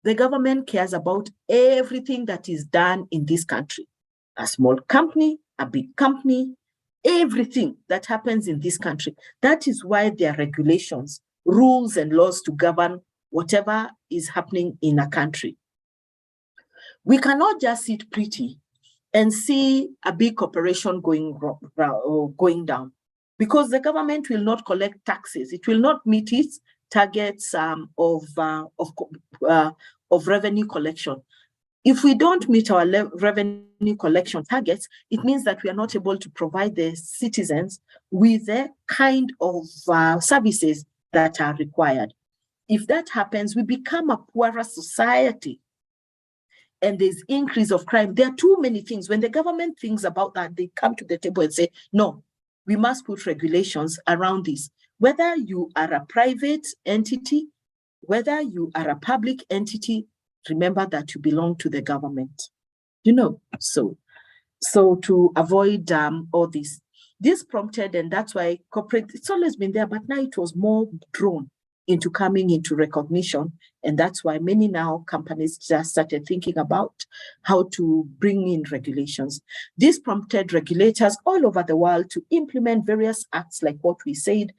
The government cares about everything that is done in this country. A small company, a big company, everything that happens in this country. That is why there are regulations, rules, and laws to govern whatever is happening in a country. We cannot just sit pretty and see a big corporation going down, because the government will not collect taxes. It will not meet its targets of revenue collection. If we don't meet our revenue collection targets, it means that we are not able to provide the citizens with the kind of services that are required. If that happens, we become a poorer society, and there's increase of crime. There are too many things. When the government thinks about that, they come to the table and say, no, we must put regulations around this. Whether you are a private entity, whether you are a public entity, remember that you belong to the government. So to avoid all this prompted, and that's why corporate, it's always been there, but now it was more drawn into coming into recognition. And that's why many now companies just started thinking about how to bring in regulations. This prompted regulators all over the world to implement various acts like what we said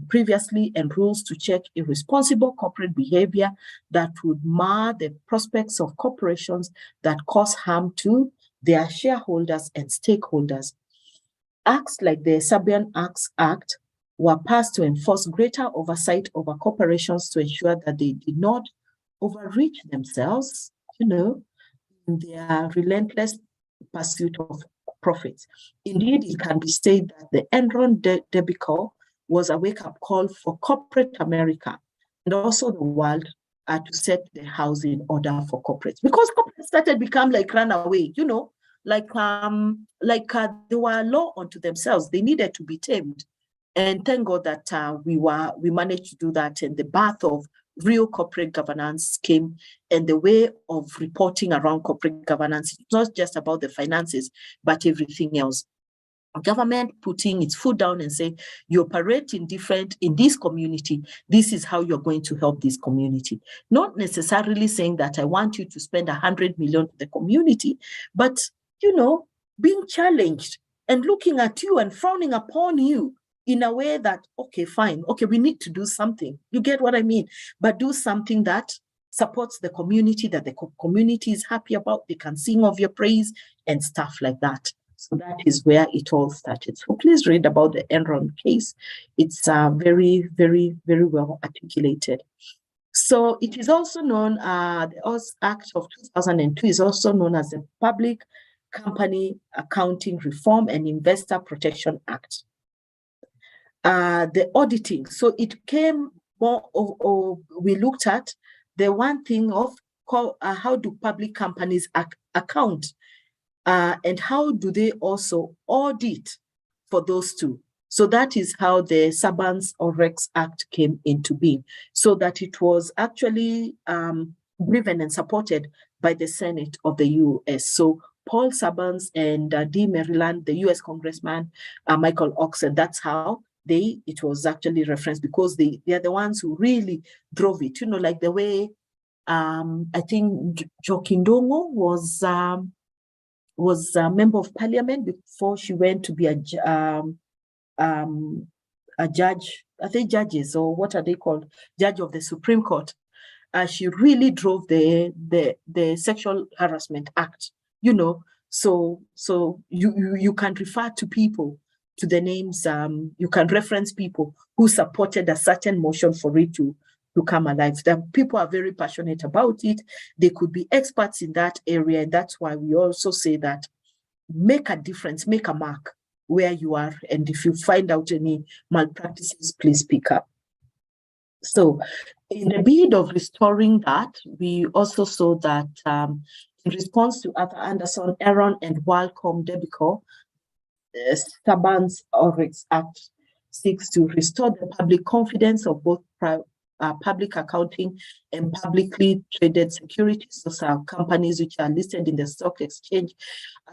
previously, and rules to check irresponsible corporate behavior that would mar the prospects of corporations that cause harm to their shareholders and stakeholders. Acts like the Serbian Acts Act were passed to enforce greater oversight over corporations to ensure that they did not overreach themselves, in their relentless pursuit of profits. Indeed, it can be said that the Enron debacle was a wake-up call for corporate America and also the world to set the house in order for corporates, because corporates started become like runaway, like they were a law unto themselves. They needed to be tamed. And thank God that we managed to do that, and the birth of real corporate governance came, and the way of reporting around corporate governance, it's not just about the finances, but everything else. Government putting its foot down and saying, you operate in this community, this is how you're going to help this community. Not necessarily saying that I want you to spend 100 million to the community, but, being challenged and looking at you and frowning upon you in a way that, okay, fine, okay, we need to do something. You get what I mean? But do something that supports the community, that the community is happy about, they can sing of your praise and stuff like that. So that is where it all started. So please read about the Enron case. It's very, very, very well articulated. So it is also known, the OZ Act of 2002 is also known as the Public Company Accounting Reform and Investor Protection Act. The auditing, so it came more of we looked at the one thing of how do public companies account, and how do they also audit for those two. So that is how the Sarbanes-Oxley Act came into being, so that it was actually driven and supported by the Senate of the US. So Paul Sarbanes and D. Maryland, the US Congressman, Michael Oxen, that's how it was actually referenced, because they are the ones who really drove it, like the way I think Joaquin Dongo was a member of parliament before she went to be a judge, I think judges, or what are they called? Judge of the Supreme Court. She really drove the Sexual Harassment Act, so you can refer to people, to the names, you can reference people who supported a certain motion for it to come alive. The people are very passionate about it. They could be experts in that area. And that's why we also say that make a difference, make a mark where you are. And if you find out any malpractices, please speak up. So in the bid of restoring that, we also saw that in response to Arthur Andersen, Enron, and WorldCom debacle, Sarbanes-Oxley Act seeks to restore the public confidence of both public accounting and publicly traded securities. Those are companies which are listed in the stock exchange,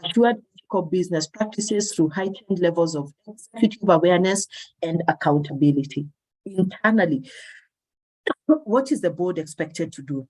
assured ethical business practices through heightened levels of executive awareness and accountability. Internally, what is the board expected to do?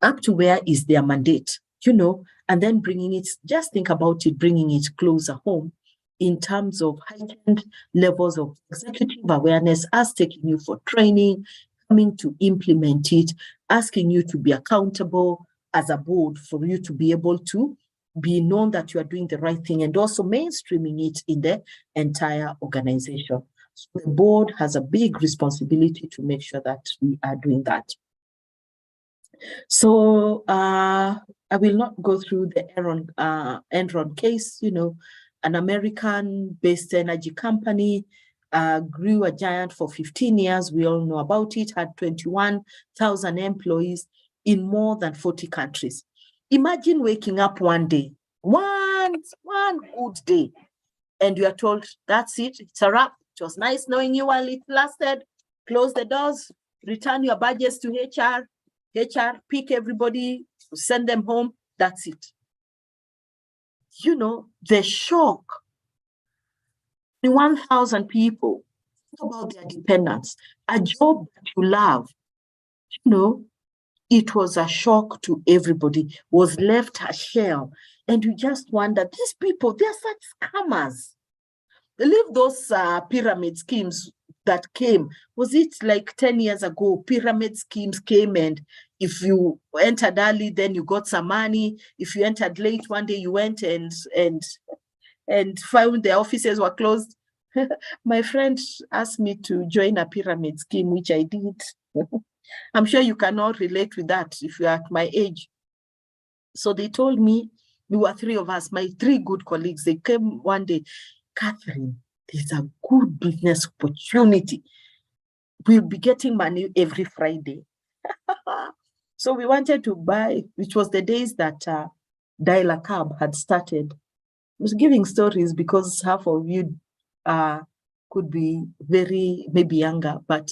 Up to where is their mandate, you know, and then bringing it, just think about it, bringing it closer home in terms of heightened levels of executive awareness, us taking you for training, coming to implement it, asking you to be accountable as a board for you to be able to be known that you are doing the right thing, and also mainstreaming it in the entire organization. So the board has a big responsibility to make sure that we are doing that. So I will not go through the Enron case, you know, an American-based energy company grew a giant for 15 years. We all know about it, had 21,000 employees in more than 40 countries. Imagine waking up one day, one good day, and you are told, that's it, it's a wrap. It was nice knowing you while it lasted. Close the doors, return your badges to HR, pick everybody, send them home, that's it. You know, the shock. 1,000 people, think about their dependents, a job that you love, you know, it was a shock to everybody, was left a shell. And you just wonder, these people, they're such scammers. Leave those pyramid schemes that came. Was it like 10 years ago? Pyramid schemes came, and if you entered early, then you got some money. If you entered late, one day you went and found the offices were closed. My friend asked me to join a pyramid scheme, which I did. I'm sure you cannot relate with that if you're at my age. So they told me, we were three of us, my three good colleagues, they came one day, Catherine, there's a good business opportunity. We'll be getting money every Friday. So we wanted to buy, which was the days that Dial a Cab had started. I was giving stories because half of you could be maybe younger, but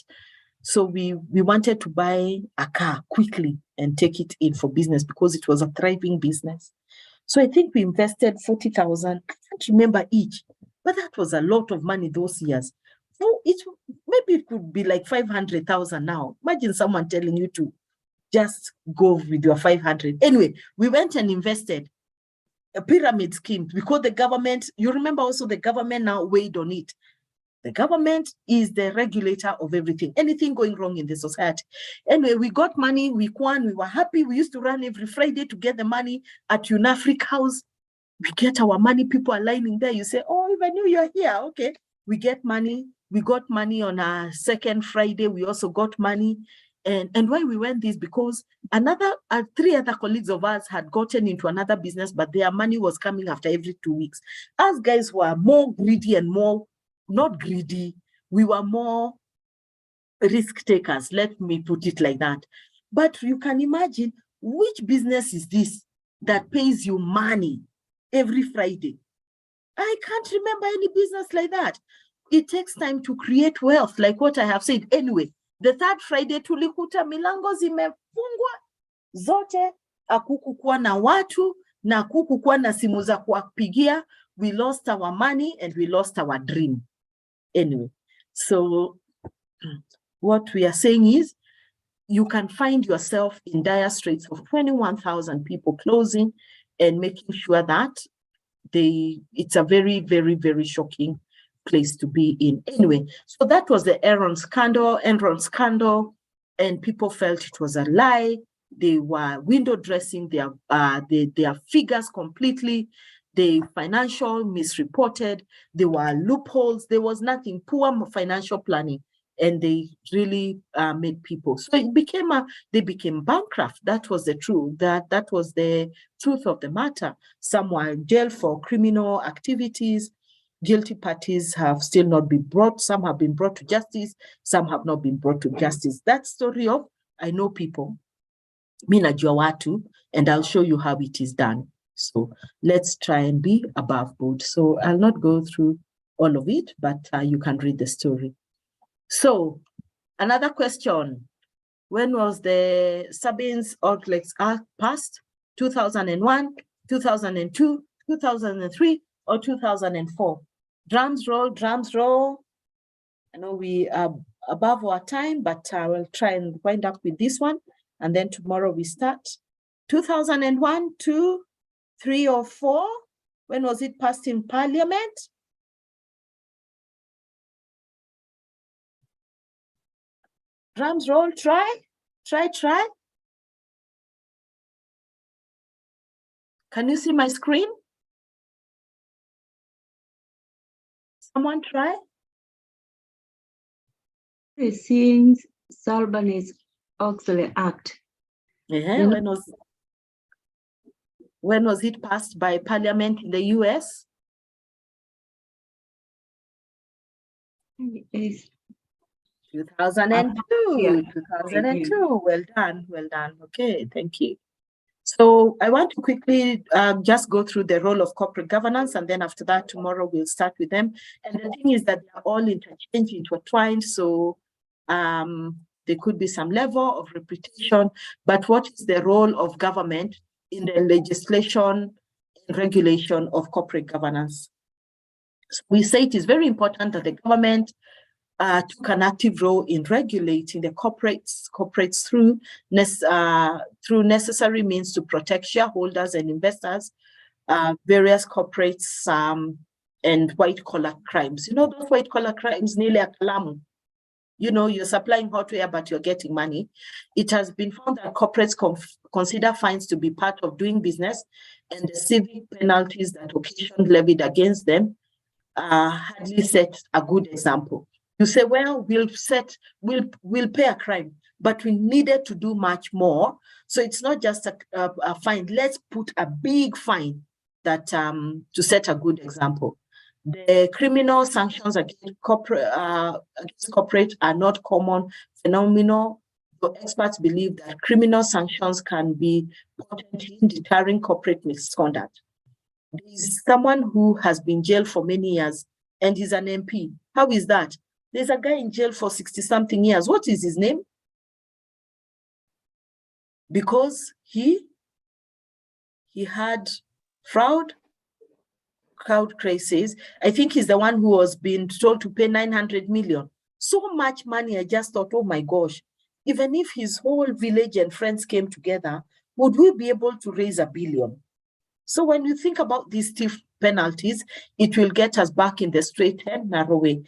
so we wanted to buy a car quickly and take it in for business because it was a thriving business. So I think we invested 40,000, I can't remember each, but that was a lot of money those years. So maybe it could be like 500,000 now. Imagine someone telling you to just go with your 500. Anyway, we went and invested a pyramid scheme because the government, you remember also the government now weighed on it. The government is the regulator of everything, anything going wrong in the society. Anyway, we got money, we won, we were happy. We used to run every Friday to get the money at UNAFRIC House. We get our money, people are lining there. You say, oh, if I knew you're here, okay. We get money. We got money on our second Friday. We also got money. And why we went this, because three other colleagues of ours had gotten into another business, but their money was coming after every 2 weeks. Us guys were more greedy and more, not greedy, we were more risk takers, let me put it like that. But you can imagine, which business is this that pays you money every Friday? I can't remember any business like that. It takes time to create wealth, like what I have said. Anyway, the third Friday tulikuta milango zimefungwa zote, hakukukuwa na watu na hakukukuwa na simu za kuwapigia. We lost our money and we lost our dream. Anyway, so what we are saying is, you can find yourself in dire straits of 21,000 people closing and making sure that it's a very, very, very shocking place to be in. Anyway, so that was the Enron scandal, and people felt it was a lie. They were window dressing their figures completely. The financial misreported. There were loopholes. There was nothing, poor financial planning, and they really made people. So it became they became bankrupt. That was the truth. That was the truth of the matter. Some were in jail for criminal activities. Guilty parties have still not been brought. Some have been brought to justice. Some have not been brought to justice. That story of I know people, mi najua watu, and I'll show you how it is done. So let's try and be above board. So I'll not go through all of it, but you can read the story. So another question. When was the Sarbanes-Oxley Act passed? 2001, 2002, 2003, or 2004? Drums roll, drums roll. I know we are above our time, but I will try and wind up with this one. And then tomorrow we start. 2001, 2, 3, or 4? When was it passed in Parliament? Drums roll, try. Can you see my screen? Someone try? Since Sarbanes-Oxley Act. Yeah, when was it passed by Parliament in the US? Is 2002. Yeah. 2002. Well done. Okay, thank you. So I want to quickly just go through the role of corporate governance, and then after that, tomorrow we'll start with them. And the thing is that they're all intertwined, so there could be some level of repetition, but what is the role of government in the legislation and regulation of corporate governance? So we say it is very important that the government took an active role in regulating the corporates through necessary means to protect shareholders and investors, various corporates, and white-collar crimes. You know, those white-collar crimes, nearly a kalamu. You know, you're supplying hardware, but you're getting money. It has been found that corporates consider fines to be part of doing business, and the civic penalties that occasionally levied against them hardly set a good example. You say, well, we'll pay a crime, but we needed to do much more. So it's not just a fine. Let's put a big fine that to set a good example. The criminal sanctions against corporate are not common phenomenon. So experts believe that criminal sanctions can be potent in deterring corporate misconduct. There is someone who has been jailed for many years and is an MP. How is that? There's a guy in jail for 60-something years. What is his name? Because he had fraud, crowd crisis. I think he's the one who was being told to pay 900 million. So much money, I just thought, oh my gosh, even if his whole village and friends came together, would we be able to raise $1 billion? So when you think about these stiff penalties, it will get us back in the straight and narrow way.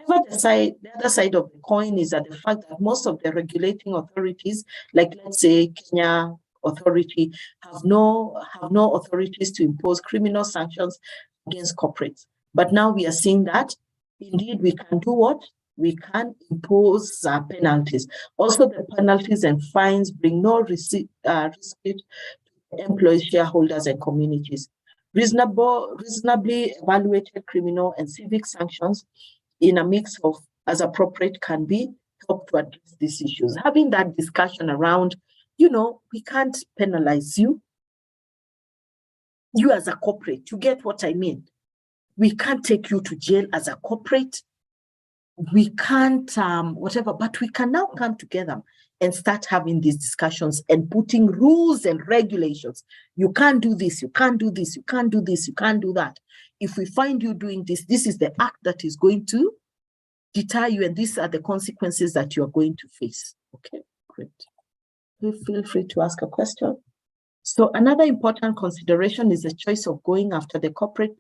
However, the other side of the coin is that the fact that most of the regulating authorities, like let's say Kenya Authority, have no authorities to impose criminal sanctions against corporates. But now we are seeing that indeed we can do what? We can impose penalties. Also, the penalties and fines bring no respite to employees, shareholders, and communities. Reasonably evaluated criminal and civic sanctions in a mix of as appropriate can be help to address these issues. Having that discussion around, you know, we can't penalize you as a corporate. You get what I mean? We can't take you to jail as a corporate. We can't whatever, but we can now come together and start having these discussions and putting rules and regulations. You can't do this, you can't do this, you can't do this, you can't do that. If we find you doing this, this is the act that is going to deter you, and these are the consequences that you are going to face. Okay, great. Feel free to ask a question. So another important consideration is the choice of going after the corporate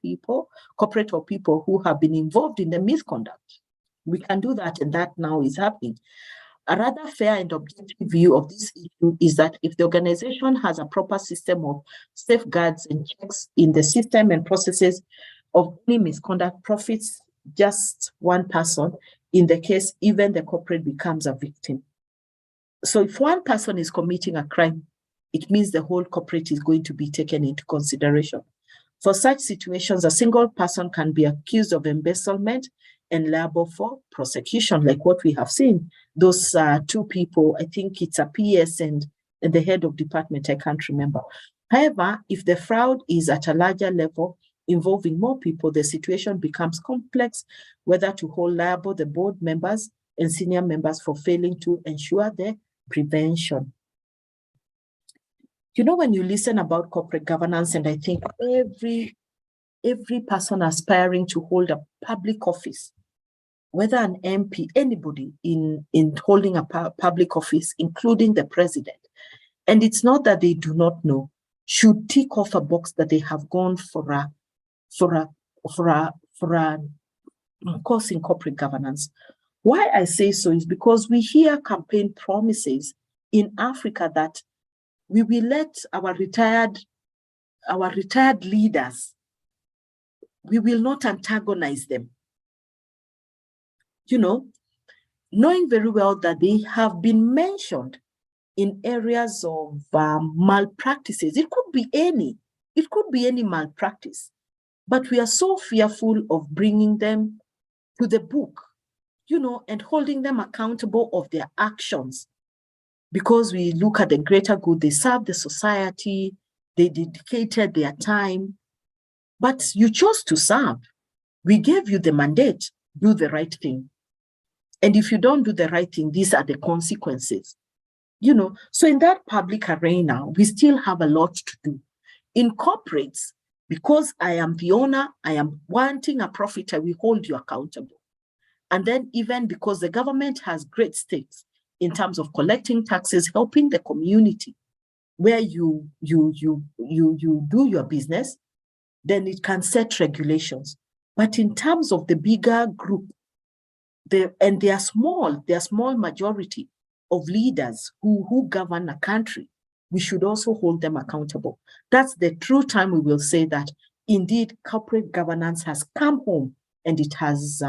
or people who have been involved in the misconduct. We can do that, and that now is happening. A rather fair and objective view of this issue is that if the organization has a proper system of safeguards and checks in the system and processes of any misconduct, profits just one person. In the case, even the corporate becomes a victim. So if one person is committing a crime, it means the whole corporate is going to be taken into consideration. For such situations, a single person can be accused of embezzlement and liable for prosecution, like what we have seen. Those two people, I think it's a PS and the head of department, I can't remember. However, if the fraud is at a larger level, involving more people, the situation becomes complex, whether to hold liable the board members and senior members for failing to ensure the prevention. You know, when you listen about corporate governance, and I think every person aspiring to hold a public office, whether an MP, anybody in holding a public office, including the president, and it's not that they do not know, should tick off a box that they have gone for a course in corporate governance. Why I say so is because we hear campaign promises in Africa that we will let our retired leaders, we will not antagonize them. You know, knowing very well that they have been mentioned in areas of malpractices. It could be any malpractice, but we are so fearful of bringing them to the book, you know, and holding them accountable of their actions, because we look at the greater good. They serve the society, they dedicated their time, but you chose to serve. We gave you the mandate, do the right thing. And if you don't do the right thing, these are the consequences. You know, so in that public arena, we still have a lot to do. In corporates, because I am the owner, I am wanting a profit, I will hold you accountable. And then even because the government has great stakes in terms of collecting taxes, helping the community where you do your business, then it can set regulations. But in terms of the bigger group, they are small majority of leaders who govern a country, we should also hold them accountable. That's the true time we will say that indeed corporate governance has come home and it has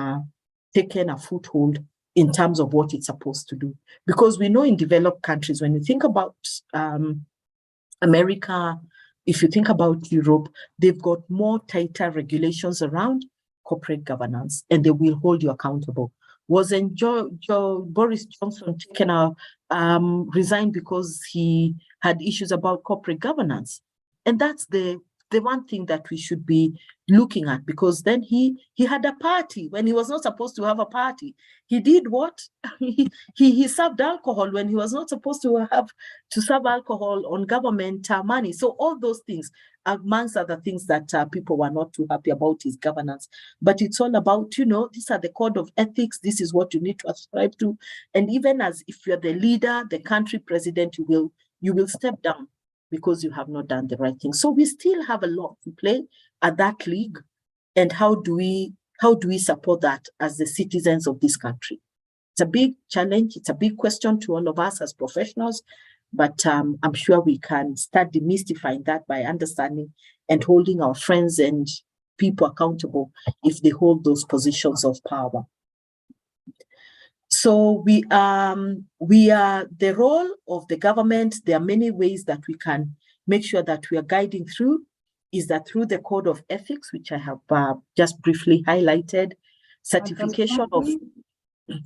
taken a foothold in terms of what it's supposed to do. Because we know in developed countries, when you think about America, if you think about Europe, they've got more tighter regulations around corporate governance, and they will hold you accountable. Wasn't Boris Johnson resigned because he had issues about corporate governance? And that's the one thing that we should be looking at, because then he had a party when he was not supposed to have a party. He did what? he served alcohol when he was not supposed to serve alcohol on government money. So all those things, amongst other things that people were not too happy about his governance. But it's all about, you know, these are the code of ethics. This is what you need to ascribe to. And even as if you're the leader, the country president, you will step down because you have not done the right thing. So we still have a lot to play at that league. And how do we support that as the citizens of this country? It's a big challenge. It's a big question to all of us as professionals, but I'm sure we can start demystifying that by understanding and holding our friends and people accountable if they hold those positions of power. So we are the role of the government. There are many ways that we can make sure that we are guiding through. Is that through the code of ethics, which I have just briefly highlighted, certification of.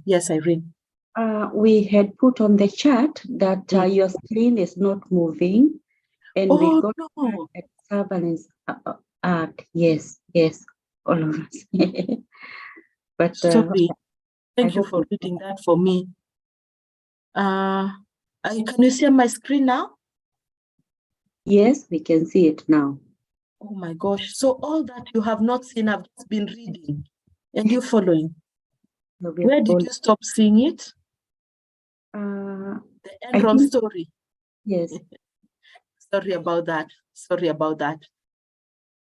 Yes, Irene. We had put on the chat that your screen is not moving, and we got at surveillance art. Yes, all of us. But sorry. Thank you for reading that for me. Can you see my screen now? Yes, we can see it now. Oh my gosh. So all that you have not seen, I've just been reading and you're following. Where did you stop seeing it? The Enron story. Yes. Sorry about that.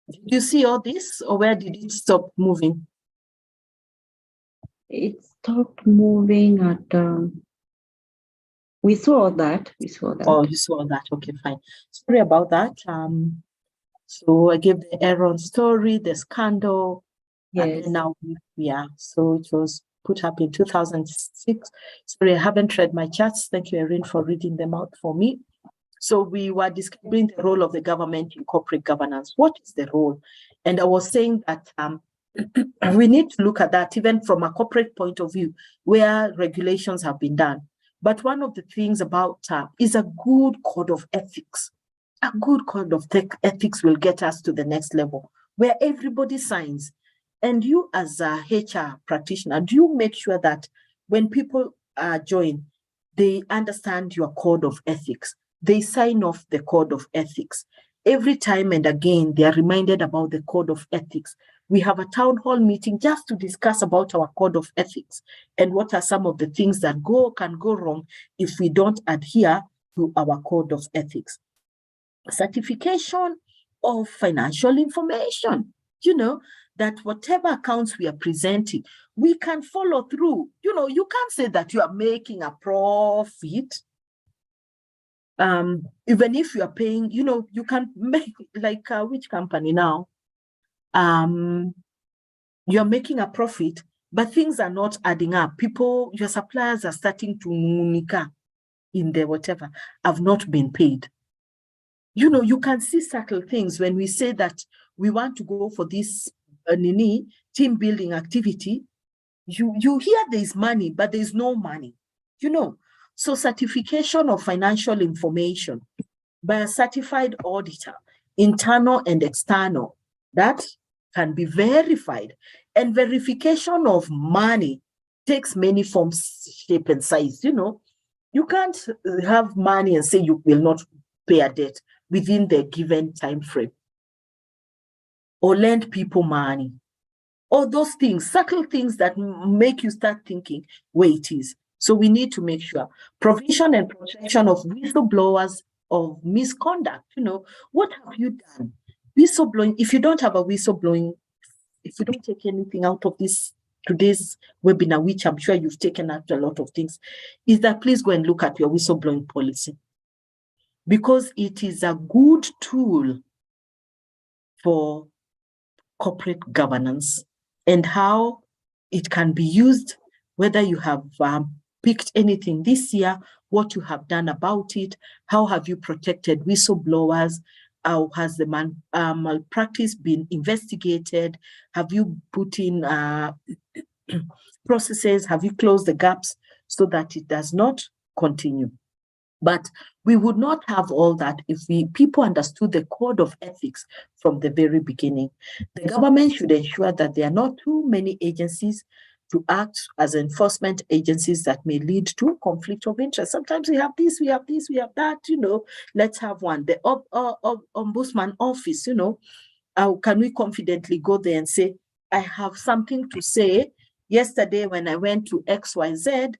Did you see all this, or where did it stop moving? It stopped moving at we saw that. Oh, you saw that. Okay, fine. Sorry about that. So I gave the Enron story, the scandal. Yes. And now, so it was put up in 2006. Sorry, I haven't read my chats. Thank you, Erin, for reading them out for me. So we were describing the role of the government in corporate governance. What is the role? And I was saying that we need to look at that even from a corporate point of view, where regulations have been done. But one of the things about is a good code of ethics A good code of ethics will get us to the next level where everybody signs. And you as a HR practitioner, do you make sure that when people join, they understand your code of ethics? They sign off the code of ethics. Every time and again, they are reminded about the code of ethics. We have a town hall meeting just to discuss about our code of ethics and what are some of the things that can go wrong if we don't adhere to our code of ethics. Certification of financial information, that whatever accounts we are presenting, we can follow through. You can't say that you are making a profit. Even if you are paying, you can make like which company now? You're making a profit, but things are not adding up. Your suppliers are starting to nika in the whatever, have not been paid. You can see subtle things when we say that we want to go for this team building activity. You hear there's money, but there's no money, So certification of financial information by a certified auditor, internal and external, that can be verified. And verification of money takes many forms, shape, and size. You can't have money and say you will not pay a debt within the given time frame, or lend people money. All those things, subtle things that make you start thinking where it is. So we need to make sure provision and protection of whistleblowers of misconduct. What have you done? Whistleblowing, if you don't have a whistleblowing, if you don't take anything out of today's webinar, which I'm sure you've taken out a lot of things, is that please go and look at your whistleblowing policy, because it is a good tool for corporate governance and how it can be used, whether you have picked anything this year, what you have done about it, how have you protected whistleblowers, how has the malpractice been investigated, have you put in processes, have you closed the gaps so that it does not continue. But we would not have all that if people understood the code of ethics from the very beginning. The government should ensure that there are not too many agencies to act as enforcement agencies that may lead to conflict of interest. Sometimes we have this, we have that, let's have one. The Ombudsman office, can we confidently go there and say, I have something to say. Yesterday when I went to XYZ,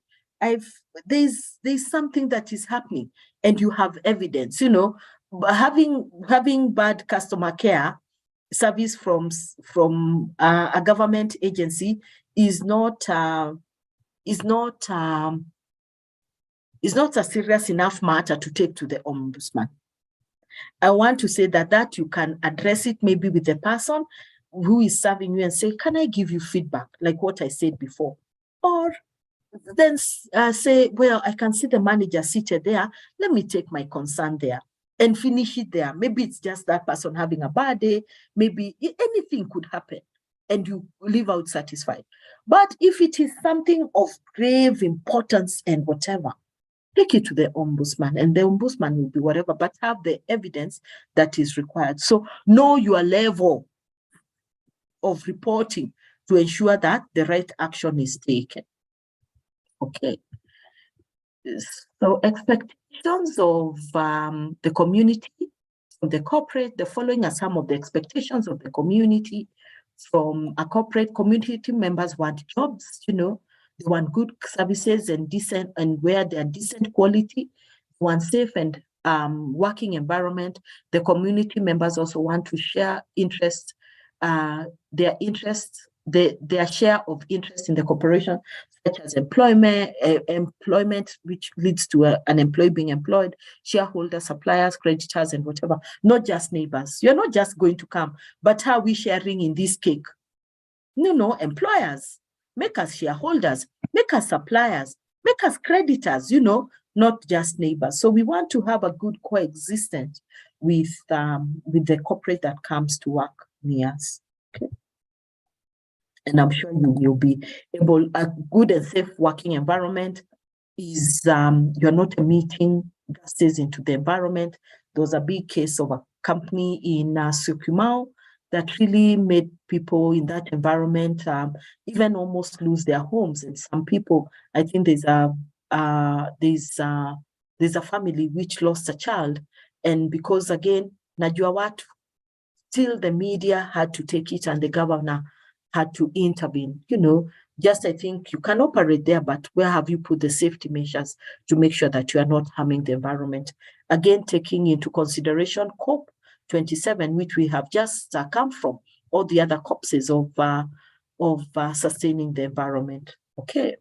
there's something that is happening, and you have evidence. Having bad customer care service from a government agency is not a serious enough matter to take to the Ombudsman. I want to say that you can address it maybe with the person who is serving you and say, can I give you feedback, like what I said before? Or then say, well, I can see the manager seated there. Let me take my concern there and finish it there. Maybe it's just that person having a bad day. Maybe anything could happen and you leave out satisfied. But if it is something of grave importance and whatever, take it to the Ombudsman, and the Ombudsman will be whatever, but have the evidence that is required. So know your level of reporting to ensure that the right action is taken. Okay. So expectations of the community, from the corporate, the following are some of the expectations of the community. From a corporate, community members want jobs, they want good services and decent, and where they are decent quality, they want safe and working environment. The community members also want to share interest, their share of interest in the corporation, such as employment, which leads to an employee being employed, shareholders, suppliers, creditors, and whatever. Not just neighbors. You're not just going to come, but how are we sharing in this cake? No, employers, make us shareholders, make us suppliers, make us creditors, not just neighbors. So we want to have a good coexistence with the corporate that comes to work near us. Okay. And I'm sure you will be able, a good and safe working environment is you're not emitting gases into the environment There was a big case of a company in Syokimau that really made people in that environment even almost lose their homes. And some people, I think there's a family which lost a child. And because again, najua watu, still the media had to take it and the governor had to intervene. You know, just I think you can operate there, but where have you put the safety measures to make sure that you are not harming the environment? Again, taking into consideration COP27, which we have just come from, all the other COPs of sustaining the environment. Okay.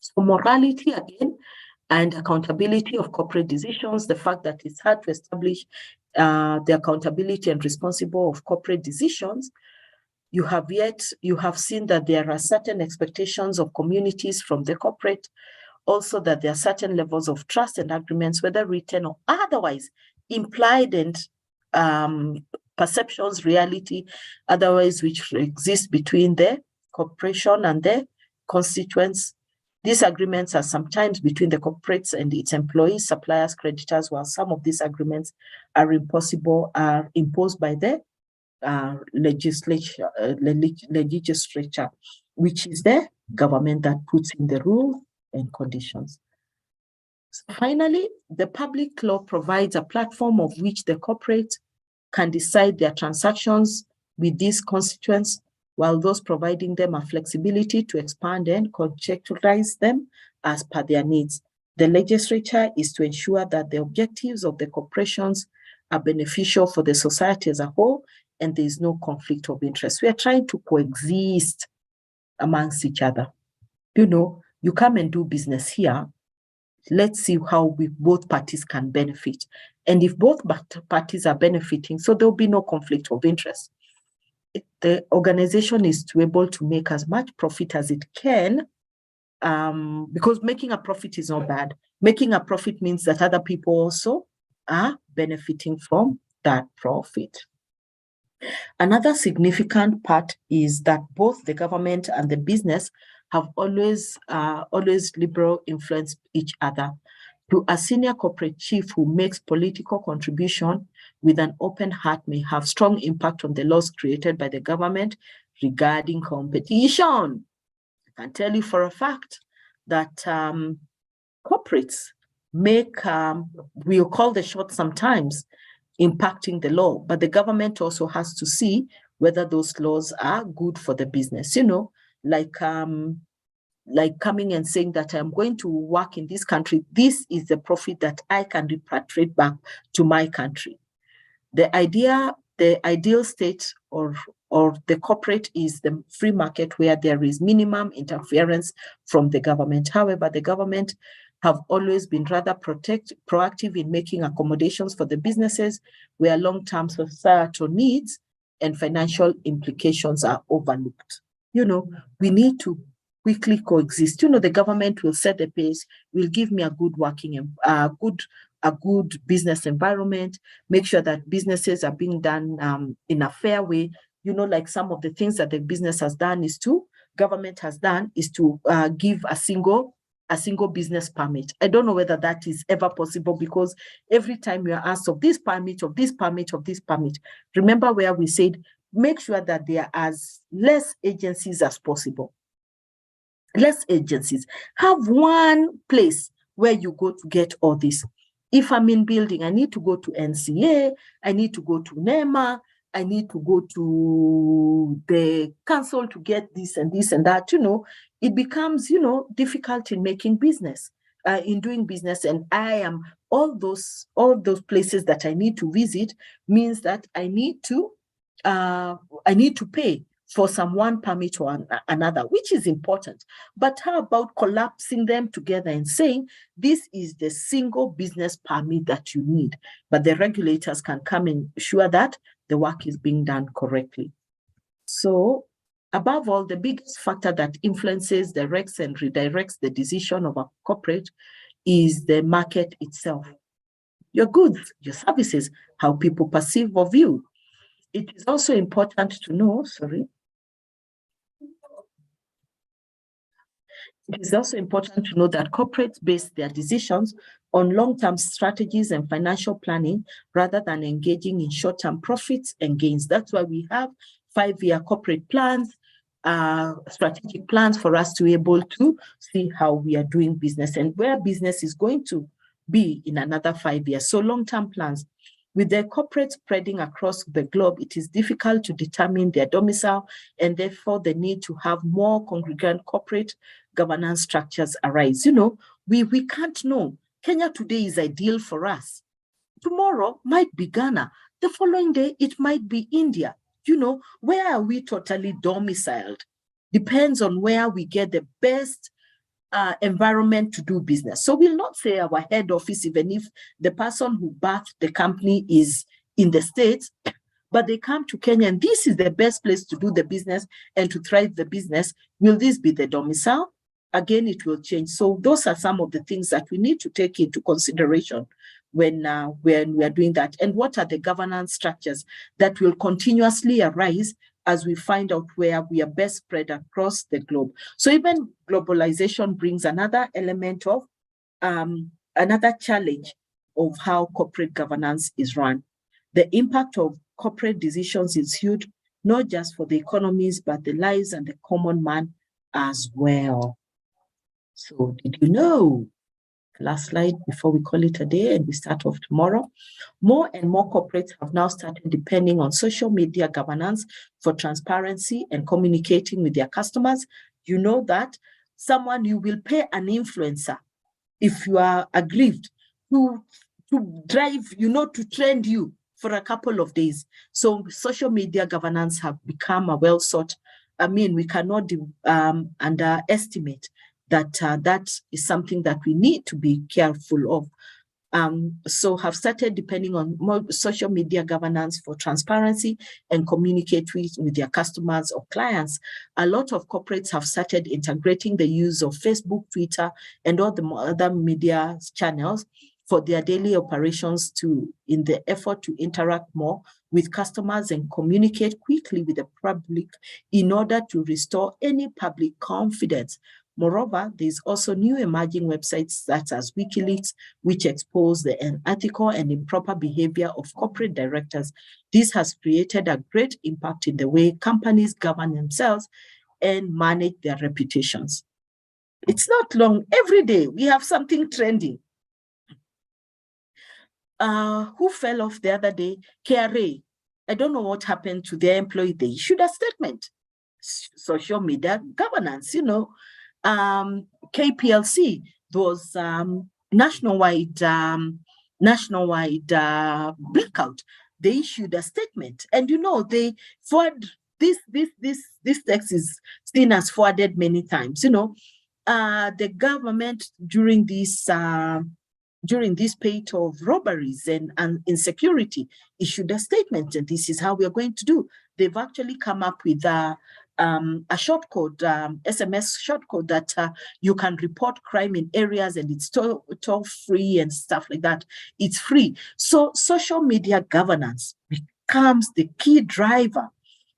So morality again, and accountability of corporate decisions, the fact that it's hard to establish the accountability and responsible of corporate decisions. You have seen that there are certain expectations of communities from the corporate, also that there are certain levels of trust and agreements, whether written or otherwise, implied and perceptions, reality, otherwise, which exist between the corporation and the constituents. These agreements are sometimes between the corporates and its employees, suppliers, creditors, while some of these agreements are imposed by the legislature, which is the government that puts in the rules and conditions. So finally, the public law provides a platform of which the corporate can decide their transactions with these constituents, while those providing them a flexibility to expand and contextualize them as per their needs. The legislature is to ensure that the objectives of the corporations are beneficial for the society as a whole, and there is no conflict of interest. We are trying to coexist amongst each other. You know, you come and do business here. Let's see how both parties can benefit. And if both parties are benefiting, so there'll be no conflict of interest. The organization is to able to make as much profit as it can, because making a profit is not bad. Making a profit means that other people also are benefiting from that profit. Another significant part is that both the government and the business have always liberal influence each other. To a senior corporate chief who makes political contribution with an open heart may have strong impact on the laws created by the government regarding competition. I can tell you for a fact that corporates we'll call the shots sometimes, impacting the law, but the government also has to see whether those laws are good for the business. You know, like coming and saying that I'm going to work in this country, this is the profit that I can repatriate back to my country. The ideal state or the corporate is the free market where there is minimum interference from the government. However, the government have always been rather proactive in making accommodations for the businesses where long-term societal needs and financial implications are overlooked. You know, we need to quickly coexist. You know, the government will set the pace, will give me a good a good business environment, make sure that businesses are being done in a fair way. You know, like some of the things that the government has done is to give a single business permit. I don't know whether that is ever possible, because every time you are asked of this permit, of this permit, of this permit, remember where we said, make sure that there are as less agencies as possible. Less agencies. Have one place where you go to get all this. If I'm in building, I need to go to NCA, I need to go to NEMA, I need to go to the council to get this and this and that. You know, it becomes, you know, difficult in making business, in doing business. And all those places that I need to visit means that I need to pay for one permit or another, which is important. But how about collapsing them together and saying, this is the single business permit that you need, but the regulators can come and ensure that the work is being done correctly. So above all, the biggest factor that influences, directs, and redirects the decision of a corporate is the market itself. Your goods, your services, how people perceive of you. It is also important to know, It is also important to know that corporates base their decisions on long-term strategies and financial planning rather than engaging in short-term profits and gains. That's why we have 5-year corporate plans, strategic plans for us to be able to see how we are doing business and where business is going to be in another 5 years. So long-term plans. With their corporates spreading across the globe, it is difficult to determine their domicile, and therefore the need to have more congregant corporate governance structures arise. You know, we can't know. Kenya today is ideal for us. Tomorrow might be Ghana. The following day, it might be India. You know, where are we totally domiciled? Depends on where we get the best environment to do business. So we'll not say our head office, even if the person who birthed the company is in the States, but they come to Kenya and this is the best place to do the business and to thrive the business. Will this be the domicile? Again, it will change. So those are some of the things that we need to take into consideration when we are doing that. And what are the governance structures that will continuously arise as we find out where we are best spread across the globe. So even globalization brings another element of, another challenge of how corporate governance is run. The impact of corporate decisions is huge, not just for the economies, but the lives and the common man as well. So did you know? Last slide before we call it a day and we start off tomorrow. More and more corporates have now started depending on social media governance for transparency and communicating with their customers. You know that you will pay an influencer if you are aggrieved to drive, to trend you for a couple of days. So social media governance have become a well sought. We cannot underestimate that that is something that we need to be careful of. So have started depending on more social media governance for transparency and communicate with their customers or clients. A lot of corporates have started integrating the use of Facebook, Twitter, and all the other media channels for their daily operations in the effort to interact more with customers and communicate quickly with the public in order to restore any public confidence. Moreover, there's also new emerging websites such as WikiLeaks, which expose the unethical and improper behavior of corporate directors. This has created a great impact in the way companies govern themselves and manage their reputations. It's not long. Every day we have something trending. Who fell off the other day? KRA. I don't know what happened to their employee. They issued a statement. Social media governance, KPLC, those nationwide blackout, they issued a statement, and they forward this text is seen as forwarded many times. The government during this spate of robberies and insecurity issued a statement, and this is how we are going to do. They've actually come up with a shortcode, SMS shortcode that you can report crime in areas, and it's toll free and stuff like that. It's free. So social media governance becomes the key driver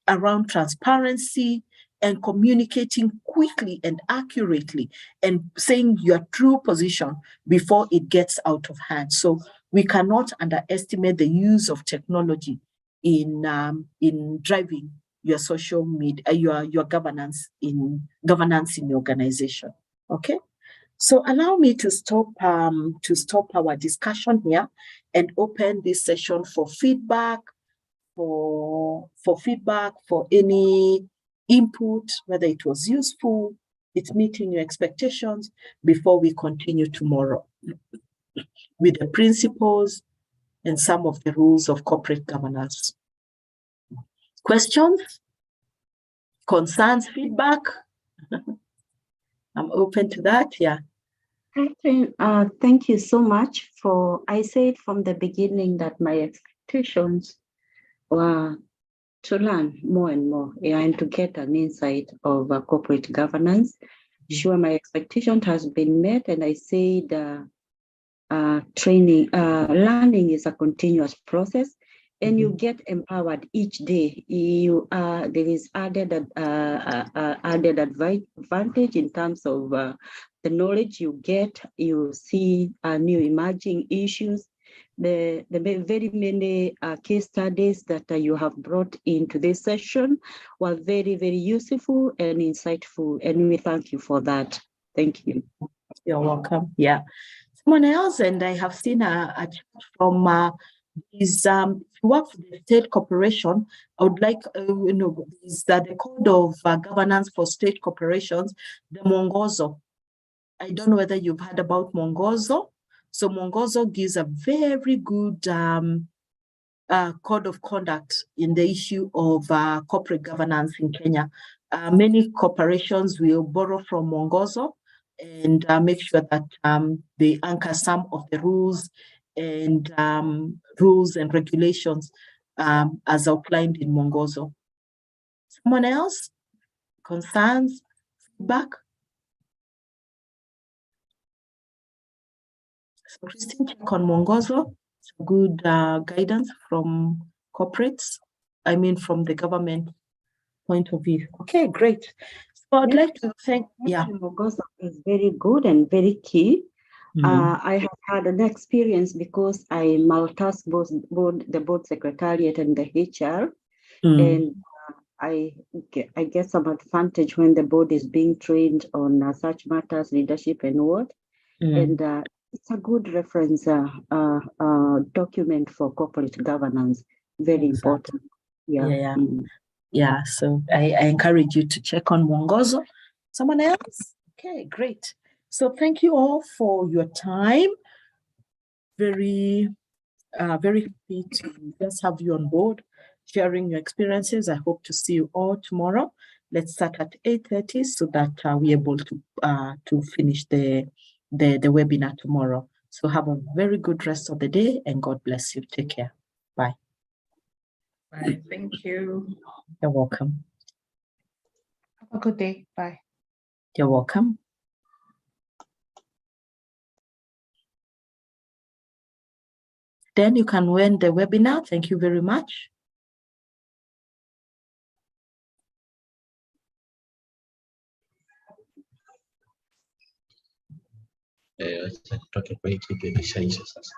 around transparency and communicating quickly and accurately and saying your true position before it gets out of hand. So we cannot underestimate the use of technology in driving your social media, your governance in your organization. Okay, so allow me to stop our discussion here and open this session for feedback, for any input, whether it was useful, it's meeting your expectations, before we continue tomorrow with the principles and some of the rules of corporate governance. Questions, concerns, feedback? I'm open to that. Yeah. Thank you so much I said from the beginning that my expectations were to learn more and more, and to get an insight of corporate governance. Sure, my expectation has been met, and I said learning is a continuous process. and you get empowered each day. You there is added advantage in terms of the knowledge you get. You see new emerging issues. The very many case studies that you have brought into this session were very, very useful and insightful, and we thank you for that. Thank you. You're welcome. Yeah. Someone else, and I have seen a chat from if you work for the state corporation, I would like is that the code of governance for state corporations, the Mwongozo. I don't know whether you've heard about Mwongozo. So Mwongozo gives a very good code of conduct in the issue of corporate governance in Kenya. Many corporations will borrow from Mwongozo and make sure that they anchor some of the rules and regulations as outlined in Mwongozo. Someone else? Concerns? Feedback? So Christine, check on Mwongozo. It's good guidance from corporates. I mean, from the government point of view. Okay, great. So I'd like to thank, Mwongozo is very good and very key. I have had an experience because I multitask the board secretariat and the HR, and I get some advantage when the board is being trained on such matters, leadership and what. And it's a good reference document for corporate governance. Very important. Yeah. So I encourage you to check on Mwongozo. Someone else? Okay, great. So thank you all for your time. Very happy to just have you on board, sharing your experiences. I hope to see you all tomorrow. Let's start at 8:30 so that we're able to finish the webinar tomorrow. So have a very good rest of the day and God bless you. Take care. Bye. Bye. Thank you. You're welcome. Have a good day. Bye. You're welcome. Then you can end the webinar. Thank you very much. Toke kwa hii kitu imeshaisha sasa.